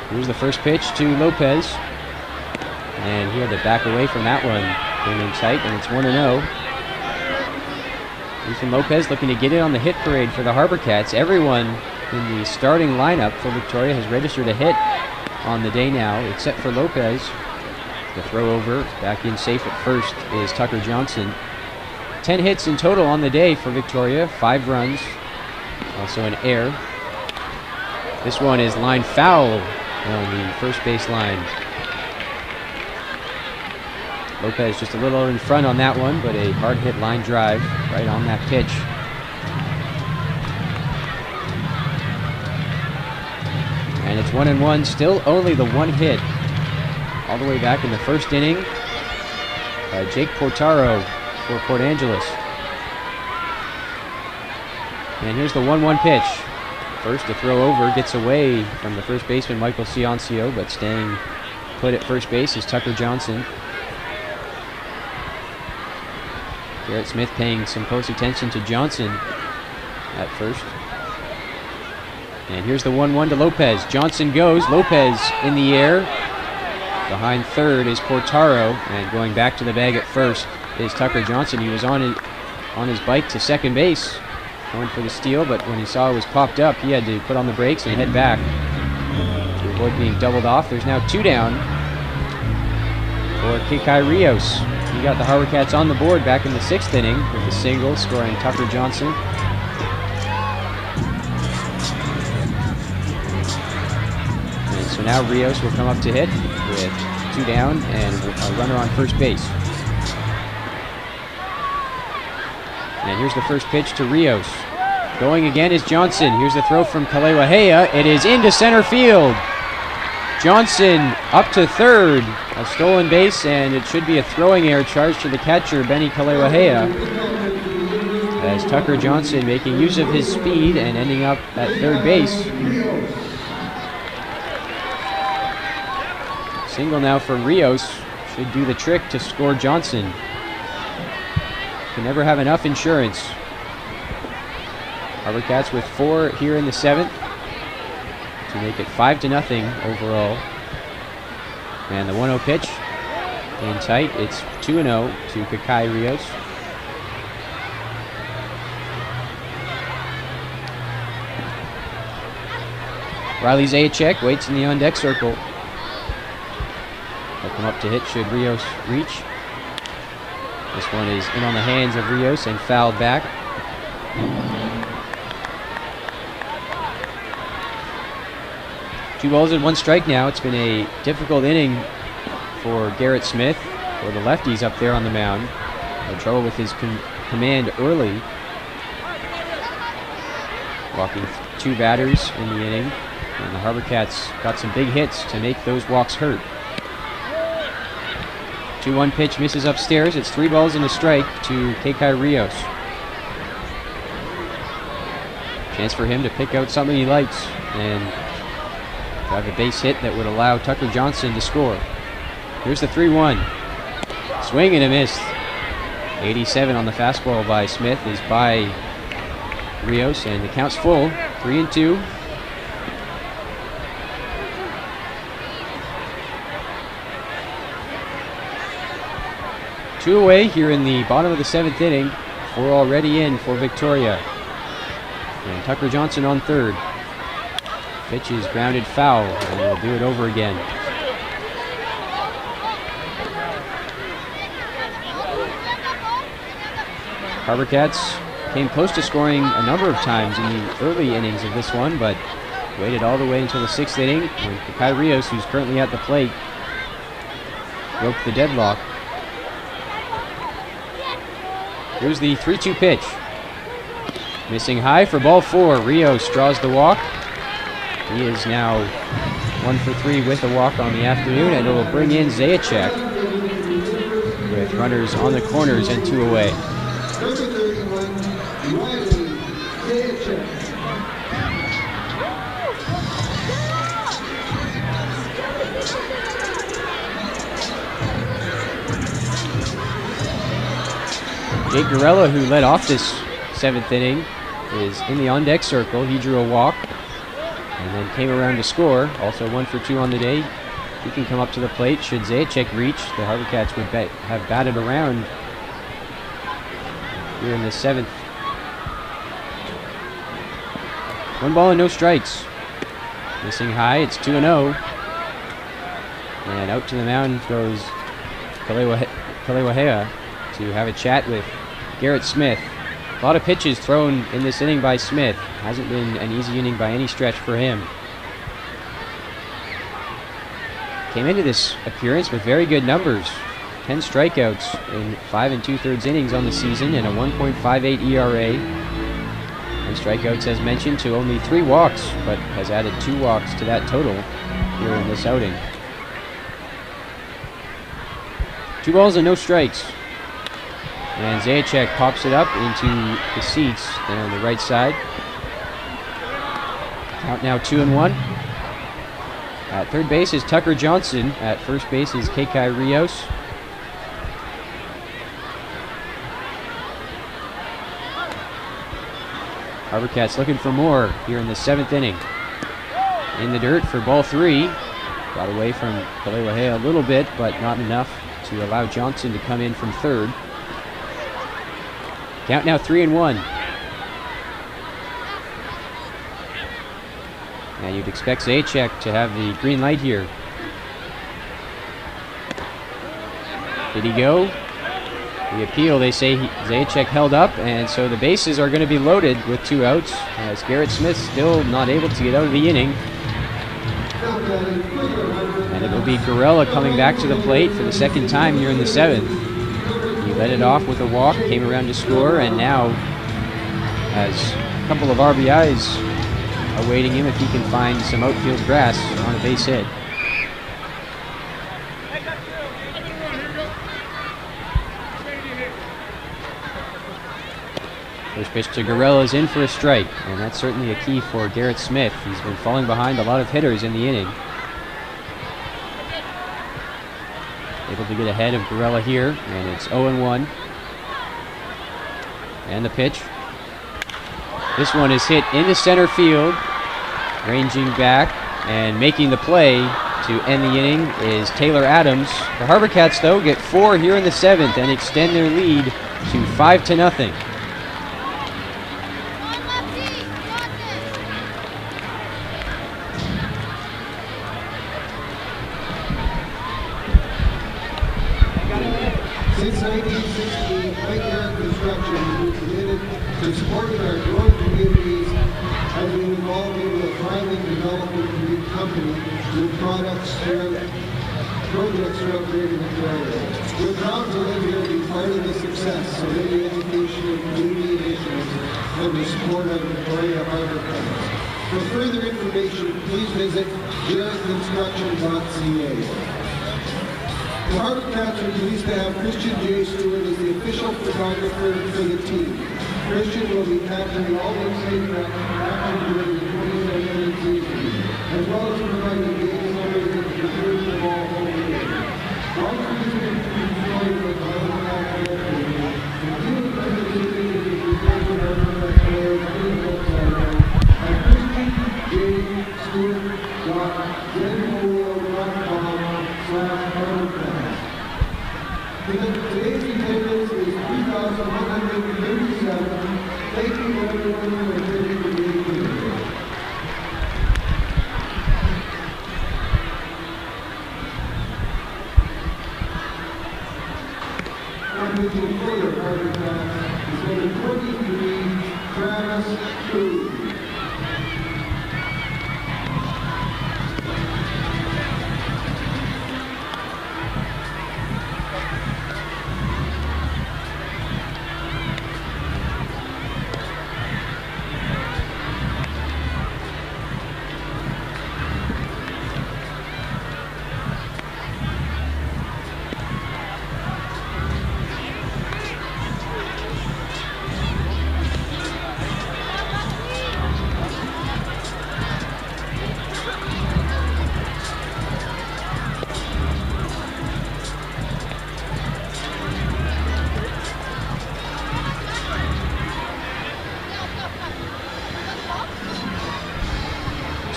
Here's the first pitch to Lopez, and he had to back away from that one. Came in tight, and it's 1-0. Ethan Lopez looking to get in on the hit parade for the HarbourCats. Everyone in the starting lineup for Victoria has registered a hit on the day now, except for Lopez. The throw over, back in safe at first is Tucker Johnson. 10 hits in total on the day for Victoria, 5 runs, also an error. This one is line foul on the first base line. Lopez just a little in front on that one, but a hard hit line drive right on that pitch. And it's 1-1, still only the 1 hit. All the way back in the first inning, Jake Portaro for Port Angeles. And here's the 1-1 pitch. First, a throw over, gets away from the first baseman, Michael Ciancio, but staying put at first base is Tucker Johnson. Garrett Smith paying some close attention to Johnson at first. And here's the 1-1 to Lopez. Johnson goes, Lopez in the air. Behind third is Portaro, and going back to the bag at first is Tucker Johnson. He was on his bike to second base, going for the steal, but when he saw it was popped up, he had to put on the brakes and head back to avoid being doubled off. There's now 2 down for Kakai Rios. He got the HarbourCats on the board back in the 6th inning with a single, scoring Tucker Johnson. And so now Rios will come up to hit with 2 down and a runner on first base. And here's the first pitch to Rios. Going again is Johnson. Here's the throw from Kalewahea. It is into center field. Johnson up to third. A stolen base, and it should be a throwing error charge to the catcher, Benny Kalewahea. As Tucker Johnson making use of his speed and ending up at third base. Single now for Rios. Should do the trick to score Johnson. Can never have enough insurance. HarbourCats with 4 here in the 7th to make it 5-0 overall. And the 1-0 pitch in tight. It's 2-0 to Kakai Rios. Riley Zajac waits in the on-deck circle. He'll come up to hit should Rios reach. This one is in on the hands of Rios and fouled back. Two balls and 1 strike now. It's been a difficult inning for Garrett Smith, for the lefties up there on the mound. Had trouble with his command early. Walking 2 batters in the inning. And the HarbourCats got some big hits to make those walks hurt. 2-1 pitch misses upstairs. It's 3 balls and a strike to Kakai Rios. Chance for him to pick out something he likes and drive a base hit that would allow Tucker Johnson to score. Here's the 3-1. Swing and a miss. 87 on the fastball by Smith is by Rios, and the count's full. 3-2. 2 away here in the bottom of the 7th inning. 4 already in for Victoria. And Tucker Johnson on third. Pitch is grounded foul, and we'll do it over again. HarbourCats came close to scoring a number of times in the early innings of this one, but waited all the way until the 6th inning when Kai Rios, who's currently at the plate, broke the deadlock. Here's the 3-2 pitch. Missing high for ball 4. Rios draws the walk. He is now 1 for 3 with a walk on the afternoon, and it will bring in Zajac with runners on the corners and 2 away. Jake Gorella, who led off this 7th inning, is in the on-deck circle. He drew a walk and then came around to score. Also 1 for 2 on the day. He can come up to the plate. Should Zajac reach, the HarbourCats would have batted around here in the 7th. 1 ball and no strikes. Missing high, it's 2-0. And out to the mound goes Kalewahea to have a chat with Garrett Smith. A lot of pitches thrown in this inning by Smith. Hasn't been an easy inning by any stretch for him. Came into this appearance with very good numbers. 10 strikeouts in 5 2/3 innings on the season and a 1.58 ERA. And strikeouts, as mentioned, to only 3 walks, but has added 2 walks to that total here in this outing. 2 balls and no strikes. And Zajac pops it up into the seats there on the right side. Count now 2-1. At third base is Tucker Johnson. At first base is Kai Rios. HarbourCats looking for more here in the 7th inning. In the dirt for ball 3. Got away from Kalewahea a little bit, but not enough to allow Johnson to come in from third. Count now 3-1. And you'd expect Zajac to have the green light here. Did he go? The appeal, they say Zajac held up, and so the bases are going to be loaded with 2 outs, as Garrett Smith still not able to get out of the inning. And it will be Gorella coming back to the plate for the 2nd time here in the 7th. He led it off with a walk, came around to score, and now has a couple of RBIs awaiting him if he can find some outfield grass on a base hit. First pitch to Gorella is in for a strike, and that's certainly a key for Garrett Smith. He's been falling behind a lot of hitters in the inning. Able to get ahead of Gorella here, and it's 0-1. And the pitch. This one is hit into center field. Ranging back and making the play to end the inning is Taylor Adams. The HarbourCats, though, get 4 here in the 7th and extend their lead to 5-0. Since 1960, Mike Aaron Construction has been committed to supporting our growing communities as we evolve into a thriving development company with projects throughout Greater Victoria. We're proud to live here and be part of the success of many education and community initiatives and the support of Victoria HarbourCats. For further information, please visit aaronconstruction.ca. The HarbourCats are pleased to have Christian J. Stewart as the official photographer for the team. Christian will be capturing all the exciting action during the 2017 season, as well as providing game numbers and preparing the ball home game. All Christian is joined with the HarbourCats team, including participating in the preparing HarbourCats players in the program at christianjstewart.zenfolio.com/HarbourCats. Today's 137. Taking over 130. Averaging for the HarbourCats is number 23, Travis Coon.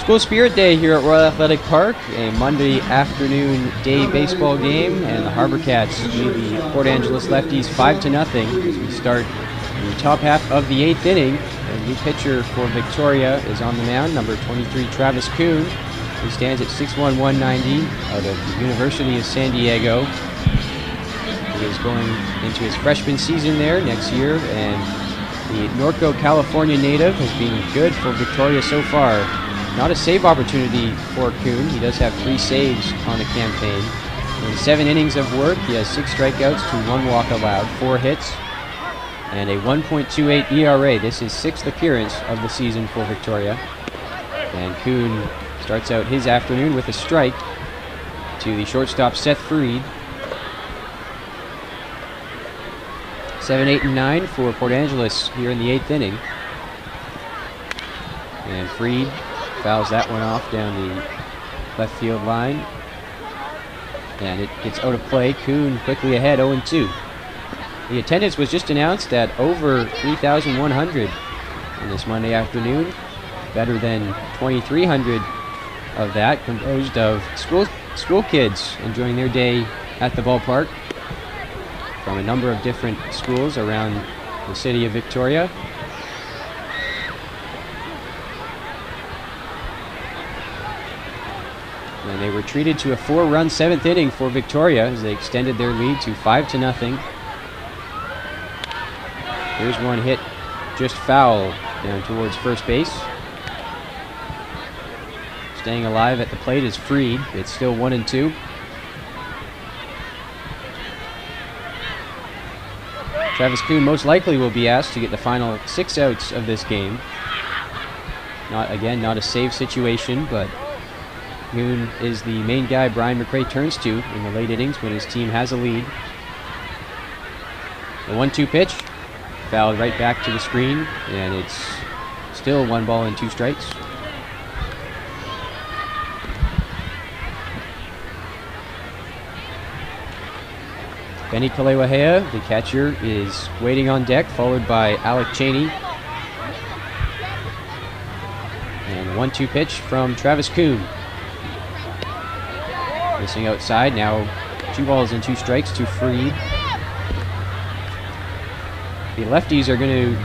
School Spirit Day here at Royal Athletic Park, a Monday afternoon day baseball game, and the HarbourCats lead the Port Angeles Lefties 5-0 as we start the top half of the 8th inning. A new pitcher for Victoria is on the mound, number 23, Travis Kuhn, who stands at 6'1", 190 out of the University of San Diego. He is going into his freshman season there next year, and the Norco, California native has been good for Victoria so far. Not a save opportunity for Kuhn. He does have 3 saves on the campaign. In 7 innings of work, he has 6 strikeouts to 1 walk allowed, 4 hits, and a 1.28 ERA. This is 6th appearance of the season for Victoria. And Kuhn starts out his afternoon with a strike to the shortstop Seth Freed. 7, 8, and 9 for Port Angeles here in the 8th inning. And Freed fouls that one off down the left field line. And it gets out of play. Kuhn quickly ahead, 0-2. The attendance was just announced at over 3,100 on this Monday afternoon. Better than 2,300 of that, composed of school kids enjoying their day at the ballpark from a number of different schools around the city of Victoria. And they were treated to a 4-run 7th inning for Victoria as they extended their lead to 5-0. Here's one hit just foul down towards first base. Staying alive at the plate is Freed. It's still 1-2. Travis Kuhn most likely will be asked to get the final 6 outs of this game. Not a save situation, but Kuhn is the main guy Brian McRae turns to in the late innings when his team has a lead. The 1-2 pitch, fouled right back to the screen, and it's still 1 ball and 2 strikes. Benny Kalewahea, the catcher, is waiting on deck, followed by Alec Cheney. And the 1-2 pitch from Travis Kuhn. Missing outside, now 2 balls and 2 strikes to Freed. The Lefties are going to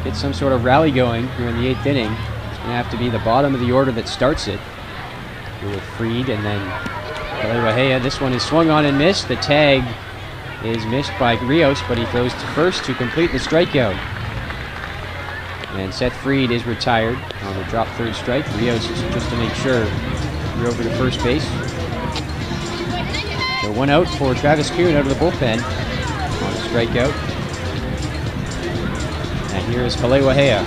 get some sort of rally going here in the 8th inning. It's going to have to be the bottom of the order that starts it. Here with Freed and then Kalewahea. This one is swung on and missed. The tag is missed by Rios, but he throws to first to complete the strikeout. And Seth Freed is retired on the drop third strike. Rios just to make sure you're over to first base. So 1 out for Travis Kuhn out of the bullpen on a strikeout. And here is Kalewahea.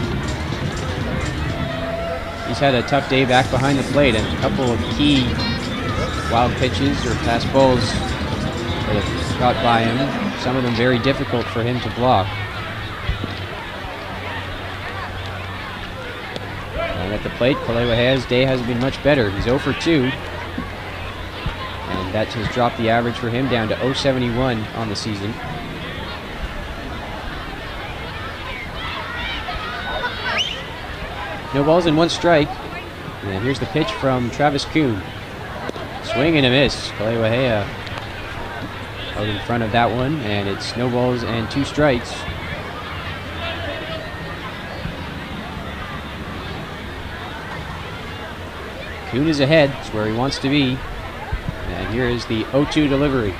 He's had a tough day back behind the plate, and a couple of key wild pitches or pass balls that have got by him. Some of them very difficult for him to block. And at the plate, Kalewahea's day hasn't been much better. He's 0 for 2. And that has dropped the average for him down to .071 on the season. No balls and 1 strike. And here's the pitch from Travis Kuhn. Swing and a miss. Kalewahea out in front of that one, and it's no balls and 2 strikes. Kuhn is ahead. It's where he wants to be. And here is the 0-2 delivery.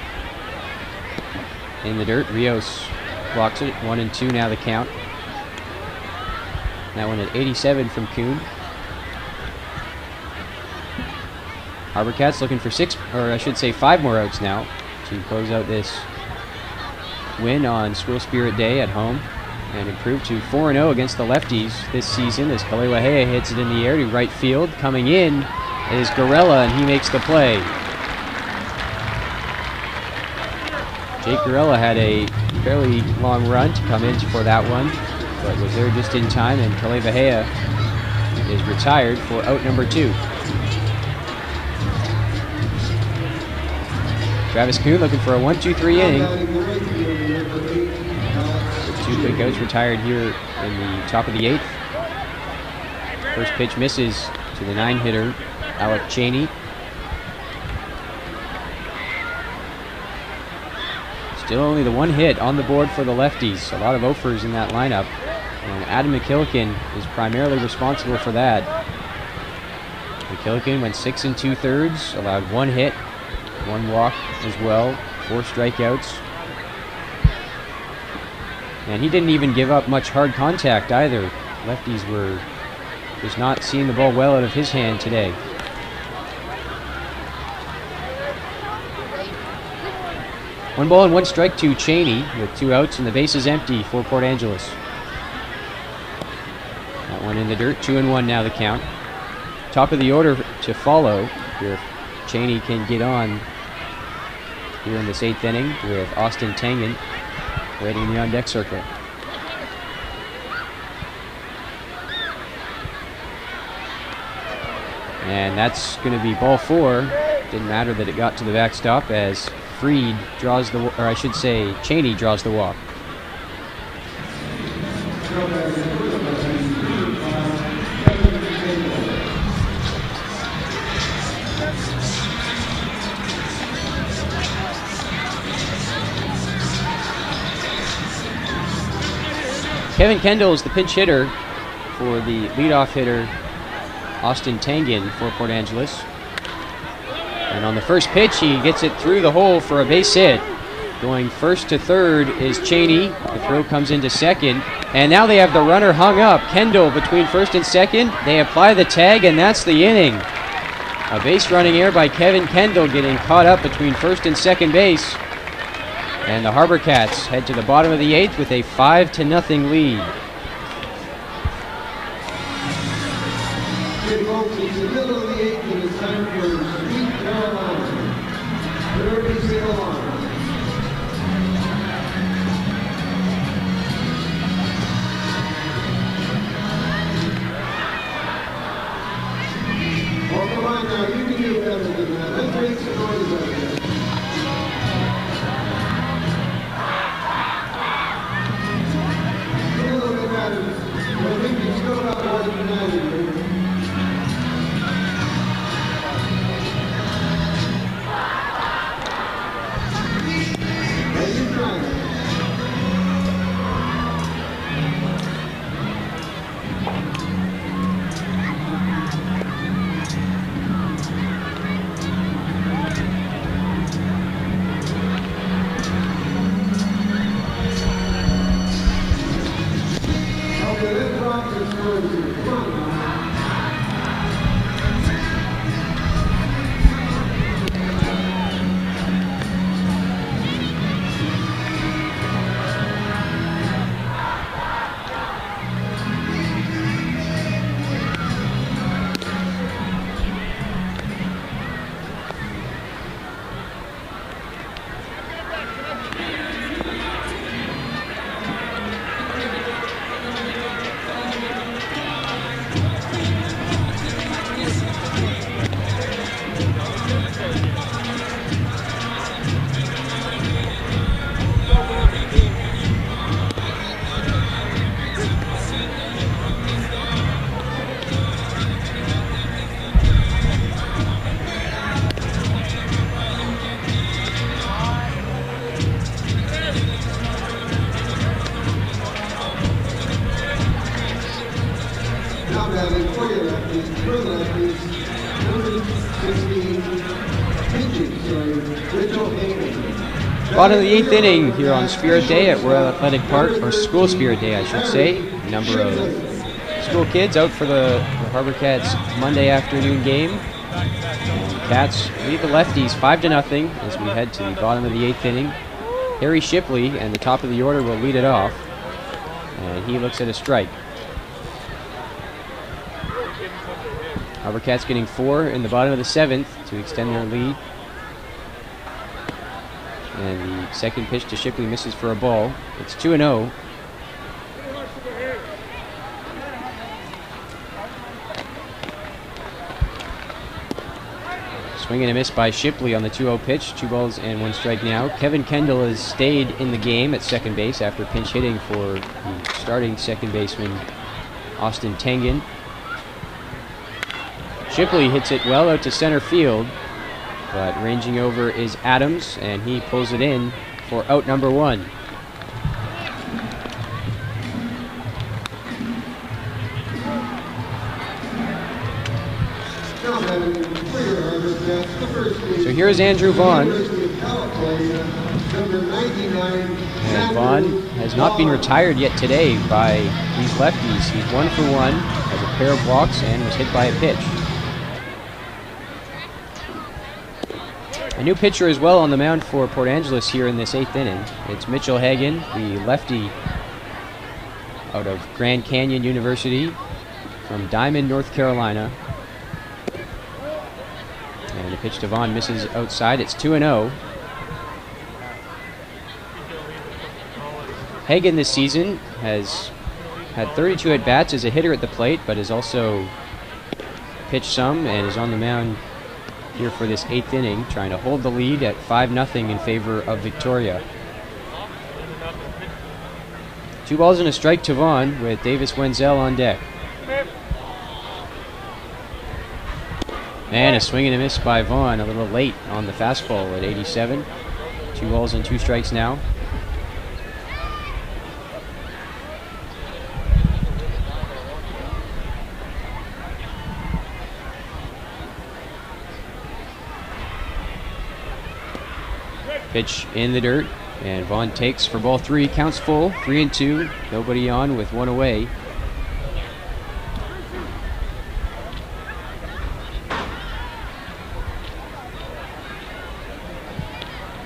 In the dirt, Rios blocks it. 1-2 now the count. That one at 87 from Kuhn. HarbourCats looking for 5 more outs now to close out this win on School Spirit Day at home and improve to 4-0 against the Lefties this season as Kalewahea hits it in the air to right field. Coming in is Gorella, and he makes the play. Jake Gorella had a fairly long run to come in for that one, but was there just in time, and Kalewahea is retired for out number 2. Travis Kuhn looking for a 1-2-3 inning. With 2 quick outs retired here in the top of the 8th. First pitch misses to the 9-hitter, Alec Cheney. Still only the 1 hit on the board for the Lefties. A lot of offers in that lineup. And Adam McKillican is primarily responsible for that. McKillican went 6 2/3, allowed 1 hit, 1 walk as well, 4 strikeouts. And he didn't even give up much hard contact either. Lefties were just not seeing the ball well out of his hand today. One ball and 1 strike to Cheney with 2 outs and the base is empty for Port Angeles. That one in the dirt, 2-1 now the count. Top of the order to follow here if Cheney can get on here in this 8th inning with Austin Tangen waiting in the on-deck circle. And that's going to be ball 4. Didn't matter that it got to the backstop as Freed draws the, or I should say, Cheney draws the walk. Kevin Kendall is the pinch hitter for the leadoff hitter, Austin Tangen, for Port Angeles. And on the first pitch, he gets it through the hole for a base hit. Going first to third is Cheney. The throw comes into second. And now they have the runner hung up. Kendall between first and second. They apply the tag, and that's the inning. A base running error by Kevin Kendall getting caught up between first and second base. And the HarbourCats head to the bottom of the 8th with a 5-0 lead. Okay, folks, it's the middle of the 8th and it's time for Sweet Carolina. Everybody sing along. Oh, come on now, you can do better than that. Let's make some noise out there. A little bit better. I think you still got more than that in here. Bottom of the 8th inning here on Spirit Day at Royal Athletic Park, or School Spirit Day, I should say. A number of school kids out for the HarbourCats Monday afternoon game. And the Cats lead the Lefties 5-0 as we head to the bottom of the 8th inning. Harry Shipley and the top of the order will lead it off. And he looks at a strike. HarbourCats getting 4 in the bottom of the 7th to extend their lead. And the second pitch to Shipley misses for a ball. It's 2-0. Swing and a miss by Shipley on the 2-0 pitch. 2 balls and 1 strike now. Kevin Kendall has stayed in the game at second base after pinch hitting for the starting second baseman, Austin Tengen. Shipley hits it well out to center field, but ranging over is Adams, and he pulls it in for out number 1. So here's Andrew Vaughn. And Vaughn has not been retired yet today by these lefties. He's 1 for 1, has a pair of walks, and was hit by a pitch. A new pitcher as well on the mound for Port Angeles here in this 8th inning. It's Mitchell Hagan, the lefty out of Grand Canyon University from Diamond, North Carolina. And the pitch to Vaughn misses outside. It's 2-0. Hagan this season has had 32 at-bats as a hitter at the plate, but has also pitched some and is on the mound here for this 8th inning, trying to hold the lead at 5-0 in favor of Victoria. 2 balls and a strike to Vaughn with Davis Wenzel on deck. And a swing and a miss by Vaughn, a little late on the fastball at 87. 2 balls and 2 strikes now. Pitch in the dirt, and Vaughn takes for ball 3, counts full, 3-2, nobody on with 1 away.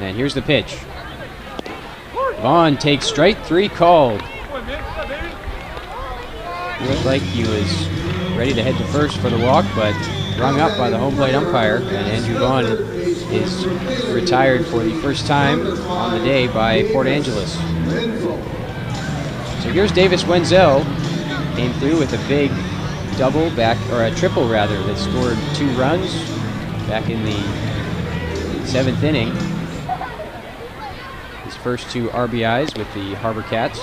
And here's the pitch. Vaughn takes strike 3 called. Looked like he was ready to head to first for the walk, but rung up by the home plate umpire, and Andrew Vaughn is retired for the first time on the day by Port Angeles. So here's Davis Wenzel, came through with a big double back, or a triple rather, that scored 2 runs back in the 7th inning. His first 2 RBIs with the HarbourCats.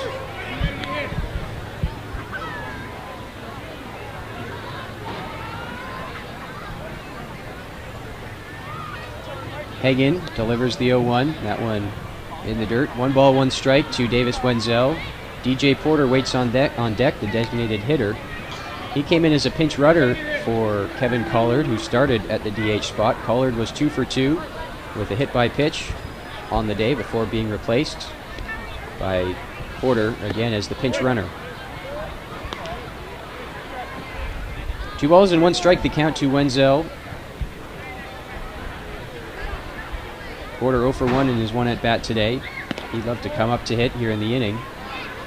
Hagan delivers the 0-1. That one in the dirt. 1 ball, 1 strike to Davis Wenzel. DJ Porter waits on deck, the designated hitter. He came in as a pinch runner for Kevin Collard, who started at the DH spot. Collard was 2 for 2 with a hit by pitch on the day before being replaced by Porter again as the pinch runner. 2 balls and 1 strike, the count to Wenzel. Porter 0 for 1 in his 1 at-bat today. He'd love to come up to hit here in the inning.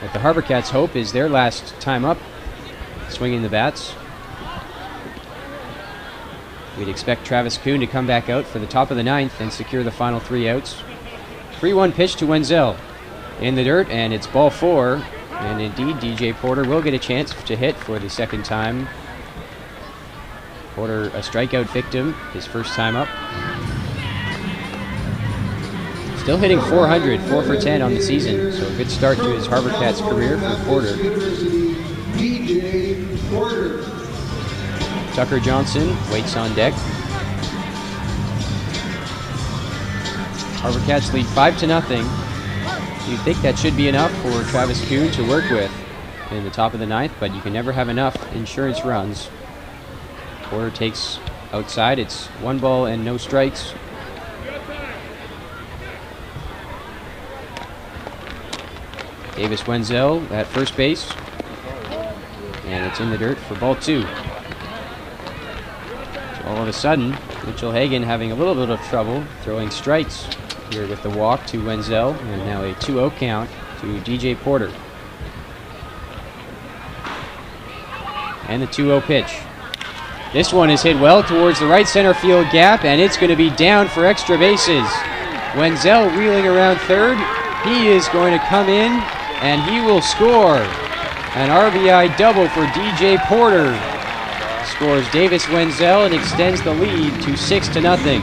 But the HarbourCats' hope is their last time up, swinging the bats. We'd expect Travis Kuhn to come back out for the top of the 9th and secure the final 3 outs. 3-1 pitch to Wenzel in the dirt, and it's ball 4. And indeed, DJ Porter will get a chance to hit for the 2nd time. Porter, a strikeout victim, his first time up. Still hitting 400, 4 for 10 on the season, so a good start to his HarbourCats career for Porter. Tucker Johnson waits on deck. HarbourCats lead 5-0. You'd think that should be enough for Travis Kuhn to work with in the top of the 9th, but you can never have enough insurance runs. Porter takes outside. It's 1 ball and no strikes. Davis Wenzel at first base. And it's in the dirt for ball 2. So all of a sudden, Mitchell Hagan having a little bit of trouble throwing strikes here with the walk to Wenzel. And now a 2-0 count to DJ Porter. And the 2-0 pitch. This one is hit well towards the right center field gap, and it's going to be down for extra bases. Wenzel reeling around third. He is going to come in, and he will score. An RBI double for DJ Porter. Scores Davis Wenzel and extends the lead to 6-0.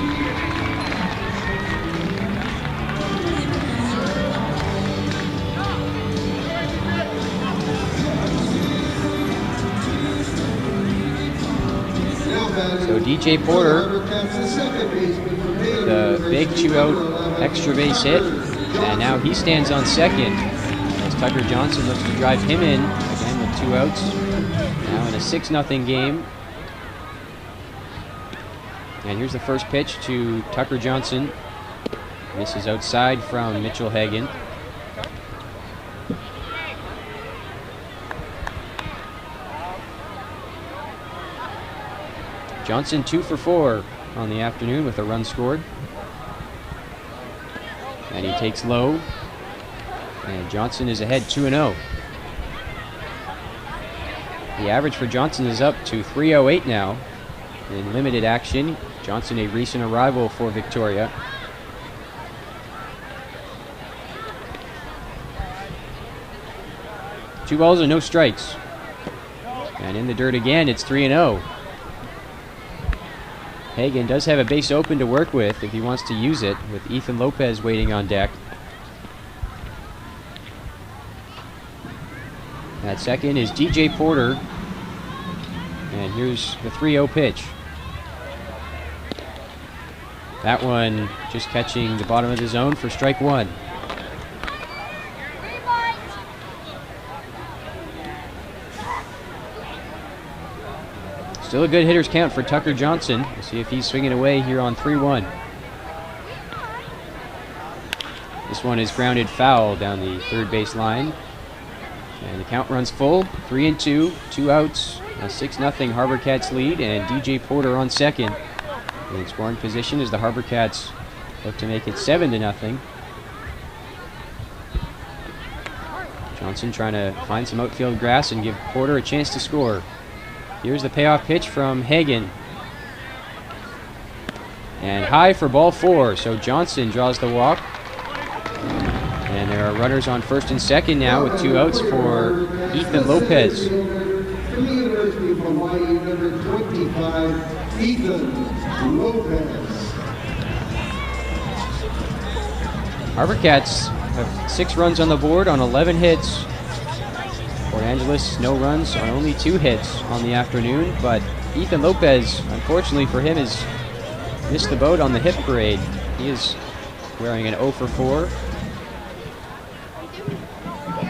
So DJ Porter, the big 2-out extra base hit, and now he stands on second as Tucker Johnson looks to drive him in, again with 2 outs. Now in a 6-0 game. And here's the first pitch to Tucker Johnson. Misses outside from Mitchell Hagan. Johnson 2 for 4 on the afternoon with a run scored. And he takes low. And Johnson is ahead 2-0. The average for Johnson is up to .308 now in limited action. Johnson, a recent arrival for Victoria. Two balls and no strikes. And in the dirt again, it's 3-0. Hagan does have a base open to work with if he wants to use it, with Ethan Lopez waiting on deck. At second is DJ Porter. And here's the 3-0 pitch. That one just catching the bottom of the zone for strike 1. Still a good hitter's count for Tucker Johnson. We'll see if he's swinging away here on 3-1. This one is grounded foul down the third base line. And the count runs full. 3-2, 2 outs. A 6-0 HarbourCats lead, and DJ Porter on second. In scoring position as the HarbourCats look to make it 7-0. Johnson trying to find some outfield grass and give Porter a chance to score. Here's the payoff pitch from Hagan. And high for ball 4, so Johnson draws the walk. And there are runners on first and second now with 2 outs for Ethan Lopez. From the University of Hawaii, number 25, Ethan Lopez. HarbourCats have 6 runs on the board on 11 hits. Port Angeles, no runs on only 2 hits on the afternoon, but Ethan Lopez, unfortunately for him, has missed the boat on the hit parade. He is wearing an 0 for 4.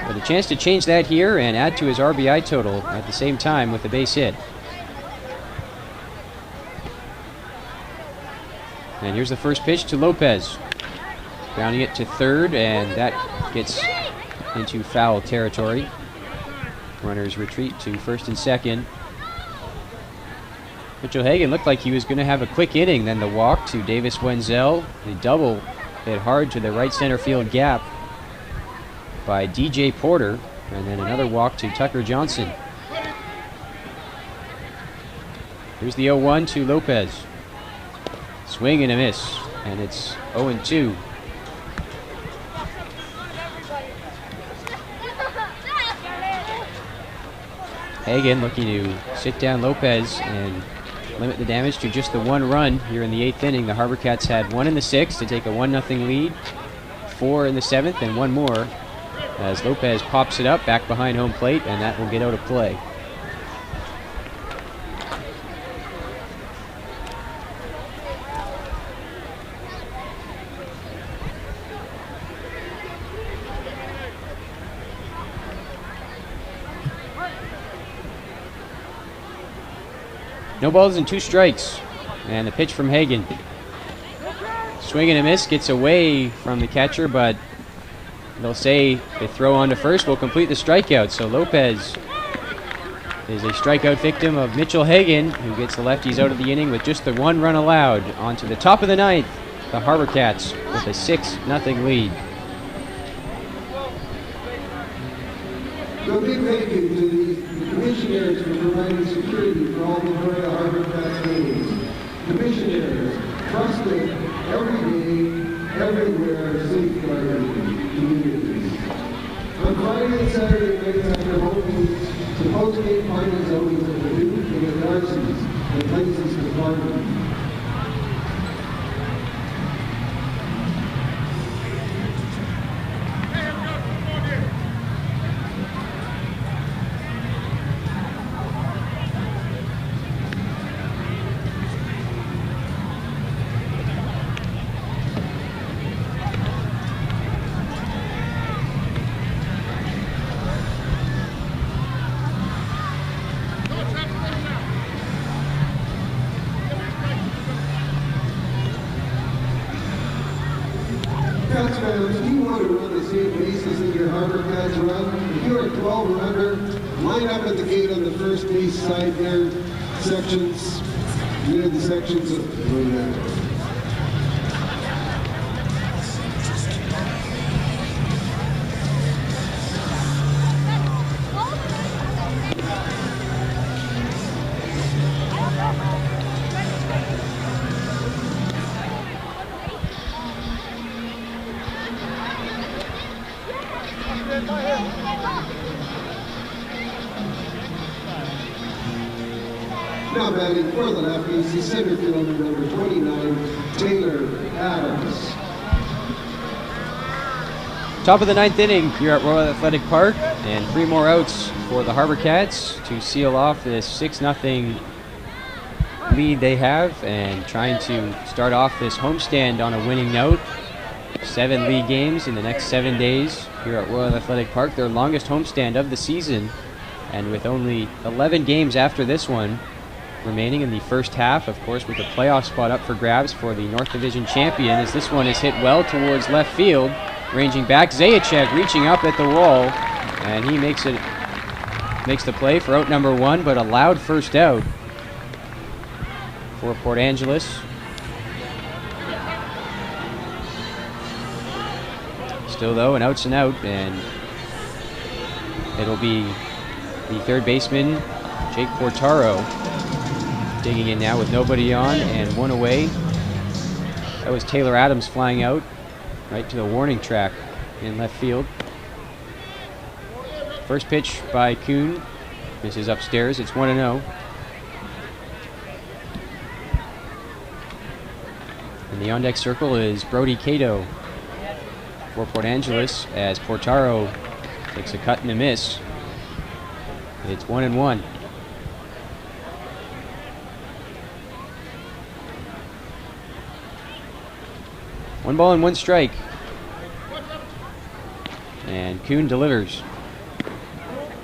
With a chance to change that here and add to his RBI total at the same time with a base hit. And here's the first pitch to Lopez. Grounding it to third, and that gets into foul territory. Runners retreat to first and second. Mitchell Hagan looked like he was going to have a quick inning, then the walk to Davis Wenzel. The double hit hard to the right center field gap by DJ Porter, and then another walk to Tucker Johnson. Here's the 0-1 to Lopez. Swing and a miss, and it's 0-2. Hagan looking to sit down Lopez and limit the damage to just the 1 run here in the 8th inning. The HarbourCats had 1 in the 6th to take a 1-0 lead, 4 in the 7th, and 1 more as Lopez pops it up back behind home plate, and that will get out of play. No balls and 2 strikes. And the pitch from Hagan. Swing and a miss, gets away from the catcher, but they'll say the throw on to first will complete the strikeout. So Lopez is a strikeout victim of Mitchell Hagan, who gets the Lefties out of the inning with just the 1 run allowed. On to the top of the ninth, the HarbourCats with a 6-0 lead. So big thank you to the commissioners for providing security for all the Victoria HarbourCats games. Commissioners, trusted every day, everywhere, safeguarding communities. On Friday and Saturday nights after home games, the post-game finals outings of the Duke and the Darcy's and places to party. Cats fans, do you want to run the same bases that your HarbourCats run? If you're a 12 or under, line up at the gate on the first base side there, sections, near the sections of Now batting for the Lefties, the center fielder number 29, Taylor Adams. Top of the ninth inning here at Royal Athletic Park, and 3 more outs for the HarbourCats to seal off this 6-0 lead they have, and trying to start off this homestand on a winning note. 7 league games in the next 7 days here at Royal Athletic Park, their longest homestand of the season, and with only 11 games after this one remaining in the first half, of course, with a playoff spot up for grabs for the North Division champion, as this one is hit well towards left field. Ranging back, Zajac reaching up at the wall, and he makes the play for out number 1, but a loud first out for Port Angeles. Still though, an outs and out, and it'll be the third baseman, Jake Portaro, digging in now with nobody on and 1 away. That was Taylor Adams flying out right to the warning track in left field. First pitch by Kuhn. This is upstairs. It's 1-0. In the on-deck circle is Brody Cato for Port Angeles, as Portaro takes a cut and a miss. It's 1-1. One ball and 1 strike. And Kuhn delivers.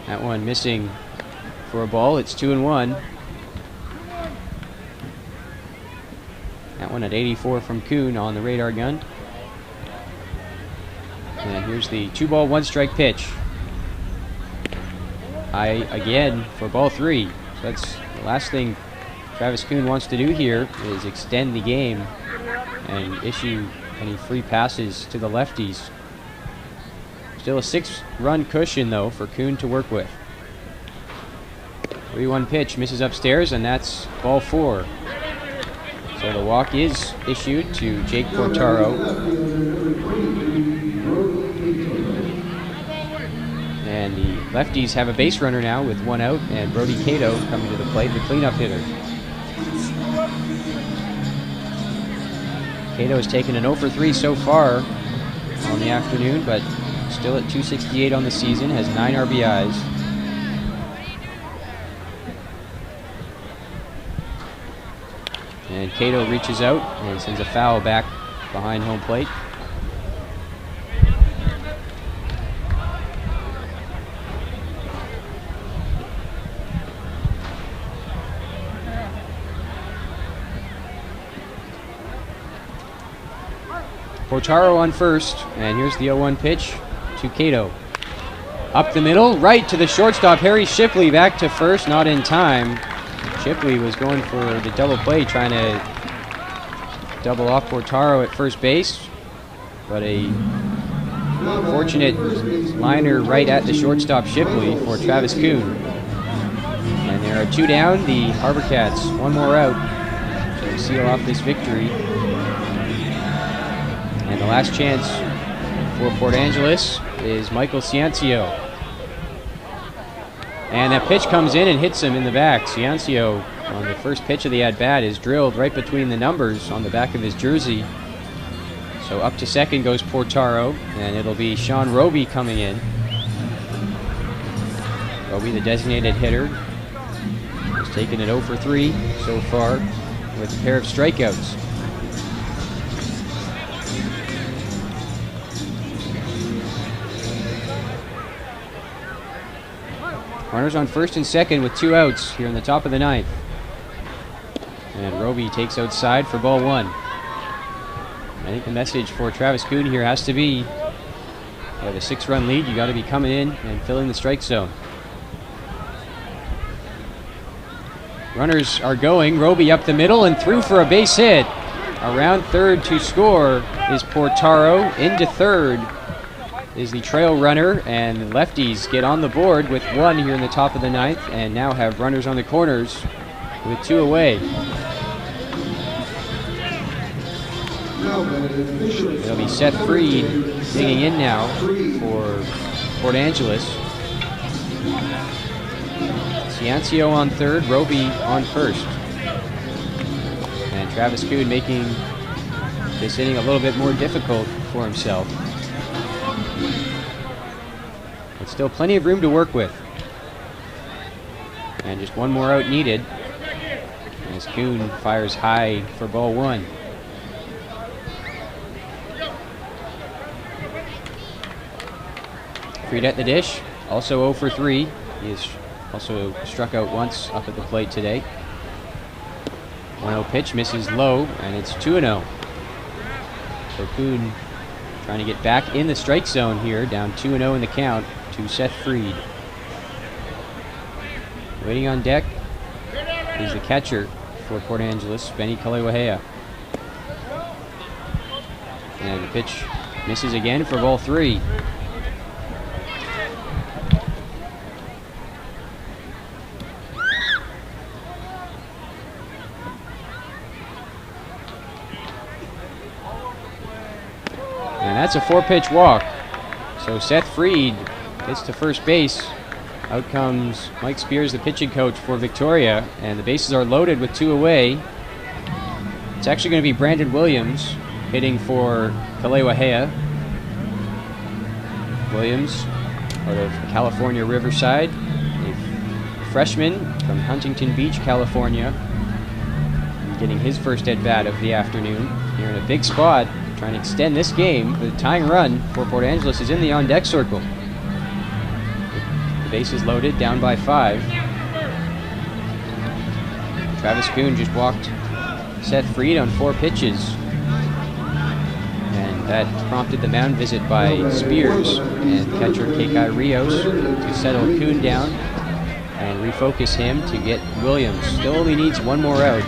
That one missing for a ball. It's 2-1. That one at 84 from Kuhn on the radar gun. And here's the 2-ball, 1-strike pitch. High again for ball 3. So that's the last thing Travis Kuhn wants to do here, is extend the game and issue any free passes to the lefties. Still a 6-run cushion though for Kuhn to work with. 3-1 pitch misses upstairs, and that's ball 4. So the walk is issued to Jake Portaro. And the Lefties have a base runner now with 1 out, and Brody Cato coming to the plate, the cleanup hitter. Cato has taken an 0 for 3 so far on the afternoon, but still at 268 on the season, has 9 RBIs. And Cato reaches out and sends a foul back behind home plate. Portaro on first, and here's the 0-1 pitch. to Cato. Up the middle, right to the shortstop, Harry Shipley back to first, not in time. Shipley was going for the double play, trying to double off Portaro at first base, but a fortunate liner right at the shortstop Shipley for Travis Kuhn. And there are 2 down, the HarbourCats, 1 more out to seal off this victory. And the last chance for Port Angeles is Michael Ciancio. And that pitch comes in and hits him in the back. Ciancio, on the first pitch of the at-bat, is drilled right between the numbers on the back of his jersey. So up to second goes Portaro, and it'll be Sean Roby coming in. Roby, the designated hitter, has taken it 0 for 3 so far with a pair of strikeouts. Runners on first and second with 2 outs here in the top of the 9th. And Roby takes outside for ball 1. I think the message for Travis Kuhn here has to be, you have a 6-run lead, you got to be coming in and filling the strike zone. Runners are going, Roby up the middle and through for a base hit. Around third to score is Portaro. Into third is the trail runner, and the Lefties get on the board with 1 here in the top of the 9th, and now have runners on the corners with 2 away. It'll be Seth Freed digging in now for Port Angeles. Ciancio on third, Roby on first. And Travis Kuhn making this inning a little bit more difficult for himself. But still plenty of room to work with. And just 1 more out needed as Kuhn fires high for ball 1. Freed at the dish, also 0 for 3. He has also struck out once up at the plate today. 1-0 pitch, misses low, and it's 2-0. So Kuhn trying to get back in the strike zone here, down 2-0 in the count to Seth Freed. Waiting on deck is the catcher for Port Angeles, Benny Kalewahea. And the pitch misses again for ball 3. And that's a 4-pitch walk. So Seth Freed gets to first base. Out comes Mike Spears, the pitching coach for Victoria, and the bases are loaded with 2 away. It's actually going to be Brandon Williams hitting for Kalewahea. Williams, out of California Riverside, a freshman from Huntington Beach, California, getting his first at-bat of the afternoon here in a big spot, trying to extend this game. The tying run for Port Angeles is in the on-deck circle. The base is loaded, down by 5. Travis Kuhn just walked Seth Freed on 4 pitches. And that prompted the mound visit by Spears and catcher Kekai Rios to settle Kuhn down and refocus him to get Williams. Still only needs 1 more out.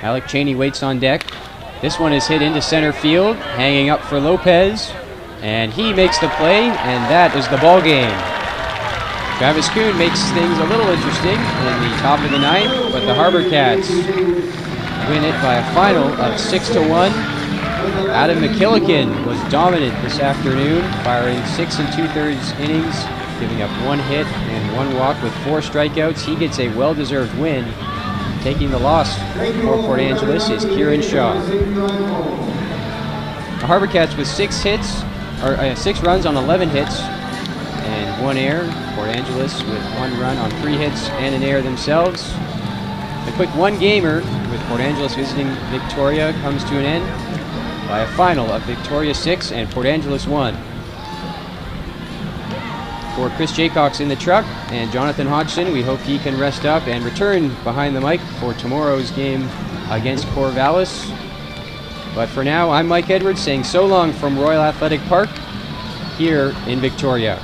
Alec Cheney waits on deck. This one is hit into center field, hanging up for Lopez, and he makes the play, and that is the ball game. Travis Kuhn makes things a little interesting in the top of the 9th, but the HarbourCats win it by a final of 6-1. Adam McKillican was dominant this afternoon, firing 6 2/3 innings, giving up 1 hit and 1 walk with 4 strikeouts. He gets a well-deserved win. Taking the loss for Port Angeles is Kieran Shaw. The HarbourCats with 6 runs on 11 hits and 1 error. Port Angeles with 1 run on 3 hits and an error themselves. A quick 1-gamer with Port Angeles visiting Victoria comes to an end by a final of Victoria 6 and Port Angeles 1. For Chris Jaycox in the truck and Jonathan Hodgson, we hope he can rest up and return behind the mic for tomorrow's game against Corvallis. But for now, I'm Mike Edwards saying so long from Royal Athletic Park here in Victoria.